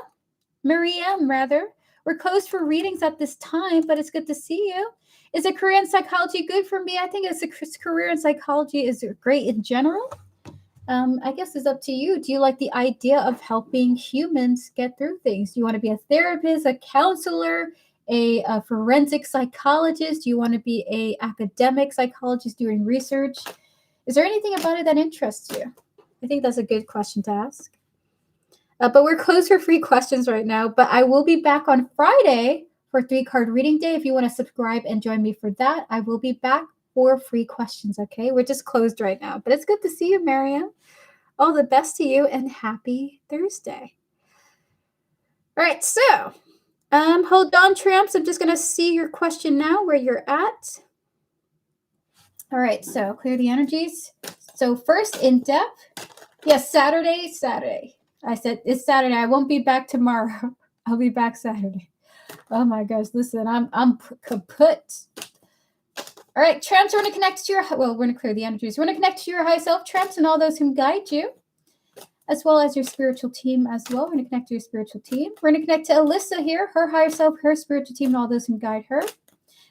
Miriam, rather. We're closed for readings at this time, but it's good to see you. Is a career in psychology good for me? I think a career in psychology is great in general. I guess it's up to you. Do you like the idea of helping humans get through things? Do you want to be a therapist, a counselor, a forensic psychologist? Do you want to be a academic psychologist doing research? Is there anything about it that interests you? I think that's a good question to ask. But we're closed for free questions right now. But I will be back on Friday for 3-card reading day. If you want to subscribe and join me for that, I will be back for free questions, okay? We're just closed right now. But it's good to see you, Mariam. All the best to you and happy Thursday. All right, so hold on, Tramps. I'm just going to see your question now, where you're at. All right, so clear the energies. So first, in depth. Yes, Saturday. I said it's Saturday. I won't be back tomorrow. I'll be back Saturday. Oh my gosh, listen, I'm kaput. All right, Tramps, we're going to connect to your, we're going to clear the energies. We're going to connect to your high self, Tramps, and all those who guide you, as well as your spiritual team as well. We're going to connect to your spiritual team. We're going to connect to Alyssa here, her higher self, her spiritual team, and all those who guide her. And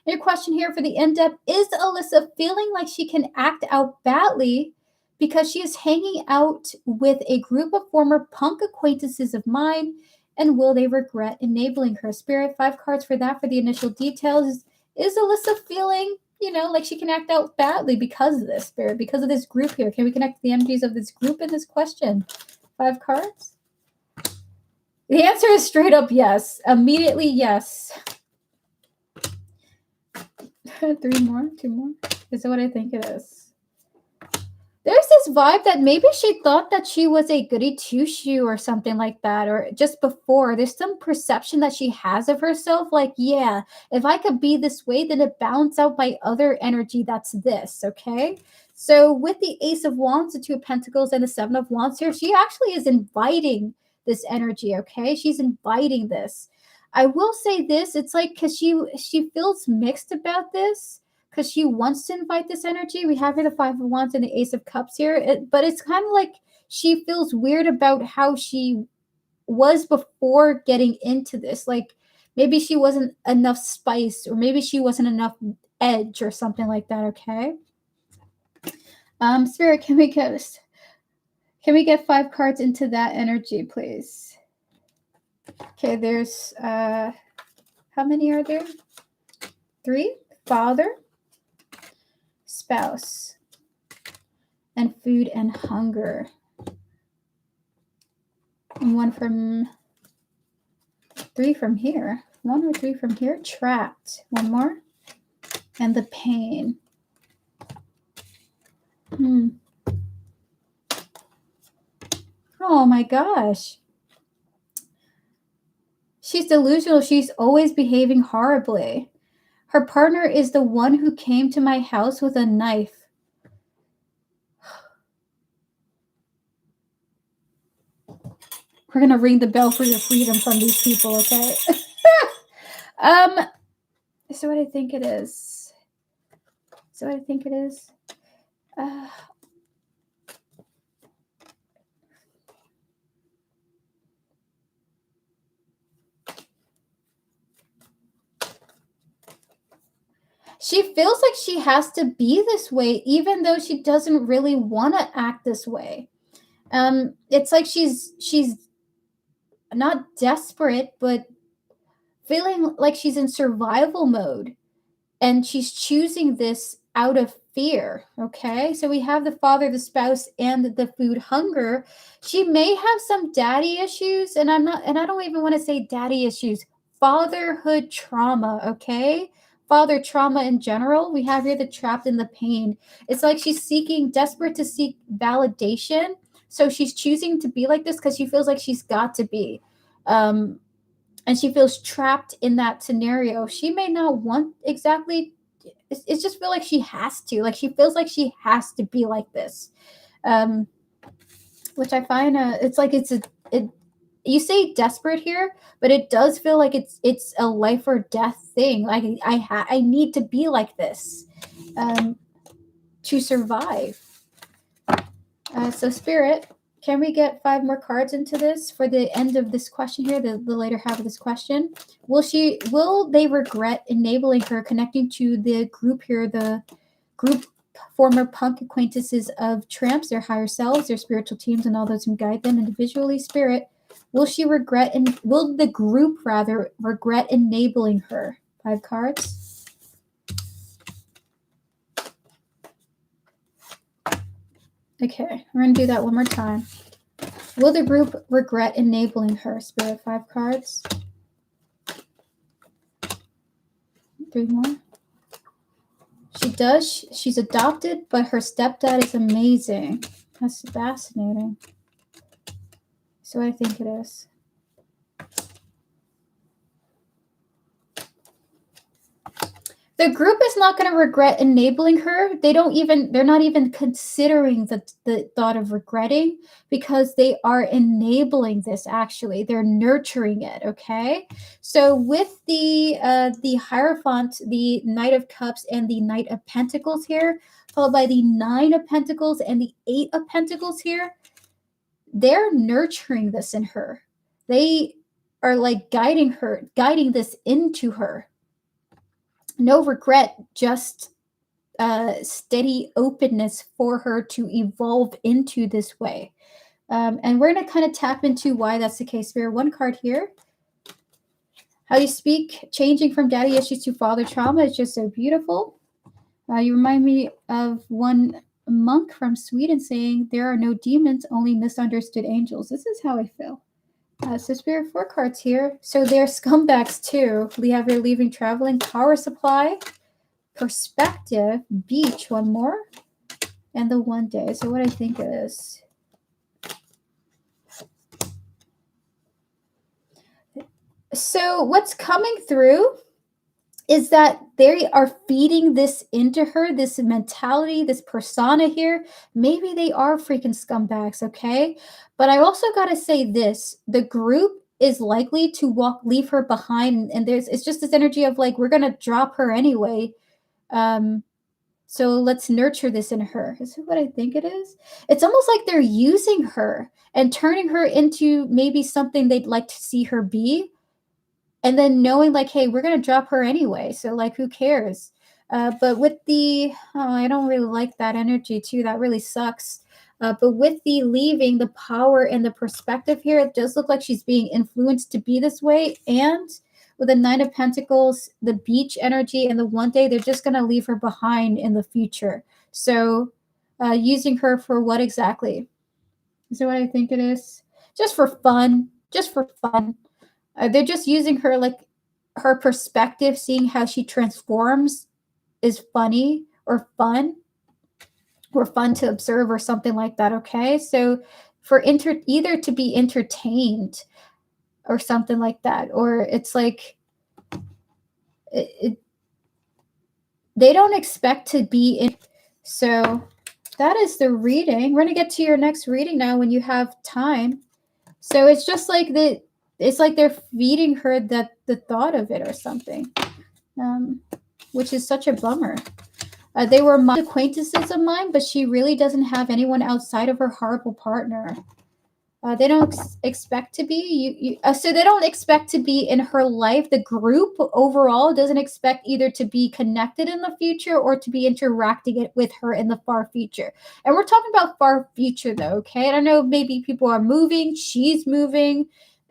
your question here for the in-depth, is Alyssa feeling like she can act out badly because she is hanging out with a group of former punk acquaintances of mine, and will they regret enabling her? Spirit, 5 cards for that for the initial details. Is Alyssa feeling, like she can act out badly because of this, Spirit, because of this group here? Can we connect the energies of this group in this question? 5 cards? The answer is straight up yes. Immediately yes. 3 more? 2 more? Is that what I think it is? There's this vibe that maybe she thought that she was a goody two-shoe or something like that, or just before. There's some perception that she has of herself, like, yeah, if I could be this way, then it balances out my other energy that's this, okay? So with the Ace of Wands, the 2 of Pentacles, and the 7 of Wands here, she actually is inviting this energy, okay? She's inviting this. I will say this, it's like, because she feels mixed about this, because she wants to invite this energy. We have here the 5 of Wands and the Ace of Cups here. But it's kind of like she feels weird about how she was before getting into this. Like maybe she wasn't enough spice, or maybe she wasn't enough edge or something like that, okay? Spirit, can we get 5 cards into that energy, please? Okay, there's how many are there? 3. Father, spouse, and food and hunger. And 1 from 3 from here. 1 or 3 from here. Trapped. 1 more. And the pain. Oh my gosh. She's delusional. She's always behaving horribly. Her partner is the one who came to my house with a knife. We're going to ring the bell for your freedom from these people, okay? So what I think it is. She feels like she has to be this way, even though she doesn't really want to act this way. It's like she's not desperate, but feeling like she's in survival mode, and she's choosing this out of fear, okay? So we have the father, the spouse, and the food hunger. She may have some daddy issues, and I don't even want to say daddy issues, fatherhood trauma, okay? Father trauma in general. We have here the trapped in the pain. It's like she's desperate to seek validation. So she's choosing to be like this because she feels like she's got to be. And she feels trapped in that scenario. She may not want exactly, it's just feel like she has to. Like she feels like she has to be like this. Which I find, it's like you say desperate here, but it does feel like it's a life or death thing. Like I need to be like this to survive. So Spirit, can we get 5 more cards into this for the end of this question here, the later half of this question? Will they regret enabling her, connecting to the group here, the group former punk acquaintances of tramps, their higher selves, their spiritual teams, and all those who guide them individually? Spirit, will she regret, and will the group rather regret enabling her? 5 cards. Okay, we're going to do that one more time. Will the group regret enabling her? Spirit, 5 cards. 3 more. She does. She's adopted, but her stepdad is amazing. That's fascinating. So I think it is. The group is not going to regret enabling her. They're not even considering the thought of regretting, because they are enabling this. Actually, they're nurturing it. Okay. So with the Hierophant, the Knight of Cups, and the Knight of Pentacles here, followed by the 9 of Pentacles and the 8 of Pentacles here, they're nurturing this in her. They are like guiding this into her. No regret, just steady openness for her to evolve into this way. And we're going to kind of tap into why that's the case. Spirit, 1 card here. How you speak, changing from daddy issues to father trauma is just so beautiful. You remind me of one monk from Sweden saying, there are no demons, only misunderstood angels. This is how I feel. So Spirit, 4 cards here. So they're scumbags too. We have your leaving, traveling, power supply, perspective, beach, 1 more, and the 1 day. So what I think it is. So what's coming through is that they are feeding this into her, this mentality, this persona here. Maybe they are freaking scumbags, okay? But I also got to say this, the group is likely to leave her behind, and it's just this energy of like, we're going to drop her anyway. So let's nurture this in her. Is what I think it is. It's almost like they're using her and turning her into maybe something they'd like to see her be. And then knowing like, hey, we're going to drop her anyway. So like, who cares? But with I don't really like that energy too. That really sucks. But with the leaving, the power and the perspective here, it does look like she's being influenced to be this way. And with the 9 of Pentacles, the beach energy, and the 1 day, they're just going to leave her behind in the future. So using her for what exactly? Is that what I think it is? Just for fun. Just for fun. They're just using her, like her perspective, seeing how she transforms is funny or fun to observe or something like that. Okay. So for either to be entertained or something like that, or it's like, they don't expect to be in. So that is the reading. We're going to get to your next reading now when you have time. So it's just like it's like they're feeding her the thought of it or something, which is such a bummer. They were acquaintances of mine, but she really doesn't have anyone outside of her horrible partner. They don't expect to be so they don't expect to be in her life. The group overall doesn't expect either to be connected in the future or to be interacting with her in the far future. And we're talking about far future though, okay? I don't know, maybe people are moving, she's moving,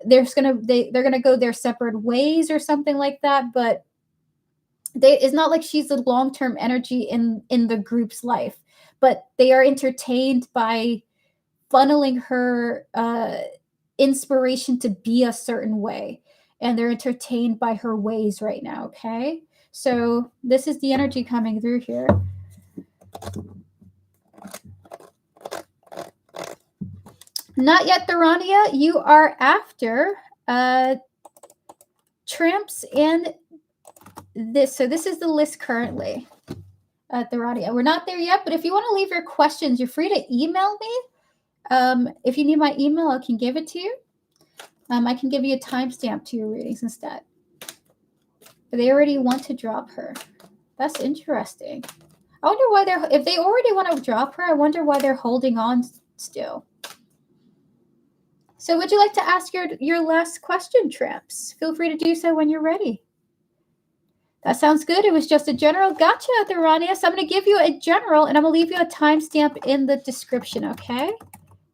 they're gonna go their separate ways or something like that, but it's not like she's a long-term energy in the group's life, but they are entertained by funneling her inspiration to be a certain way, and they're entertained by her ways right now. Okay, so this is the energy coming through here. Not yet, Thorania. You are after tramps and this. So this is the list currently. Thorania, we're not there yet, but if you want to leave your questions, you're free to email me. If you need my email, I can give it to you. I can give you a timestamp to your readings instead. But they already want to drop her. That's interesting. I wonder why if they already want to drop her, I wonder why they're holding on still. So would you like to ask your last question, Tramps? Feel free to do so when you're ready. That sounds good. It was just a general. Gotcha, Thurania. So I'm going to give you a general, and I'm going to leave you a timestamp in the description, okay?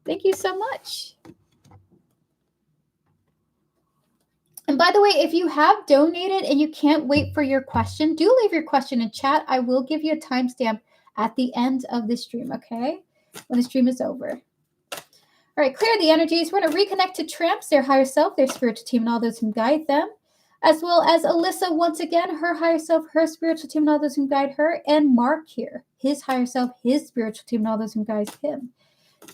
Thank you so much. And by the way, if you have donated and you can't wait for your question, do leave your question in chat. I will give you a timestamp at the end of the stream, okay? When the stream is over. All right, clear the energies. We're going to reconnect to Tramps, their higher self, their spiritual team, and all those who guide them, as well as Alyssa, once again, her higher self, her spiritual team, and all those who guide her, and Mark here, his higher self, his spiritual team, and all those who guide him.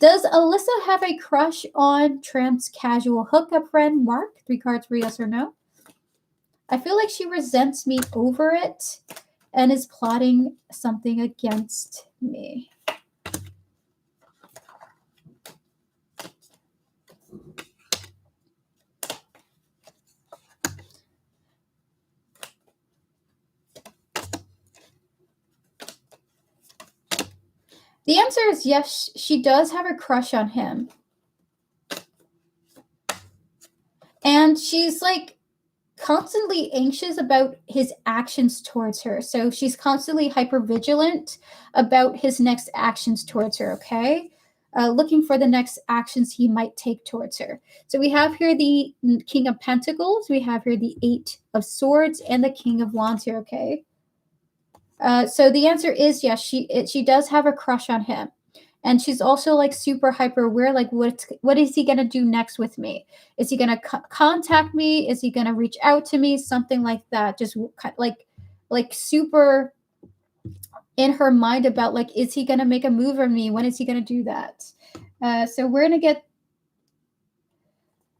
Does Alyssa have a crush on Tramps' casual hookup friend, Mark? 3 cards for yes or no. I feel like she resents me over it and is plotting something against me. The answer is yes, she does have a crush on him. And she's like constantly anxious about his actions towards her. So she's constantly hypervigilant about his next actions towards her, okay? Looking for the next actions he might take towards her. So we have here the King of Pentacles, we have here the 8 of Swords, and the King of Wands here, okay? So the answer is yes, she does have a crush on him. And she's also like super hyper aware, like what is he going to do next with me? Is he going to contact me? Is he going to reach out to me? Something like that. Just like super in her mind about like, is he going to make a move on me? When is he going to do that? So we're going to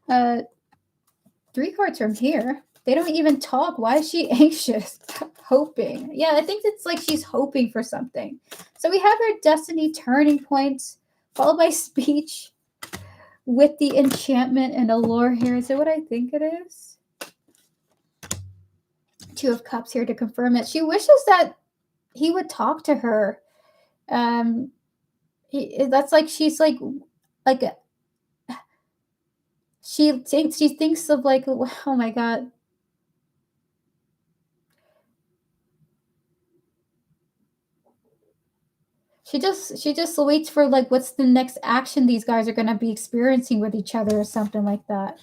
get 3 cards from here. They don't even talk. Why is she anxious? Hoping. Yeah, I think it's like she's hoping for something. So we have her destiny turning points, followed by speech with the enchantment and allure here. Is it what I think it is? 2 of Cups here to confirm it. She wishes that he would talk to her. That's like she's like she thinks of like, oh my god. She just waits for like what's the next action these guys are going to be experiencing with each other or something like that.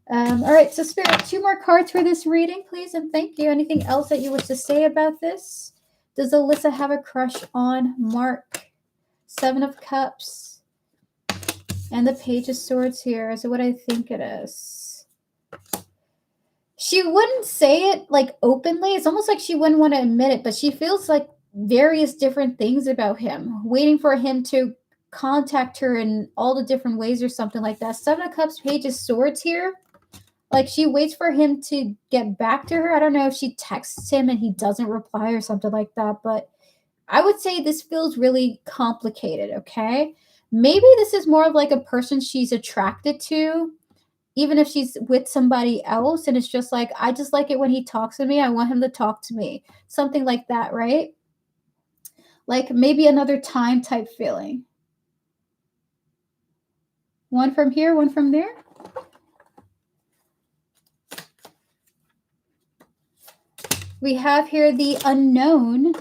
All right, so Spirit, 2 more cards for this reading, please, and thank you. Anything else that you wish to say about this? Does Alyssa have a crush on Mark? 7 of Cups. And the Page of Swords here. Is it what I think it is? She wouldn't say it like openly. It's almost like she wouldn't want to admit it, but she feels like various different things about him, waiting for him to contact her in all the different ways or something like that. 7 of Cups, Page of Swords here. Like she waits for him to get back to her. I don't know if she texts him and he doesn't reply or something like that, but I would say this feels really complicated, okay? Maybe this is more of like a person she's attracted to, even if she's with somebody else, and it's just like, I just like it when he talks to me. I want him to talk to me. Something like that, right? Like maybe another time type feeling. 1 from here, 1 from there. We have here the unknown.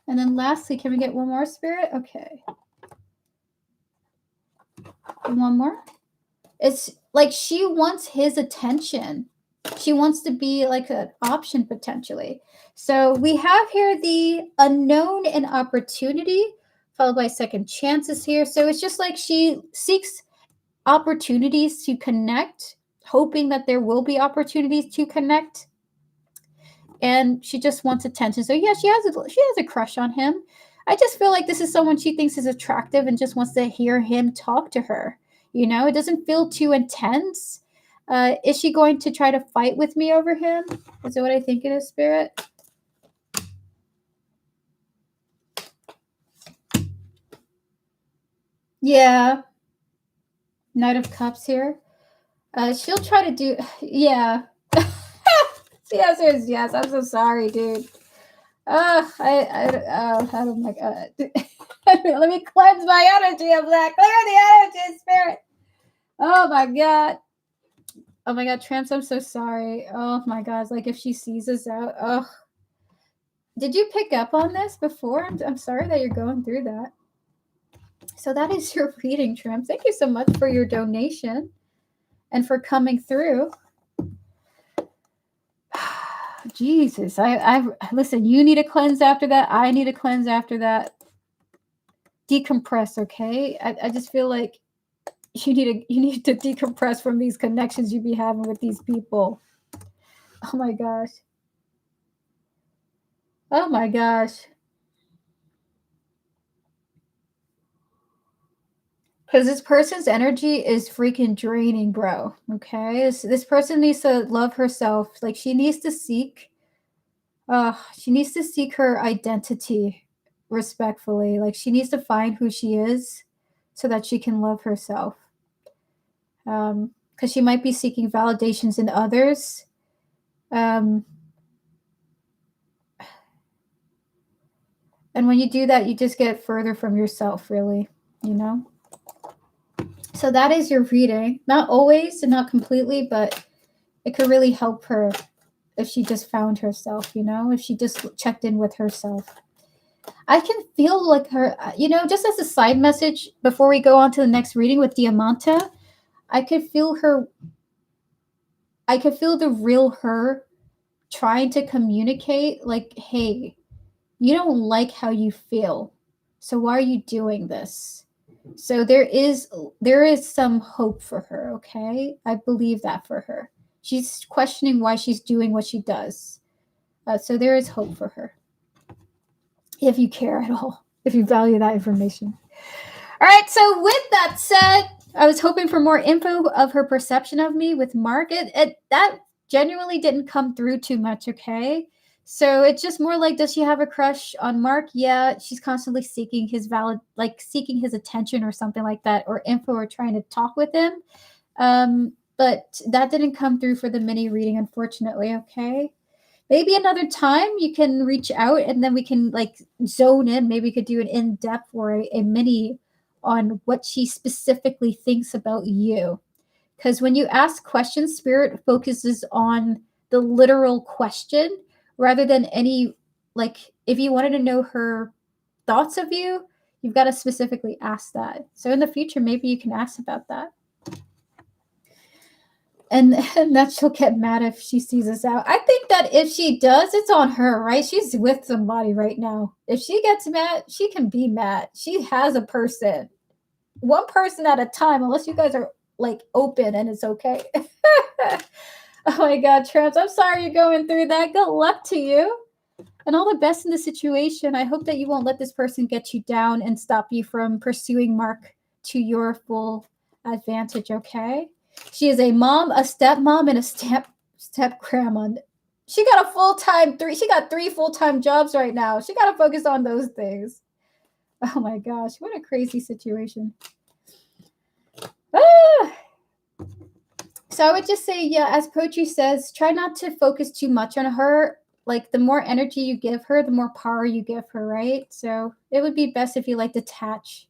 And then lastly, can we get 1 more, Spirit? Okay. 1 more. It's like she wants his attention. She wants to be like an option potentially. So we have here the unknown and opportunity, followed by second chances here. So it's just like she seeks opportunities to connect, hoping that there will be opportunities to connect. And she just wants attention. So yeah, she has a crush on him. I just feel like this is someone she thinks is attractive and just wants to hear him talk to her. You know, it doesn't feel too intense. Is she going to try to fight with me over him? Is that what I think it is, Spirit? Yeah. Knight of Cups here. She'll try to do, yeah. The answer is yes. I'm so sorry, dude. Oh my God. Let me cleanse my energy of that. Clear the energy, spirit. Oh my God. Oh my God, Tramps, I'm so sorry. Oh my God, like if she sees us out. Oh, did you pick up on this before? I'm sorry that you're going through that. So that is your reading, Tramps. Thank you so much for your donation and for coming through. Jesus, I listen, you need to cleanse after that. I need to cleanse after that. Decompress, okay? I just feel like you need to decompress from these connections you be having with these people. Oh my gosh. Oh my gosh. Because this person's energy is freaking draining, bro. Okay? This person needs to love herself. Like she needs to seek her identity respectfully. Like she needs to find who she is so that she can love herself. Because she might be seeking validations in others. And when you do that, you just get further from yourself, really, you know? So that is your reading. Not always and not completely, but it could really help her if she just found herself, you know? If she just checked in with herself. I can feel like her, you know, just as a side message before we go on to the next reading with Diamanta, I could feel the real her trying to communicate like, hey, you don't like how you feel. So why are you doing this? So there is some hope for her, okay? I believe that for her. She's questioning why she's doing what she does. So there is hope for her. If you care at all, if you value that information. All right, so with that said, I was hoping for more info of her perception of me with Mark. That genuinely didn't come through too much, okay? So it's just more like, does she have a crush on Mark? Yeah, she's constantly seeking his seeking his attention or something like that, or info, or trying to talk with him. But that didn't come through for the mini reading, unfortunately, okay? Maybe another time you can reach out and then we can like zone in. Maybe we could do an in-depth or a mini on what she specifically thinks about you. Because when you ask questions, spirit focuses on the literal question rather than any, like, if you wanted to know her thoughts of you, you've got to specifically ask that. So in the future, maybe you can ask about that. And that she'll get mad if she sees us out. I think that if she does, it's on her, right? She's with somebody right now. If she gets mad, she can be mad. She has a person. One person at a time, unless you guys are like open and it's okay. Oh my God, Tramps, I'm sorry you're going through that. Good luck to you. And all the best in the situation. I hope that you won't let this person get you down and stop you from pursuing Mark to your full advantage, okay? She is a mom, a stepmom, and a step grandma. She got she got 3 full-time jobs right now. She got to focus on those things. Oh my gosh, what a crazy situation. So I would just say, yeah, as poetry says, try not to focus too much on her. Like the more energy you give her, the more power you give her, right? So it would be best if you like detach.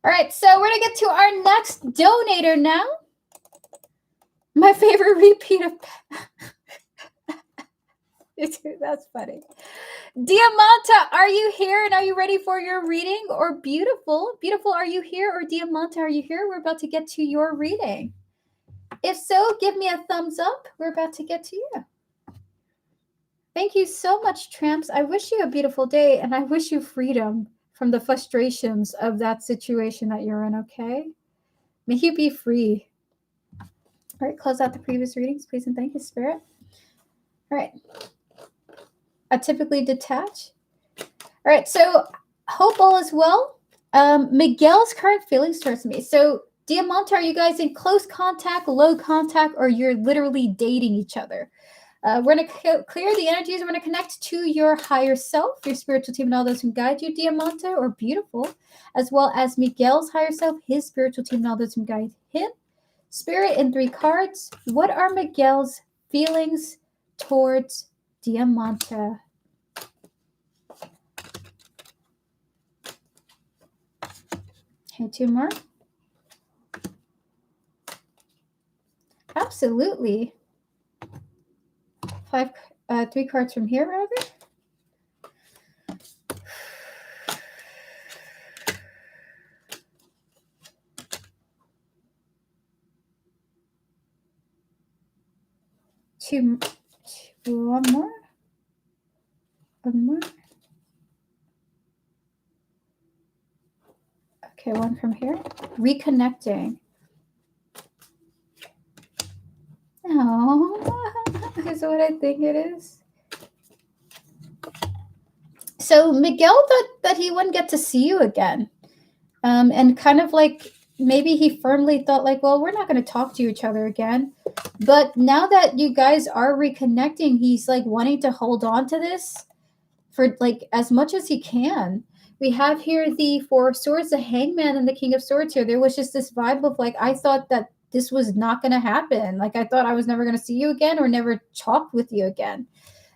All right, so we're going to get to our next donator now. My favorite repeat of... That's funny. Diamanta, are you here? And are you ready for your reading? Or Beautiful? Beautiful, are you here? Or Diamanta, are you here? We're about to get to your reading. If so, give me a thumbs up. We're about to get to you. Thank you so much, Tramps. I wish you a beautiful day, and I wish you freedom from the frustrations of that situation that you're in, okay? May you be free. All right, close out the previous readings, please, and thank you, Spirit. All right. I typically detach. All right, so hope all is well. Miguel's current feelings towards me. So, Diamanta, are you guys in close contact, low contact, or you're literally dating each other? We're going to clear the energies. We're going to connect to your higher self, your spiritual team, and all those who guide you, Diamante or Beautiful, as well as Miguel's higher self, his spiritual team, and all those who guide him. Spirit in 3 cards. What are Miguel's feelings towards Diamante? Okay, 2 more. Absolutely. 3 cards from here, rather. One more. Okay, 1 from here. Reconnecting. Oh, is what I think it is. So Miguel thought that he wouldn't get to see you again. And kind of like maybe he firmly thought like, well, we're not going to talk to each other again. But now that you guys are reconnecting, he's like wanting to hold on to this for like as much as he can. We have here the 4 of Swords, the Hangman, and the King of Swords here. There was just this vibe of like, I thought that this was not going to happen. Like I thought I was never going to see you again or never talk with you again.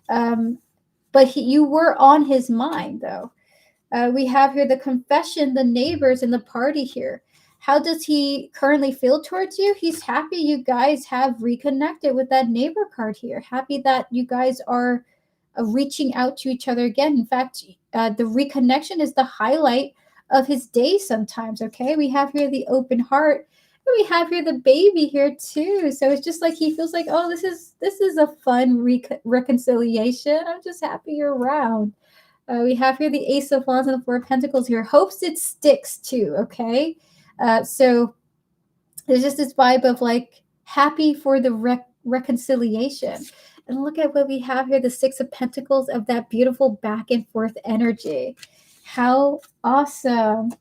But you were on his mind though. We have here the confession, the neighbors, and the party here. How does he currently feel towards you? He's happy you guys have reconnected with that neighbor card here. Happy that you guys are reaching out to each other again. In fact, the reconnection is the highlight of his day sometimes, okay? We have here the open heart. And we have here the baby here too. So it's just like he feels like, oh, this is a fun reconciliation. I'm just happy you're around. We have here the Ace of Wands and the 4 of Pentacles here. Hopes it sticks too, okay? So there's just this vibe of like happy for the reconciliation. And look at what we have here, the 6 of Pentacles of that beautiful back and forth energy. How awesome.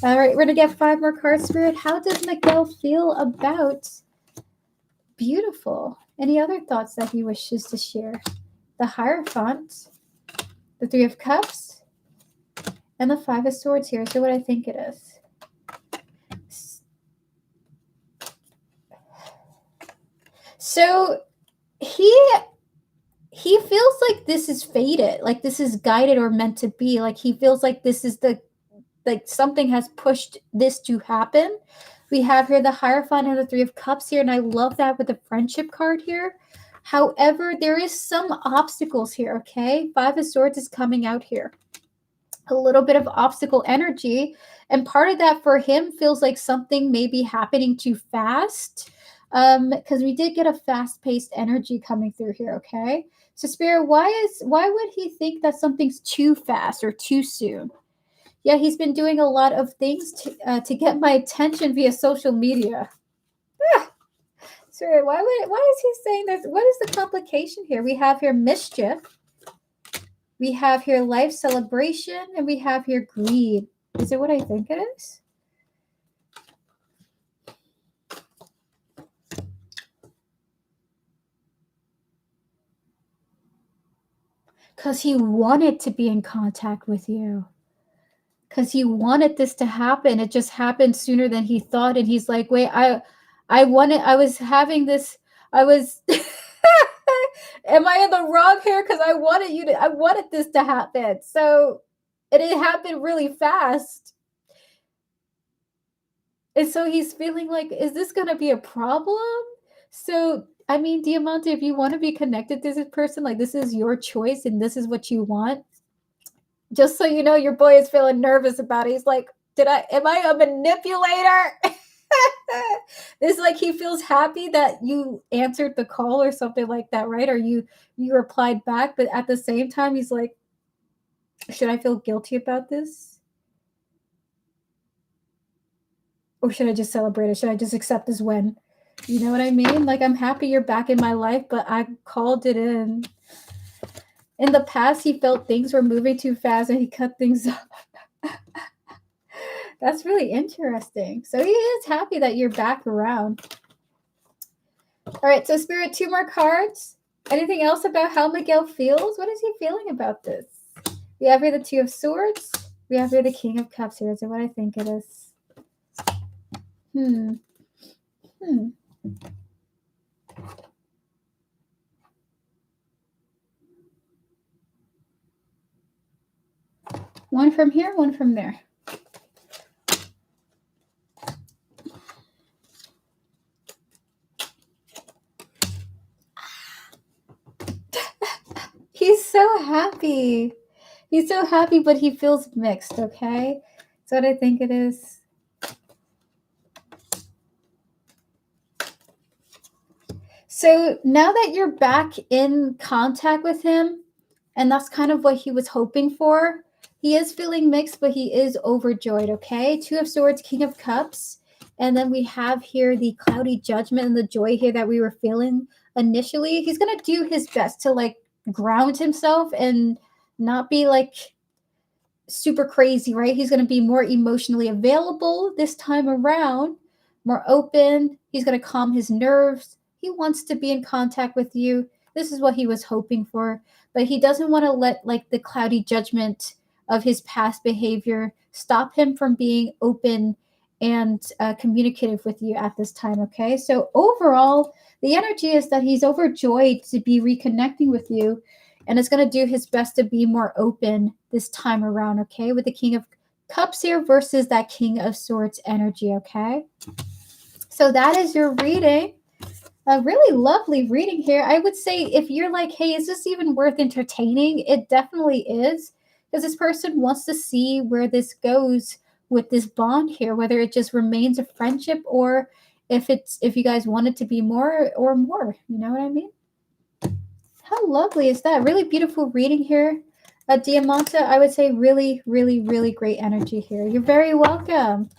All right, we're going to get 5 more cards, Spirit. How does Miguel feel about Beautiful? Any other thoughts that he wishes to share? The Hierophant, the 3 of Cups, and the 5 of Swords here. So what I think it is. So he feels like this is fated, like this is guided or meant to be. Like he feels like this is like something has pushed this to happen. We have here the Hierophant and the 3 of Cups here, and I love that with the friendship card here. However, there is some obstacles here, okay? 5 of Swords is coming out here. A little bit of obstacle energy, and part of that for him feels like something may be happening too fast, because we did get a fast-paced energy coming through here, okay? So Spirit, why would he think that something's too fast or too soon? Yeah, he's been doing a lot of things to get my attention via social media. Spirit, why is he saying this? What is the complication here? We have here mischief. We have here life celebration, and we have here greed. Is it what I think it is? Because he wanted to be in contact with you. Because he wanted this to happen. It just happened sooner than he thought. And he's like, wait, I was having this, I was, am I in the wrong here? Because I wanted this to happen. So it happened really fast. And so he's feeling like, is this going to be a problem? So, I mean, Diamante, if you want to be connected to this person, like this is your choice and this is what you want. Just so you know, your boy is feeling nervous about it. He's like, am I a manipulator? It's like he feels happy that you answered the call or something like that, right? Or you replied back, but at the same time, he's like, should I feel guilty about this? Or should I just celebrate it? Should I just accept this win? You know what I mean? Like, I'm happy you're back in my life, but I called it in. In the past, he felt things were moving too fast and he cut things up. That's really interesting. So he is happy that you're back around. All right, so Spirit, 2 more cards. Anything else about how Miguel feels? What is he feeling about this? We have here the Two of Swords. We have here the King of Cups here. Is that what I think it is? One from here, one from there. He's so happy. He's so happy, but he feels mixed, okay? That's what I think it is. So now that you're back in contact with him, and that's kind of what he was hoping for, he is feeling mixed, but he is overjoyed, okay? Two of Swords, King of Cups. And then we have here the cloudy judgment and the joy here that we were feeling initially. He's going to do his best to like ground himself and not be like super crazy, right? He's going to be more emotionally available this time around, more open. He's going to calm his nerves. He wants to be in contact with you. This is what he was hoping for, but he doesn't want to let like the cloudy judgment of his past behavior stop him from being open and communicative with you at this time, okay? So overall, the energy is that he's overjoyed to be reconnecting with you and is going to do his best to be more open this time around, okay? With the King of Cups here versus that King of Swords energy, okay? So that is your reading. A really lovely reading here. I would say if you're like, hey, is this even worth entertaining? It definitely is, because this person wants to see where this goes with this bond here, whether it just remains a friendship or if you guys want it to be more or more. You know what I mean? How lovely is that? Really beautiful reading here. Diamanta, I would say really, really, really great energy here. You're very welcome.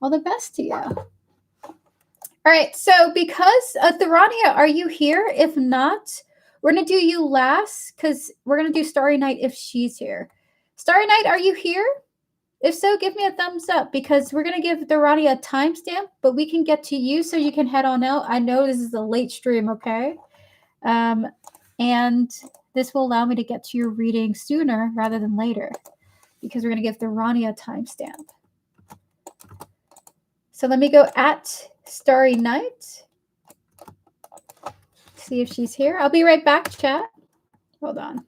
All the best to you. All right, so because Therania, are you here? If not, we're going to do you last because we're going to do Starry Night if she's here. Starry Night, are you here? If so, give me a thumbs up because we're going to give Therania a timestamp, but we can get to you so you can head on out. I know this is a late stream, okay? And this will allow me to get to your reading sooner rather than later because we're going to give Therania a timestamp. So let me go at Starry Night. See if she's here. I'll be right back, chat. Hold on.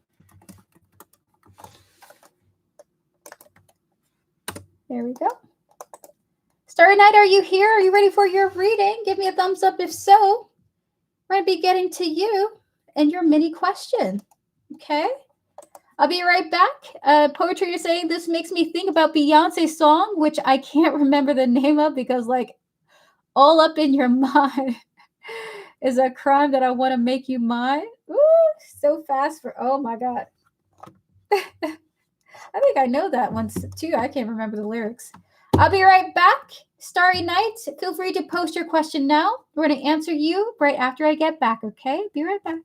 There we go. Starry Night, are you here? Are you ready for your reading? Give me a thumbs up if so. We're going to be getting to you and your mini question. Okay? I'll be right back. Poetry, you're saying this makes me think about Beyonce's song, which I can't remember the name of because, like, all up in your mind is a crime that I want to make you mine. Ooh, so fast for, oh my God. I think I know that one too. I can't remember the lyrics. I'll be right back. Starry Night, feel free to post your question now. We're going to answer you right after I get back, okay? Be right back.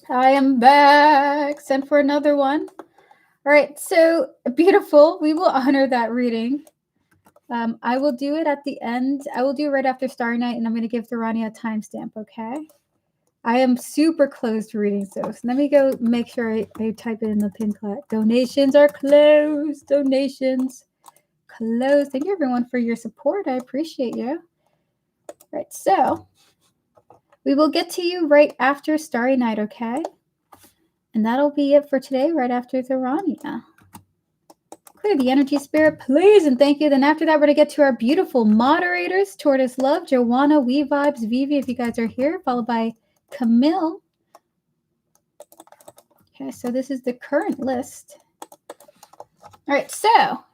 I am back. Sent for another one. All right, so beautiful. We will honor that reading. I will do it at the end. I will do it right after Starry Night, and I'm going to give Ronnie a timestamp, okay? I am super close to reading so let me go make sure I type it in the pin class. Donations are closed. Donations closed. Thank you, everyone, for your support. I appreciate you. All right, so we will get to you right after Starry Night, okay? And that'll be it for today, right after Thorania. Clear the energy, spirit, please, and thank you. Then after that, we're going to get to our beautiful moderators, Tortoise Love, Joanna, We Vibes, Vivi, if you guys are here, followed by Camille. Okay, so this is the current list. All right, so,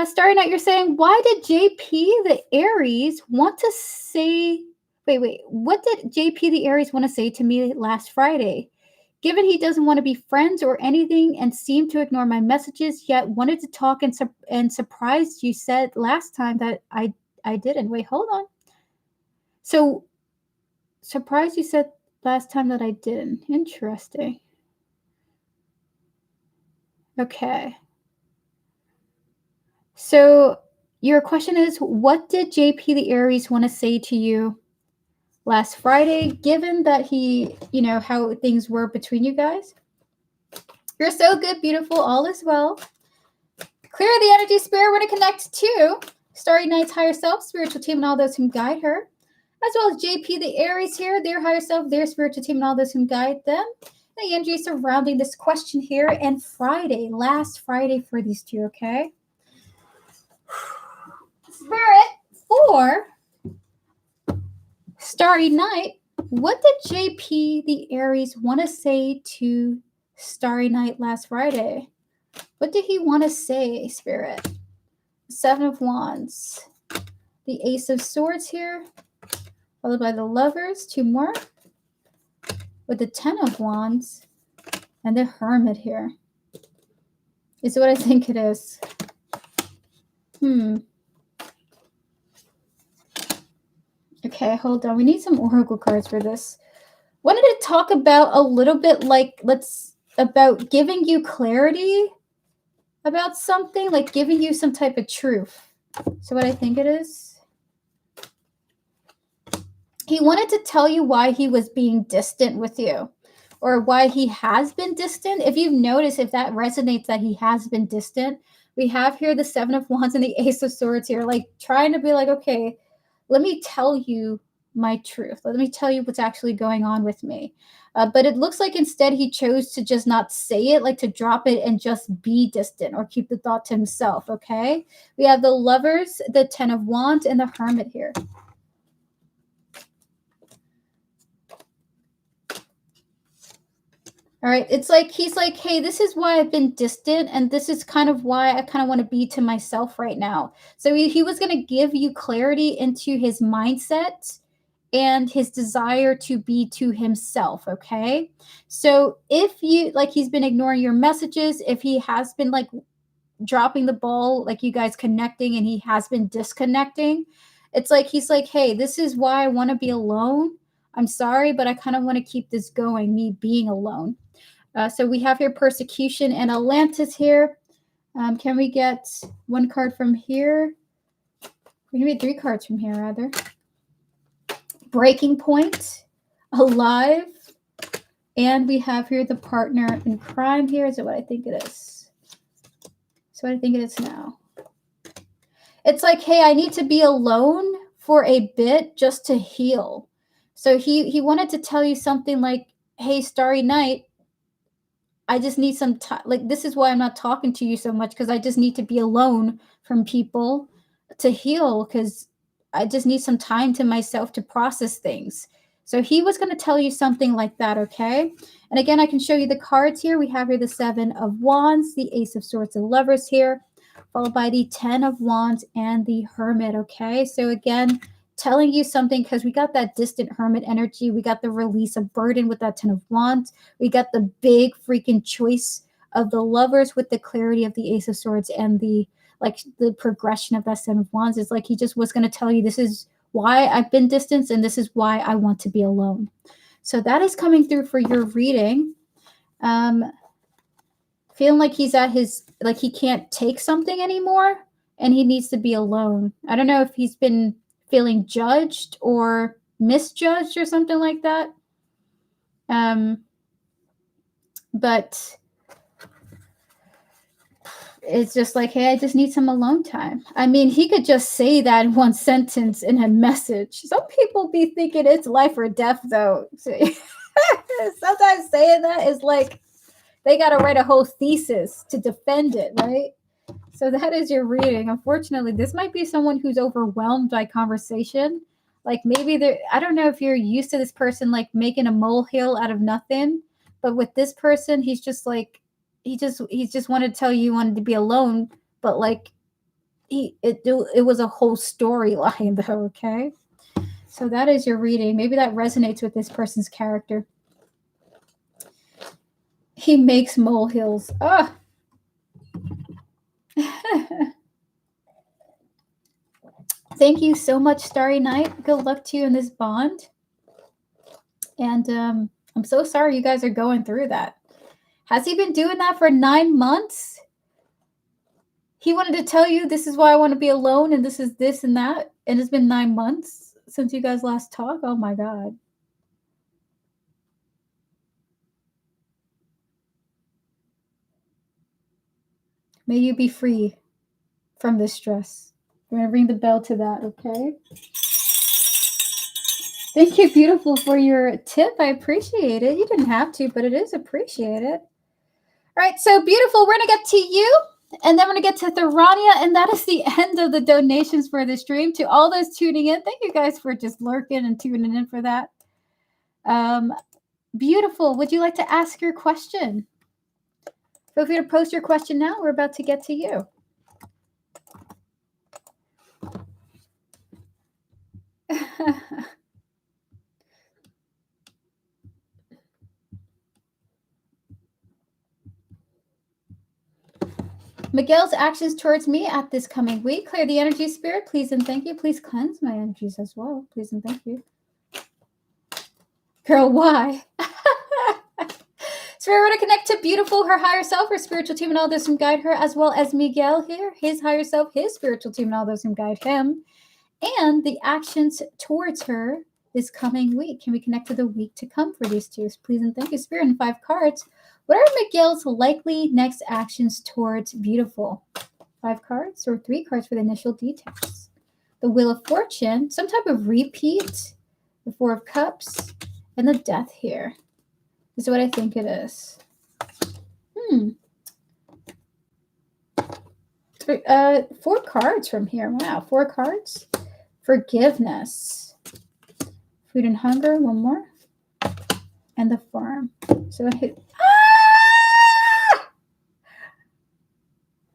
Starry Night, you're saying, why did JP the Aries want to say, wait, what did JP the Aries want to say to me last Friday? Given he doesn't want to be friends or anything and seemed to ignore my messages, yet wanted to talk and surprised you said last time that I didn't. Wait, hold on. So, surprised you said last time that I didn't. Interesting. Okay. So, your question is, what did JP the Aries want to say to you last Friday, given that he, how things were between you guys? You're so good, beautiful, all is well. Clear the energy, spirit. We're going to connect to Starry Night's higher self, spiritual team, and all those who guide her, as well as JP the Aries here, their higher self, their spiritual team, and all those who guide them. The energy surrounding this question here, and Friday, last Friday for these two, okay? Spirit, for Starry Night, what did JP the Aries want to say to Starry Night last Friday? What did he want to say, Spirit? Seven of Wands. The Ace of Swords here, followed by the Lovers, two more, with the Ten of Wands, and the Hermit here. Is what I think it is. Okay, hold on. We need some oracle cards for this. Wanted to talk about a little bit about giving you clarity about something, like giving you some type of truth. So what I think it is, he wanted to tell you why he was being distant with you, or why he has been distant. If you've noticed, if that resonates that he has been distant, we have here the Seven of Wands and the Ace of Swords here, like trying to be like, okay, let me tell you my truth. Let me tell you what's actually going on with me. But it looks like instead he chose to just not say it, like to drop it and just be distant or keep the thought to himself, okay? We have the Lovers, the Ten of Wands, and the Hermit here. All right, it's like he's like, hey, this is why I've been distant, and this is kind of why I kind of want to be to myself right now. So he was going to give you clarity into his mindset and his desire to be to himself, okay? So if you, like, he's been ignoring your messages, if he has been, like, dropping the ball, like you guys connecting and he has been disconnecting, it's like he's like, hey, this is why I want to be alone. I'm sorry, but I kind of want to keep this going, me being alone. So we have here Persecution and Atlantis here. Can we get one card from here? We can get 3 cards from here, rather. Breaking Point, Alive, and we have here the Partner in Crime here. Is it what I think it is? So what I think it is now. It's like, hey, I need to be alone for a bit just to heal. So he wanted to tell you something like, hey, Starry Night, I just need some time. Like, this is why I'm not talking to you so much, because I just need to be alone from people to heal, because I just need some time to myself to process things. So he was going to tell you something like that, okay? And again, I can show you the cards here. We have here the Seven of Wands, the Ace of Swords and Lovers here, followed by the Ten of Wands and the Hermit, okay? So again, telling you something, because we got that distant Hermit energy. We got the release of burden with that Ten of Wands. We got the big freaking choice of the Lovers with the clarity of the Ace of Swords and the progression of that Seven of Wands. It's like he just was going to tell you, this is why I've been distanced and this is why I want to be alone. So that is coming through for your reading. Feeling like he's at his, like he can't take something anymore and he needs to be alone. I don't know if he's been feeling judged or misjudged or something like that. But it's just like, hey, I just need some alone time. I mean, he could just say that in one sentence in a message. Some people be thinking it's life or death, though. Sometimes saying that is like they got to write a whole thesis to defend it, right? So that is your reading. Unfortunately, this might be someone who's overwhelmed by conversation. Like maybe they're, I don't know if you're used to this person like making a molehill out of nothing, but with this person, he's just like, he just wanted to tell you he wanted to be alone, but like it was a whole storyline though, okay? So that is your reading. Maybe that resonates with this person's character. He makes molehills. Ah. Thank you so much, Starry Night. Good luck to you in this bond. And I'm so sorry you guys are going through that. Has he been doing that for 9 months? He wanted to tell you this is why I want to be alone and this is this and that. And it's been 9 months since you guys last talked. Oh my God. May you be free from this stress. I'm going to ring the bell to that, okay? Thank you, beautiful, for your tip. I appreciate it. You didn't have to, but it is appreciated. All right, so beautiful. We're going to get to you, and then we're going to get to Tharania, and that is the end of the donations for the stream. To all those tuning in, thank you guys for just lurking and tuning in for that. Beautiful. Would you like to ask your question? Feel free to post your question now. We're about to get to you. Miguel's actions towards me at this coming week. Clear the energy, spirit, please and thank you. Please cleanse my energies as well. Please and thank you. Girl, why? Spirit, we're going to connect to beautiful, her higher self, her spiritual team, and all those who guide her, as well as Miguel here, his higher self, his spiritual team, and all those who guide him, and the actions towards her this coming week. Can we connect to the week to come for these two? Please and thank you, Spirit. And 5 cards. What are Miguel's likely next actions towards beautiful? 5 cards or 3 cards for the initial details. The Wheel of Fortune, some type of repeat. The 4 of Cups and the Death here. This is what I think it is. 4 cards from here. Wow, 4 cards. Forgiveness. Food and hunger. 1 more. And the farm. So I hit.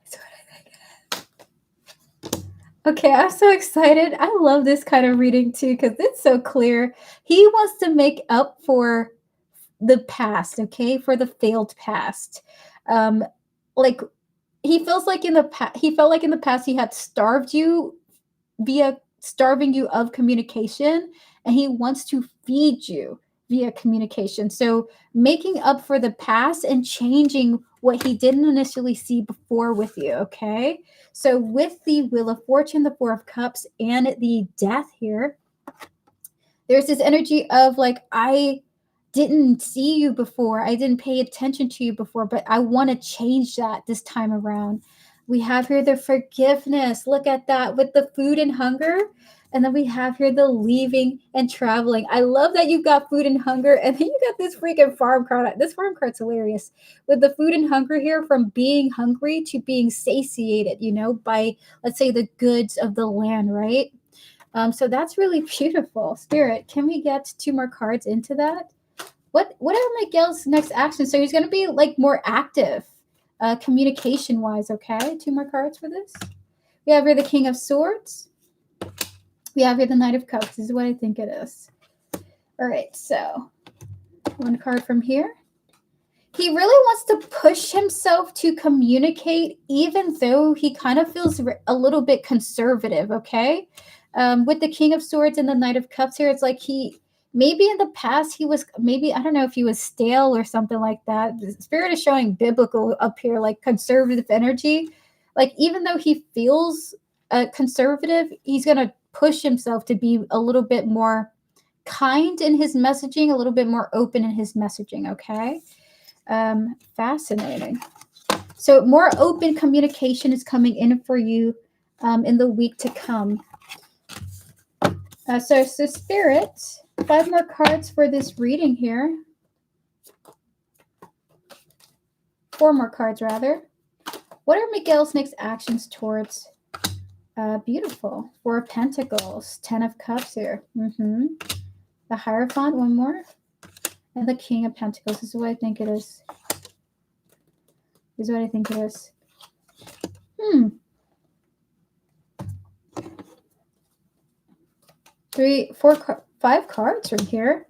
That's what I think it is. Okay, I'm so excited. I love this kind of reading too because it's so clear. He wants to make up for the past, okay, for the failed past. Like he feels like in the past, he felt like in the past he had starved you via starving you of communication, and he wants to feed you via communication. So making up for the past and changing what he didn't initially see before with you, okay? So with the Wheel of Fortune, the 4 of Cups, and the Death here, there's this energy of like, I didn't see you before. I didn't pay attention to you before, but I want to change that this time around. We have here the forgiveness. Look at that with the food and hunger. And then we have here the leaving and traveling. I love that you've got food and hunger. And then you got this freaking farm card. This farm card's hilarious. With the food and hunger here, from being hungry to being satiated, you know, by, let's say, the goods of the land, right? So that's really beautiful. Spirit, can we get 2 more cards into that? What are Miguel's next actions? So he's going to be like more active, communication wise. Okay, 2 more cards for this. We have here the King of Swords. We have here the Knight of Cups. This is what I think it is. All right, so 1 card from here. He really wants to push himself to communicate, even though he kind of feels a little bit conservative. Okay, with the King of Swords and the Knight of Cups here, it's like he maybe in the past he was, maybe, I don't know if he was stale or something like that. The spirit is showing biblical up here, like conservative energy. Like even though he feels conservative, he's going to push himself to be a little bit more kind in his messaging, a little bit more open in his messaging. Okay. Fascinating. So more open communication is coming in for you in the week to come. So Spirit, 5 more cards for this reading here. 4 more cards, rather. What are Miguel's next actions towards? Beautiful. 4 of Pentacles, 10 of Cups here. The Hierophant, 1 more. And the King of Pentacles. This is what I think it is. This is what I think it is. 3, 4, 5 cards from here.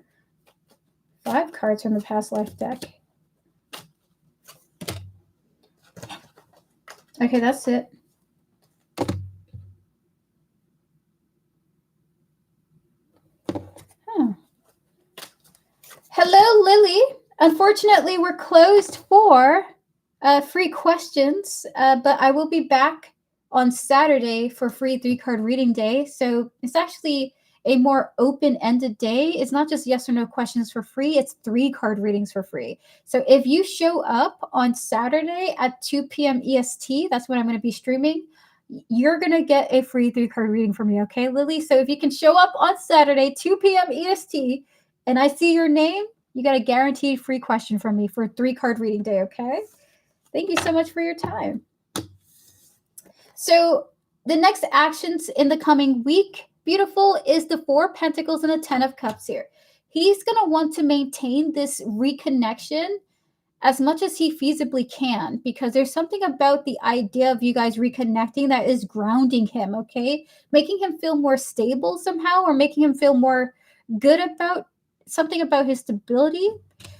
5 cards from the past life deck. Okay, that's it. Hello, Lily. Unfortunately, we're closed for free questions, but I will be back on Saturday for free 3-card reading day. So it's actually a more open-ended day. It's not just yes or no questions for free. It's 3-card readings for free. So if you show up on Saturday at 2 p.m. EST, that's when I'm going to be streaming, you're going to get a free 3-card reading from me. Okay, Lily? So if you can show up on Saturday, 2 p.m. EST, and I see your name, you got a guaranteed free question from me for a 3-card reading day. Okay? Thank you so much for your time. So the next actions in the coming week, beautiful, is the 4 of Pentacles and the 10 of Cups here. He's going to want to maintain this reconnection as much as he feasibly can, because there's something about the idea of you guys reconnecting that is grounding him, okay? Making him feel more stable somehow, or making him feel more good about something about his stability.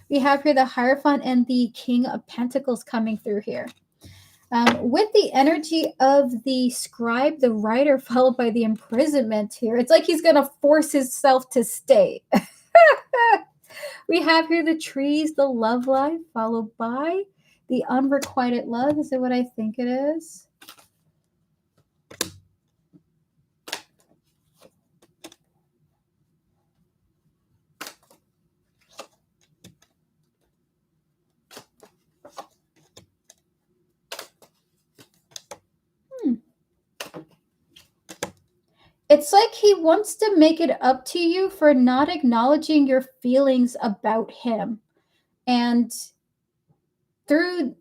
We have here the Hierophant and the King of Pentacles coming through here. With the energy of the scribe, the writer, followed by the imprisonment here, it's like he's going to force himself to stay. We have here the trees, the love life, followed by the unrequited love. Is it what I think it is? It's like he wants to make it up to you for not acknowledging your feelings about him. And through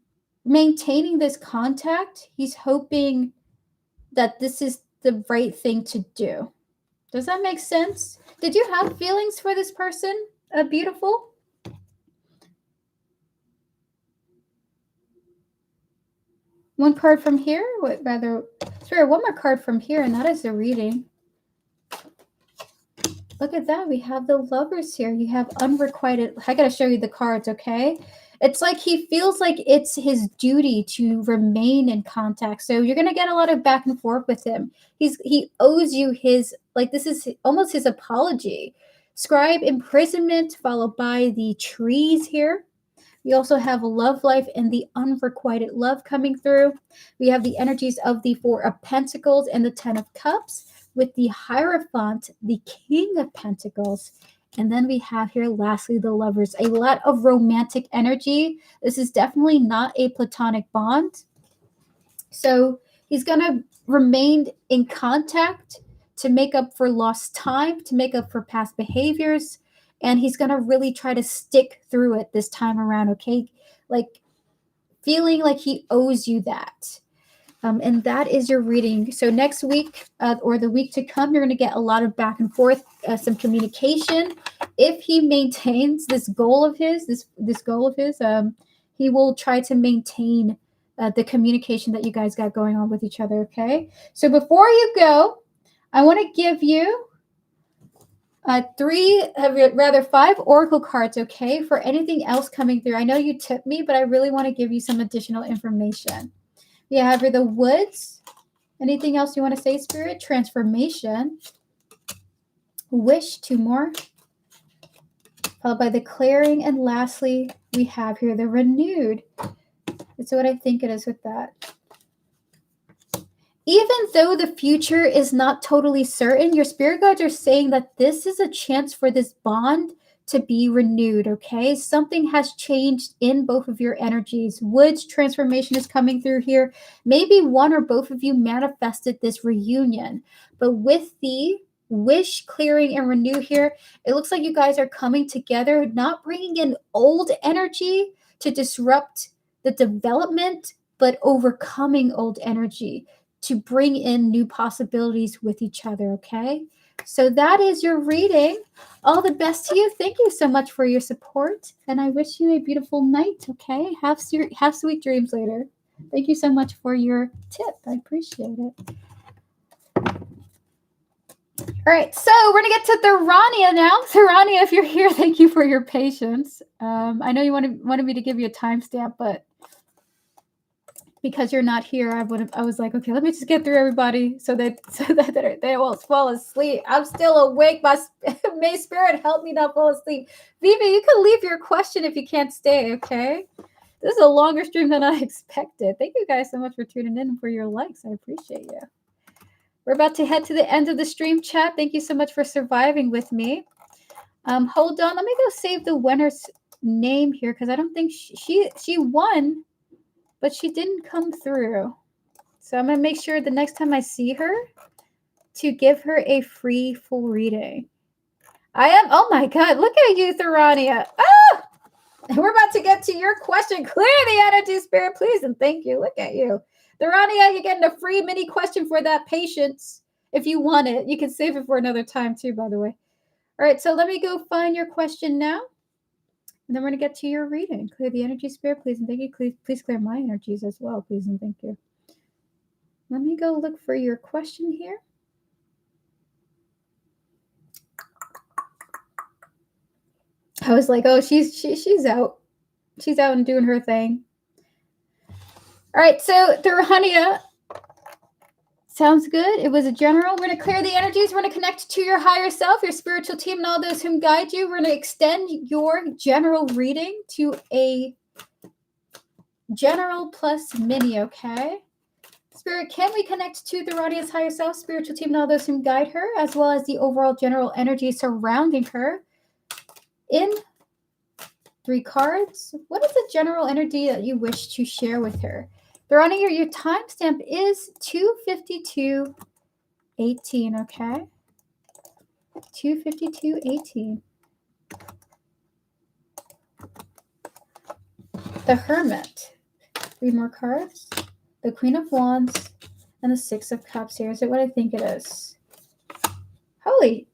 maintaining this contact, he's hoping that this is the right thing to do. Does that make sense? Did you have feelings for this person? Beautiful? One card from here? Sure, one more card from here, and that is the reading. Look at that. We have the Lovers here. You have unrequited. I got to show you the cards, okay? It's like he feels like it's his duty to remain in contact. So you're going to get a lot of back and forth with him. He owes you his, like, this is almost his apology. Scribe, imprisonment, followed by the trees here. We also have love life and the unrequited love coming through. We have the energies of the 4 of Pentacles and the 10 of Cups, with the Hierophant, the King of Pentacles. And then we have here, lastly, the Lovers. A lot of romantic energy. This is definitely not a platonic bond. So he's going to remain in contact to make up for lost time, to make up for past behaviors. And he's going to really try to stick through it this time around, okay? Like feeling like he owes you that. And that is your reading. So next week or the week to come, you're going to get a lot of back and forth, some communication. If he maintains this goal of his, this goal of his, he will try to maintain the communication that you guys got going on with each other, okay? So before you go, I want to give you 5 oracle cards, okay, for anything else coming through. I know you tipped me, but I really want to give you some additional information. We have here the Woods. Anything else you want to say, Spirit? Transformation. Wish, 2 more. followed by the clearing, and lastly, we have here the renewed. That's what I think it is with that. Even though the future is not totally certain, your spirit guides are saying that this is a chance for this bond to be renewed, okay? Something has changed in both of your energies. Wood's transformation is coming through here. Maybe one or both of you manifested this reunion. But with the wish, clearing, and renew here, it looks like you guys are coming together, not bringing in old energy to disrupt the development, but overcoming old energy to bring in new possibilities with each other, okay? So that is your reading. All the best to you. Thank you so much for your support, and I wish you a beautiful night, okay? Have sweet dreams later. Thank you so much for your tip. I appreciate it. All right, so we're going to get to Therania now. Therania, if you're here, thank you for your patience. I know you wanted me to give you a timestamp, but because you're not here, I was like, okay, let me just get through everybody so that they won't fall asleep. I'm still awake. May Spirit help me not fall asleep. Vivi, you can leave your question if you can't stay, okay? This is a longer stream than I expected. Thank you guys so much for tuning in and for your likes. I appreciate you. We're about to head to the end of the stream, chat. Thank you so much for surviving with me. Hold on. Let me go save the winner's name here because I don't think she won, but she didn't come through. So I'm going to make sure the next time I see her to give her a free full reading. Oh my God, look at you, Therania. Ah! We're about to get to your question. Clear the energy, Spirit, please, and thank you. Look at you. Therania, you're getting a free mini question for that patience. If you want it, you can save it for another time too, by the way. All right, so let me go find your question now. And then we're going to get to your reading. Clear the energy, Spirit, please, and thank you. Please clear my energies as well, please, and thank you. Let me go look for your question here. I was like, oh, she's out. She's out and doing her thing. All right, so Therania, sounds good. It was a general. We're going to clear the energies. We're going to connect to your higher self, your spiritual team, and all those whom guide you. We're going to extend your general reading to a general plus mini, okay? Spirit, can we connect to Therania's higher self, spiritual team, and all those whom guide her, as well as the overall general energy surrounding her in 3 cards? What is the general energy that you wish to share with her? Therania, your timestamp is 2:52:18, okay? 2:52:18. The Hermit. 3 more cards. The Queen of Wands and the 6 of Cups here. Is it what I think it is? Holy.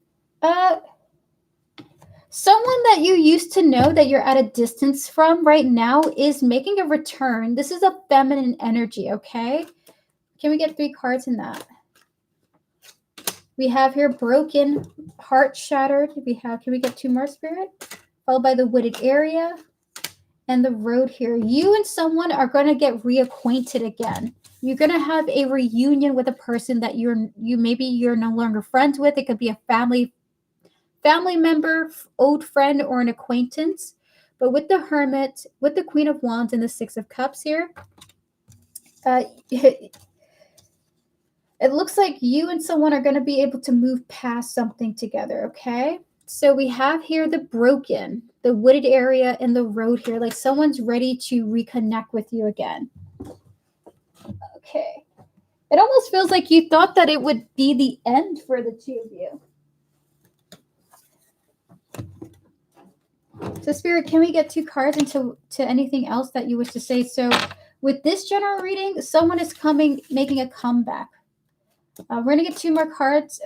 Someone that you used to know that you're at a distance from right now is making a return. This is a feminine energy, okay? Can we get 3 cards in that? We have here broken, heart shattered. Can we get 2 more, Spirit? Followed by the wooded area and the road here. You and someone are going to get reacquainted again. You're going to have a reunion with a person that maybe you're no longer friends with. It could be a family member, old friend, or an acquaintance. But with the Hermit, with the Queen of Wands and the 6 of Cups here, it looks like you and someone are going to be able to move past something together, okay? So we have here the broken, the wooded area, and the road here. Like someone's ready to reconnect with you again. Okay. It almost feels like you thought that it would be the end for the 2 of you. So Spirit, can we get 2 cards into anything else that you wish to say? So with this general reading, someone is making a comeback. We're going to get 2 more cards.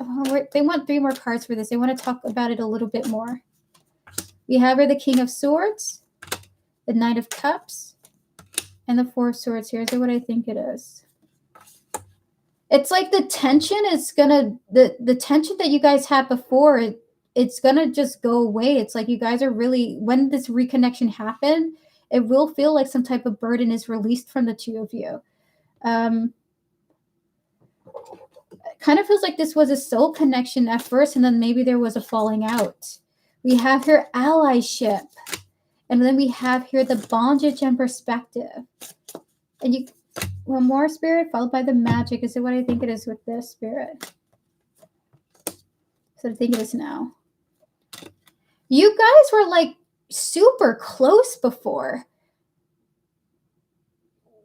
They want 3 more cards for this. They want to talk about it a little bit more. We have here the King of Swords, the Knight of Cups, and the 4 of Swords here. Is that what I think it is? It's like the tension is the tension that you guys had before, it's going to just go away. It's like you guys are really, when this reconnection happened, it will feel like some type of burden is released from the 2 of you. Kind of feels like this was a soul connection at first, and then maybe there was a falling out. We have here allyship. And then we have here the bondage and perspective. And you, one more, Spirit, followed by the magic. Is it what I think it is with this, Spirit? So I think it is now. You guys were like super close before.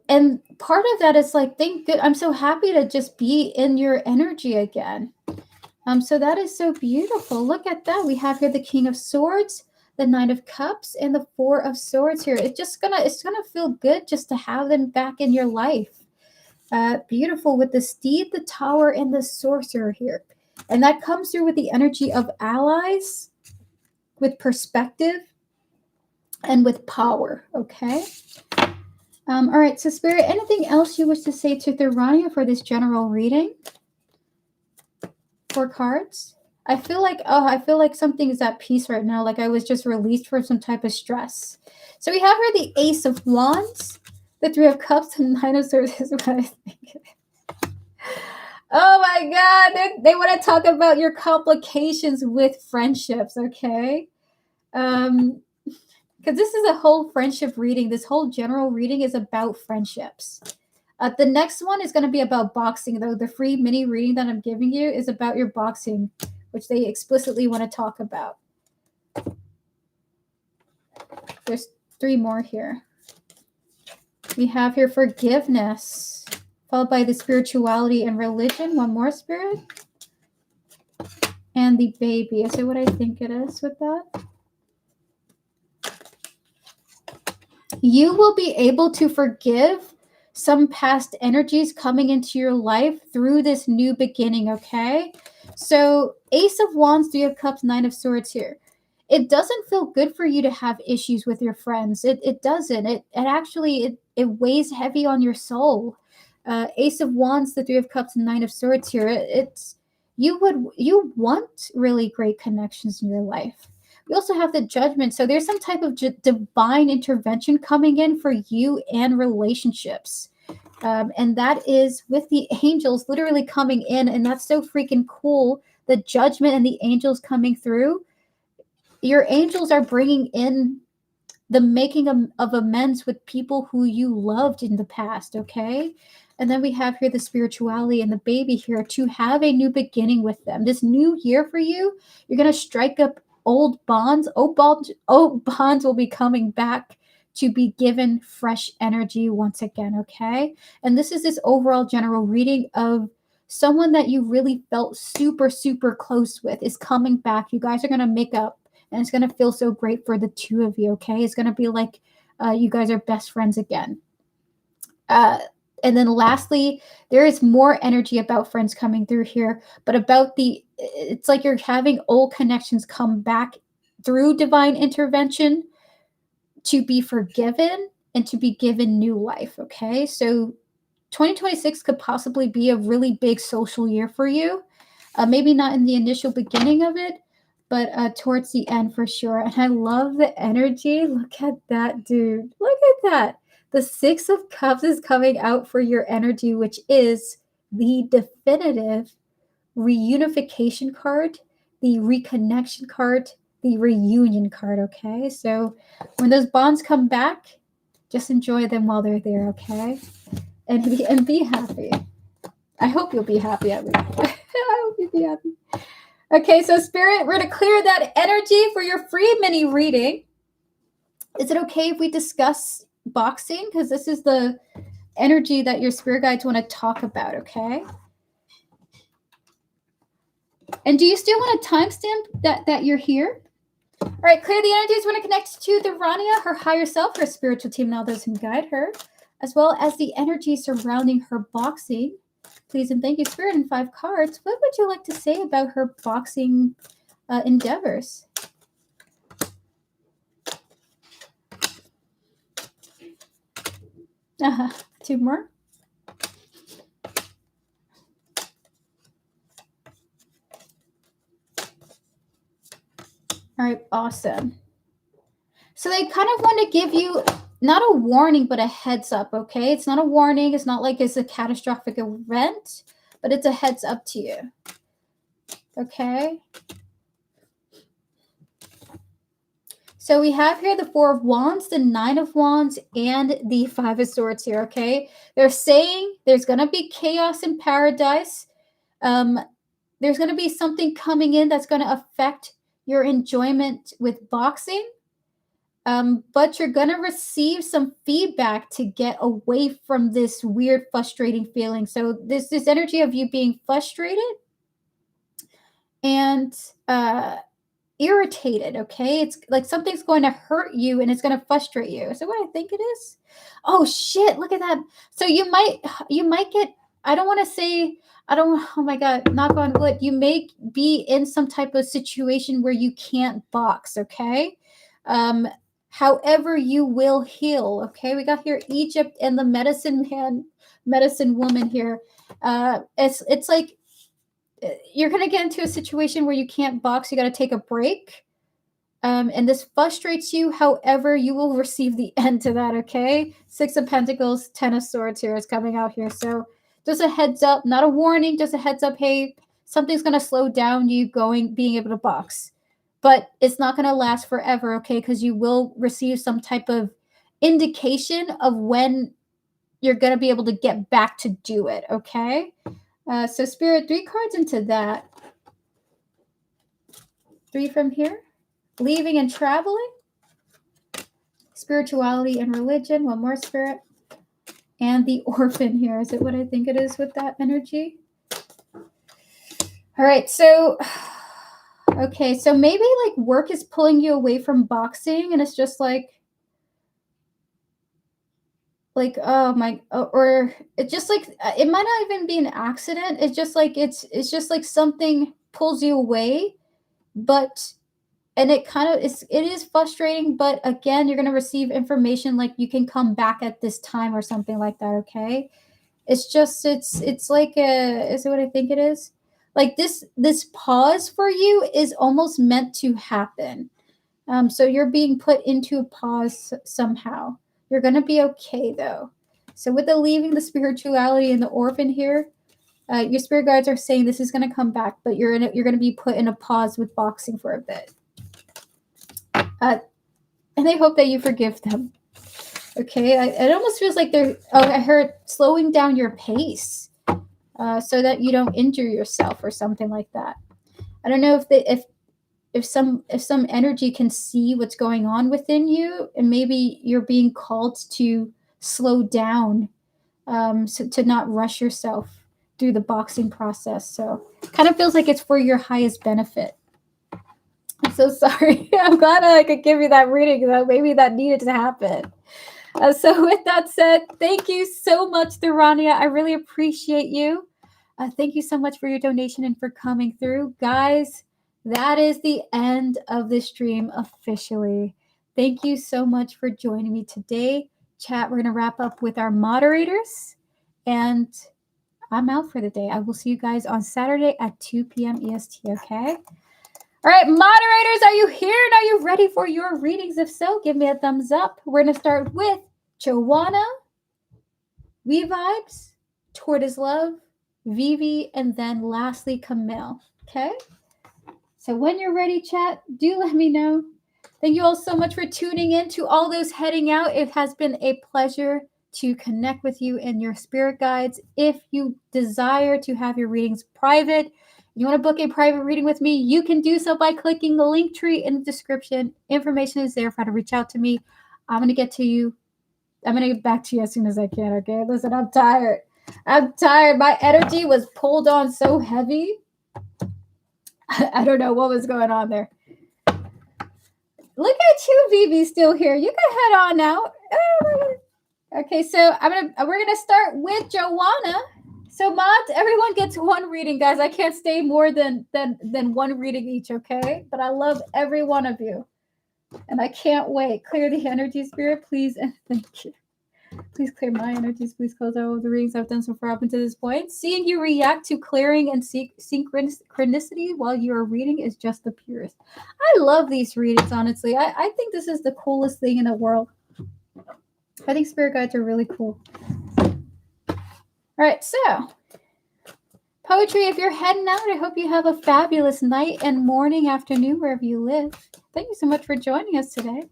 And part of that is like, thank good. I'm so happy to just be in your energy again. So that is so beautiful. Look at that. We have here the King of Swords, the Knight of Cups, and the Four of Swords here. It's gonna feel good just to have them back in your life. Beautiful with the Steed, the Tower, and the Sorcerer here. And that comes through with the energy of allies, with perspective, and with power, okay? All right, so Spirit, anything else you wish to say to Thurania for this general reading? 4 cards. I feel like something is at peace right now, like I was just released from some type of stress. So we have here the Ace of Wands, the Three of Cups, and Nine of Swords is what I think. Oh my God, they want to talk about your complications with friendships, okay? Because this is a whole friendship reading. This whole general reading is about friendships. The next one is going to be about boxing, though. The free mini reading that I'm giving you is about your boxing, which they explicitly want to talk about. There's 3 more here. We have here forgiveness, followed by the spirituality and religion. One more, Spirit. And the baby. Is it what I think it is with that? You will be able to forgive some past energies coming into your life through this new beginning, okay? So Ace of Wands, 3 of Cups, 9 of Swords here. It doesn't feel good for you to have issues with your friends. It doesn't. It actually weighs heavy on your soul. Ace of Wands, the 3 of Cups, and 9 of Swords here. You want really great connections in your life. We also have the Judgment. So there's some type of divine intervention coming in for you and relationships. And that is with the angels literally coming in. And that's so freaking cool. The Judgment and the angels coming through. Your angels are bringing in the making of amends with people who you loved in the past, okay? And then we have here the spirituality and the baby here to have a new beginning with them. This new year for you, you're going to strike up old bonds. Old bonds will be coming back to be given fresh energy once again, okay? And this is this overall general reading of someone that you really felt super, super close with is coming back. You guys are going to make up, and it's going to feel so great for the 2 of you, okay? It's going to be like you guys are best friends again. And then lastly, there is more energy about friends coming through here, but it's like you're having old connections come back through divine intervention to be forgiven and to be given new life, okay? So 2026 could possibly be a really big social year for you. Maybe not in the initial beginning of it, but towards the end for sure. And I love the energy. Look at that, dude. Look at that. The 6 of Cups is coming out for your energy, which is the definitive reunification card, the reconnection card, the reunion card, okay? So when those bonds come back, just enjoy them while they're there, okay? And be happy. I hope you'll be happy at least. I hope you'll be happy. Okay, so Spirit, we're going to clear that energy for your free mini reading. Is it okay if we discuss boxing? Because this is the energy that your spirit guides want to talk about, okay? And do you still want a timestamp that you're here? All right, clear the energies. Want to connect to the Rania, her higher self, her spiritual team, and all those who guide her, as well as the energy surrounding her boxing. Please and thank you, Spirit, and 5 cards. What would you like to say about her boxing endeavors? Uh-huh. 2 more. All right, awesome. So they kind of want to give you not a warning, but a heads up, okay? It's not a warning. It's not like it's a catastrophic event, but it's a heads up to you, okay? So we have here the Four of Wands, the Nine of Wands, and the Five of Swords here, okay? They're saying there's going to be chaos in paradise. There's going to be something coming in that's going to affect your enjoyment with boxing. But you're going to receive some feedback to get away from this weird, frustrating feeling. So this energy of you being frustrated and irritated, okay? It's like something's going to hurt you and it's going to frustrate you. Is that what I think it is? Oh shit, look at that. So you might get, I don't want to say, oh my God, knock on wood. You may be in some type of situation where you can't box, okay? However, you will heal, okay? We got here Egypt and the medicine woman here. It's like you're going to get into a situation where you can't box. You got to take a break. And this frustrates you. However, you will receive the end to that, okay? Six of Pentacles, Ten of Swords here is coming out here. So just a heads up, not a warning, just a heads up. Hey, something's going to slow down you being able to box. But it's not going to last forever, okay? Because you will receive some type of indication of when you're going to be able to get back to do it, okay? So Spirit, 3 cards into that. 3 from here. Leaving and traveling. Spirituality and religion. One more, Spirit. And the orphan here. Is it what I think it is with that energy? All right. So, okay. So maybe like work is pulling you away from boxing and it's just like, oh my, or it's just like, it might not even be an accident. It's just like, it's just like something pulls you away, and it kind of it is frustrating, but again, you're going to receive information like you can come back at this time or something like that, okay? It's just, it's like is it what I think it is? Like this pause for you is almost meant to happen. So you're being put into a pause somehow. You're going to be okay, though. So with the leaving, the spirituality, and the orphan here, your spirit guides are saying this is going to come back, but you're going to be put in a pause with boxing for a bit. And I hope that you forgive them. Okay, it almost feels like they're, I heard slowing down your pace so that you don't injure yourself or something like that. I don't know if some energy can see what's going on within you, and maybe you're being called to slow down, so to not rush yourself through the boxing process. So kind of feels like it's for your highest benefit. I'm so sorry. I'm glad I could give you that reading. That maybe that needed to happen. So with that said, thank you so much, Thurania. I really appreciate you. Thank you so much for your donation and for coming through. Guys, that is the end of the stream officially. Thank you so much for joining me today. Chat, we're going to wrap up with our moderators. And I'm out for the day. I will see you guys on Saturday at 2 p.m. EST, okay? All right, moderators, are you here and are you ready for your readings? If so, give me a thumbs up. We're going to start with Joanna, We Vibes, Tortoise Love, Vivi, and then lastly, Camille. Okay? So when you're ready, chat, do let me know. Thank you all so much for tuning in. To all those heading out, it has been a pleasure to connect with you and your spirit guides. If you desire to have your readings private, you want to book a private reading with me, you can do so by clicking the link tree in the description. Information is there for how to reach out to me. I'm going to get to you. I'm going to get back to you as soon as I can, okay? Listen, I'm tired. My energy was pulled on so heavy. I don't know what was going on there. Look at you, Vivi, still here. You can head on out. Okay, so we're gonna start with Joanna. So mods, everyone gets one reading, guys. I can't stay more than one reading each, okay? But I love every one of you. And I can't wait. Clear the energy, spirit, please, and thank you. Please clear my energies. Please close all of the readings I've done so far up until this point. Seeing you react to clearing and synchronicity while you are reading is just the purest. I love these readings, honestly. I think this is the coolest thing in the world. I think spirit guides are really cool. All right, so Poetry, if you're heading out, I hope you have a fabulous night and morning, afternoon, wherever you live. Thank you so much for joining us today.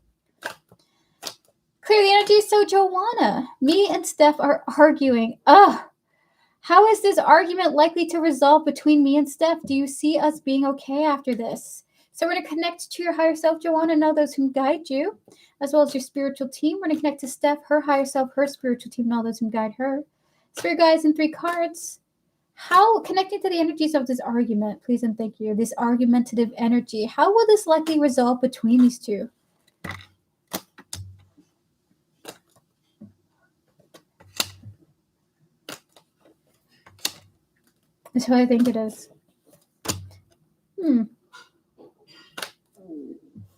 Clear the energy. So, Joanna, me and Steph are arguing. How is this argument likely to resolve between me and Steph? Do you see us being okay after this? So we're going to connect to your higher self, Joanna, and all those who guide you, as well as your spiritual team. We're going to connect to Steph, her higher self, her spiritual team, and all those who guide her. Spirit guides in 3 cards. How, connecting to the energies of this argument, please and thank you, this argumentative energy, how will this likely resolve between these two? That's what I think it is.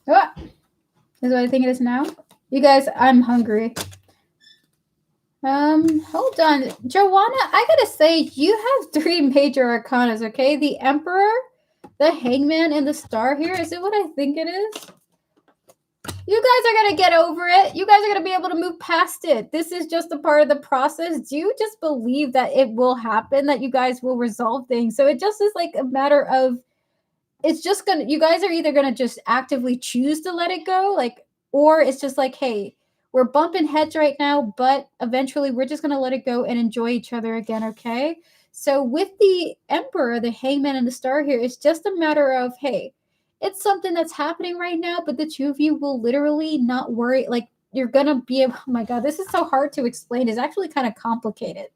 Ah, is what I think it is now. You guys, I'm hungry. Hold on. Joanna, I gotta say, you have 3 major arcanas, okay? The Emperor, the Hangman, and the Star here. Is it what I think it is? You guys are gonna get over it. You guys are gonna be able to move past it. This is just a part of the process. Do you just believe that it will happen, that you guys will resolve things? So it just is like a matter of, it's just gonna, you guys are either gonna just actively choose to let it go, like, or it's just like, hey, we're bumping heads right now, but eventually we're just gonna let it go and enjoy each other again, okay? So with the Emperor, the Hangman, and the Star here, it's just a matter of, hey, it's something that's happening right now, but the two of you will literally not worry. Like, you're gonna be able, oh my God, this is so hard to explain. It's actually kind of complicated.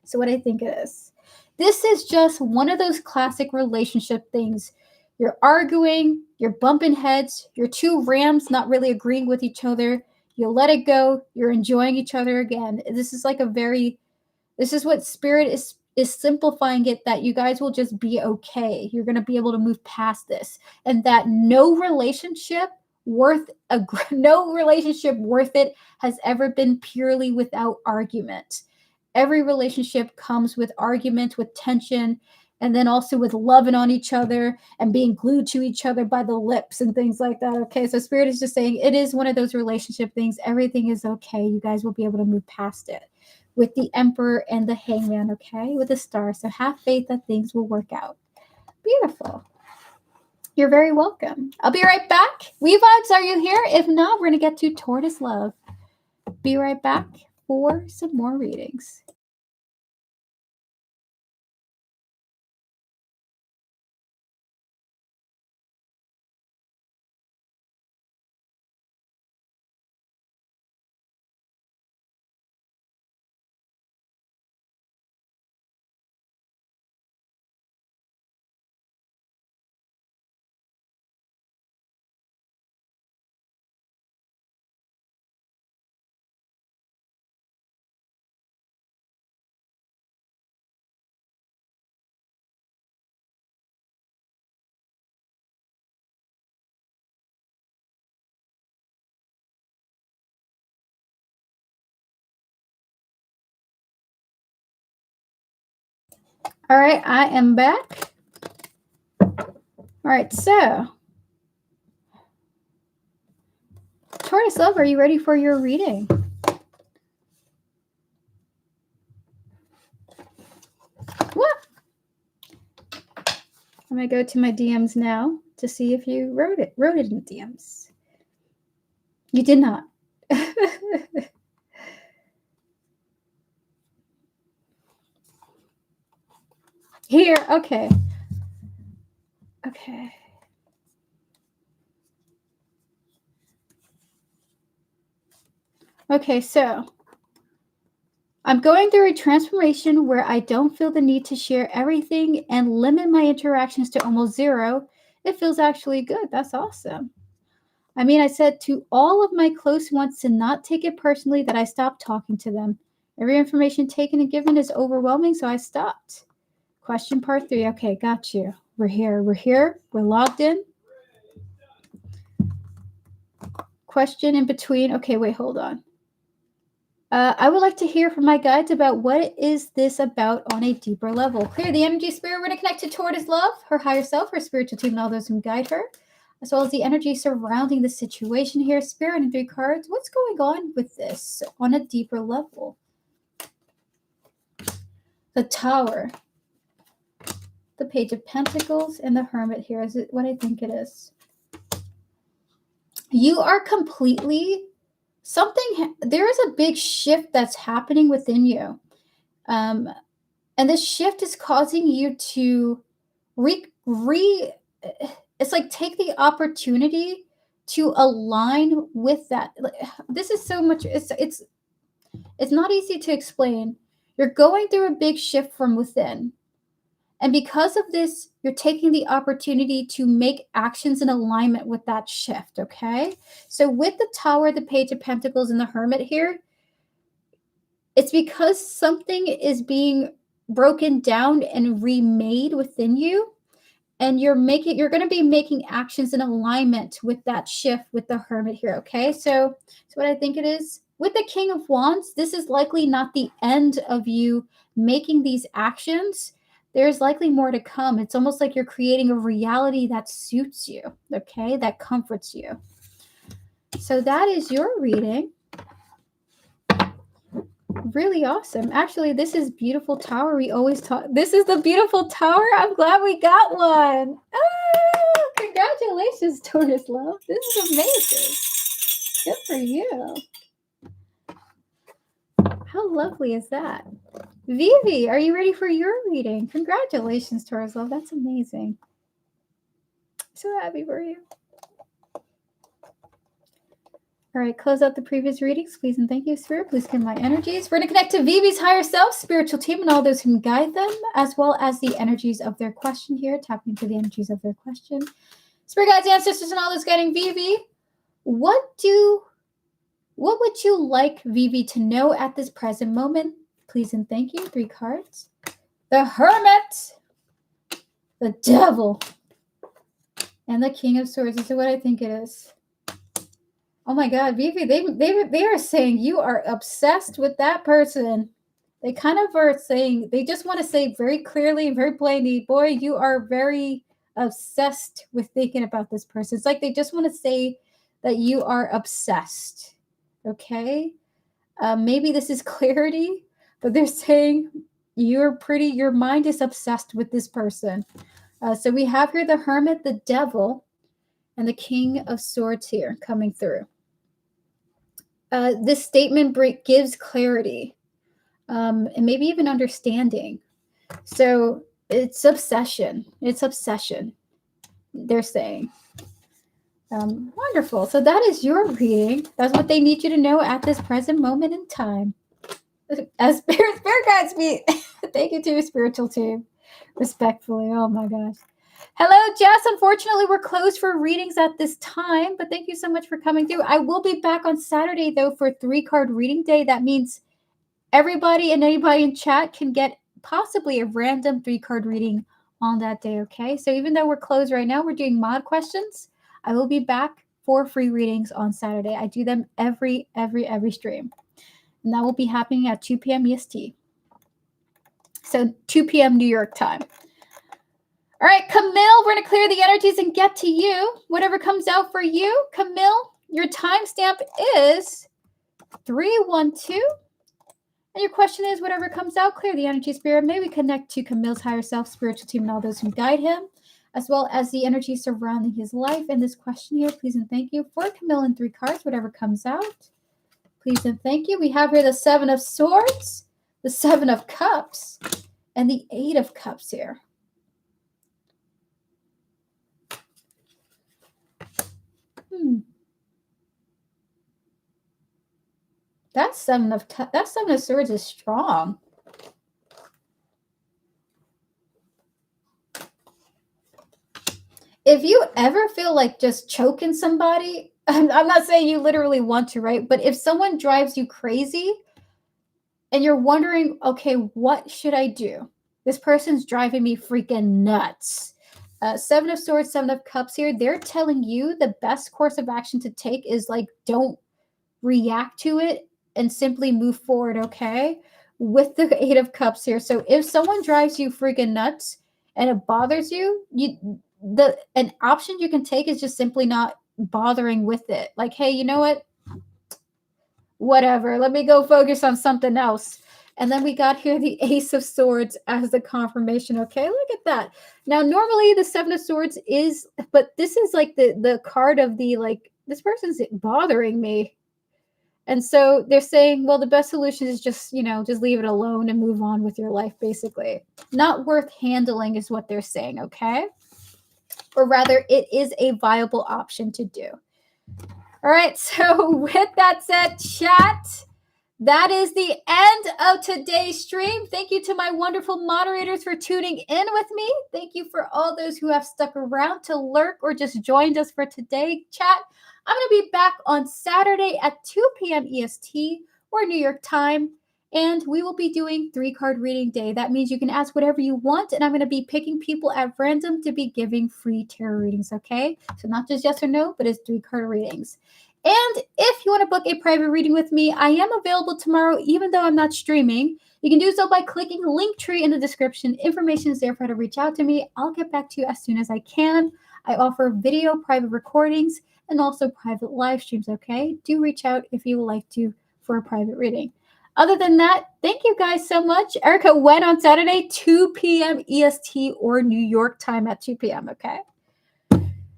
So what I think it is, this is just one of those classic relationship things. You're arguing, you're bumping heads, you're 2 rams not really agreeing with each other. You'll let it go, you're enjoying each other again. This is like a very, this is what Spirit is simplifying it, that you guys will just be okay. You're going to be able to move past this, and that no relationship worth it has ever been purely without argument. Every relationship comes with argument, with tension, and then also with loving on each other and being glued to each other by the lips and things like that. Okay, so Spirit is just saying it is one of those relationship things. Everything is okay. You guys will be able to move past it with the Emperor and the Hangman, okay, with the Star. So have faith that things will work out. Beautiful. You're very welcome. I'll be right back. Weavibes, are you here? If not, we're going to get to Tortoise Love. Be right back for some more readings. All right, I am back. All right, so Tortoise Love, are you ready for your reading? What? I'm gonna go to my DMs now to see if you wrote it in the DMs. You did not. Here, okay. Okay. Okay, so I'm going through a transformation where I don't feel the need to share everything and limit my interactions to almost 0. It feels actually good. That's awesome. I mean, I said to all of my close ones to not take it personally that I stopped talking to them. Every information taken and given is overwhelming, so I stopped. Question part 3. Okay, got you. We're here. We're logged in. Question in between. Okay, wait, hold on. I would like to hear from my guides about what is this about on a deeper level. Clear the energy, Spirit. We're going to connect to Tortoise Love, her higher self, her spiritual team, and all those who guide her, as well as the energy surrounding the situation here. Spirit and 3 cards. What's going on with this on a deeper level? The Tower. the Page of Pentacles, and the Hermit here is what I think it is. You are completely there is a big shift that's happening within you. And this shift is causing you to it's like take the opportunity to align with that. This is so much, it's not easy to explain. You're going through a big shift from within. And because of this, you're taking the opportunity to make actions in alignment with that shift, okay? So with the Tower, the Page of Pentacles, and the Hermit here, it's because something is being broken down and remade within you, and you're going to be making actions in alignment with that shift with the Hermit here, okay? So what I think it is, with the King of Wands, this is likely not the end of you making these actions. There's likely more to come. It's almost like you're creating a reality that suits you, okay? That comforts you. So that is your reading. Really awesome. Actually, this is beautiful tower. We always talk. This is the beautiful tower. I'm glad we got one. Oh, congratulations, Taurus love. This is amazing. Good for you. How lovely is that? Vivi, are you ready for your reading? Congratulations, Taurus love. That's amazing. So happy for you. All right, close out the previous readings, please, and thank you, Spirit. Please give my energies. We're going to connect to Vivi's higher self, spiritual team, and all those who can guide them, as well as the energies of their question here, tapping into the energies of their question. Spirit guides, ancestors, and all those guiding Vivi, what would you like Vivi to know at this present moment? Please and thank you. 3 cards. The Hermit, the Devil, and the King of Swords. This is what I think it is. Oh my God, Vivi, they are saying you are obsessed with that person. They kind of are saying, they just want to say very clearly and very plainly, boy, you are very obsessed with thinking about this person. It's like they just want to say that you are obsessed, okay? Maybe this is clarity, but they're saying your mind is obsessed with this person. So we have here the Hermit, the Devil, and the King of Swords here coming through. This statement gives clarity and maybe even understanding. So it's obsession. It's obsession, they're saying. Wonderful. So that is your reading. That's what they need you to know at this present moment in time. As spirit guides me. Thank you to your spiritual team. Respectfully. Oh my gosh. Hello, Jess. Unfortunately, we're closed for readings at this time, but thank you so much for coming through. I will be back on Saturday, though, for 3-card reading day. That means everybody and anybody in chat can get possibly a random 3-card reading on that day, okay? So even though we're closed right now, we're doing mod questions. I will be back for free readings on Saturday. I do them every stream. And that will be happening at 2 p.m. EST. So 2 p.m. New York time. All right, Camille, we're going to clear the energies and get to you. Whatever comes out for you, Camille, your timestamp is 312. And your question is, whatever comes out, clear the energy, Spirit. May we connect to Camille's higher self, spiritual team, and all those who guide him, as well as the energy surrounding his life. And this question here, please and thank you. For Camille in 3 cards, whatever comes out, please and thank you. We have here the 7 of Swords, the 7 of Cups, and the 8 of Cups here. That 7 of Swords is strong. If you ever feel like just choking somebody, I'm not saying you literally want to, right? But if someone drives you crazy and you're wondering, okay, what should I do? This person's driving me freaking nuts. 7 of Swords, 7 of Cups here. They're telling you the best course of action to take is like, don't react to it and simply move forward, okay? With the 8 of Cups here. So if someone drives you freaking nuts and it bothers you, an option you can take is just simply not bothering with it. Like, hey, you know what? Whatever. Let me go focus on something else. And then we got here the Ace of Swords as the confirmation. Okay, look at that. Now, normally the Seven of Swords is, but this is like the card of the, like, this person's bothering me. And so they're saying, well, the best solution is just, just leave it alone and move on with your life, basically. Not worth handling is what they're saying, okay? Or rather, it is a viable option to do. All right, so with that said, chat, that is the end of today's stream. Thank you to my wonderful moderators for tuning in with me. Thank you for all those who have stuck around to lurk or just joined us for today, chat. I'm going to be back on Saturday at 2 p.m. EST or New York time, and we will be doing 3-card reading day. That means you can ask whatever you want, and I'm going to be picking people at random to be giving free tarot readings, okay? So not just yes or no, but it's 3-card readings. And if you want to book a private reading with me, I am available tomorrow, even though I'm not streaming. You can do so by clicking Linktree in the description. Information is there for you to reach out to me. I'll get back to you as soon as I can. I offer video private recordings and also private live streams, okay? Do reach out if you would like to for a private reading. Other than that, thank you guys so much. Erica, when on Saturday, 2 p.m. EST or New York time at 2 p.m., okay?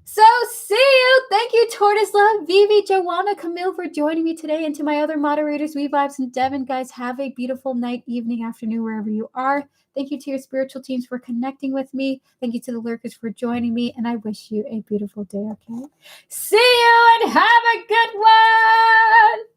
So, see you. Thank you, Tortoise Love, Vivi, Joanna, Camille for joining me today. And to my other moderators, We Vibes and Devin, guys, have a beautiful night, evening, afternoon, wherever you are. Thank you to your spiritual teams for connecting with me. Thank you to the lurkers for joining me. And I wish you a beautiful day, okay? See you and have a good one.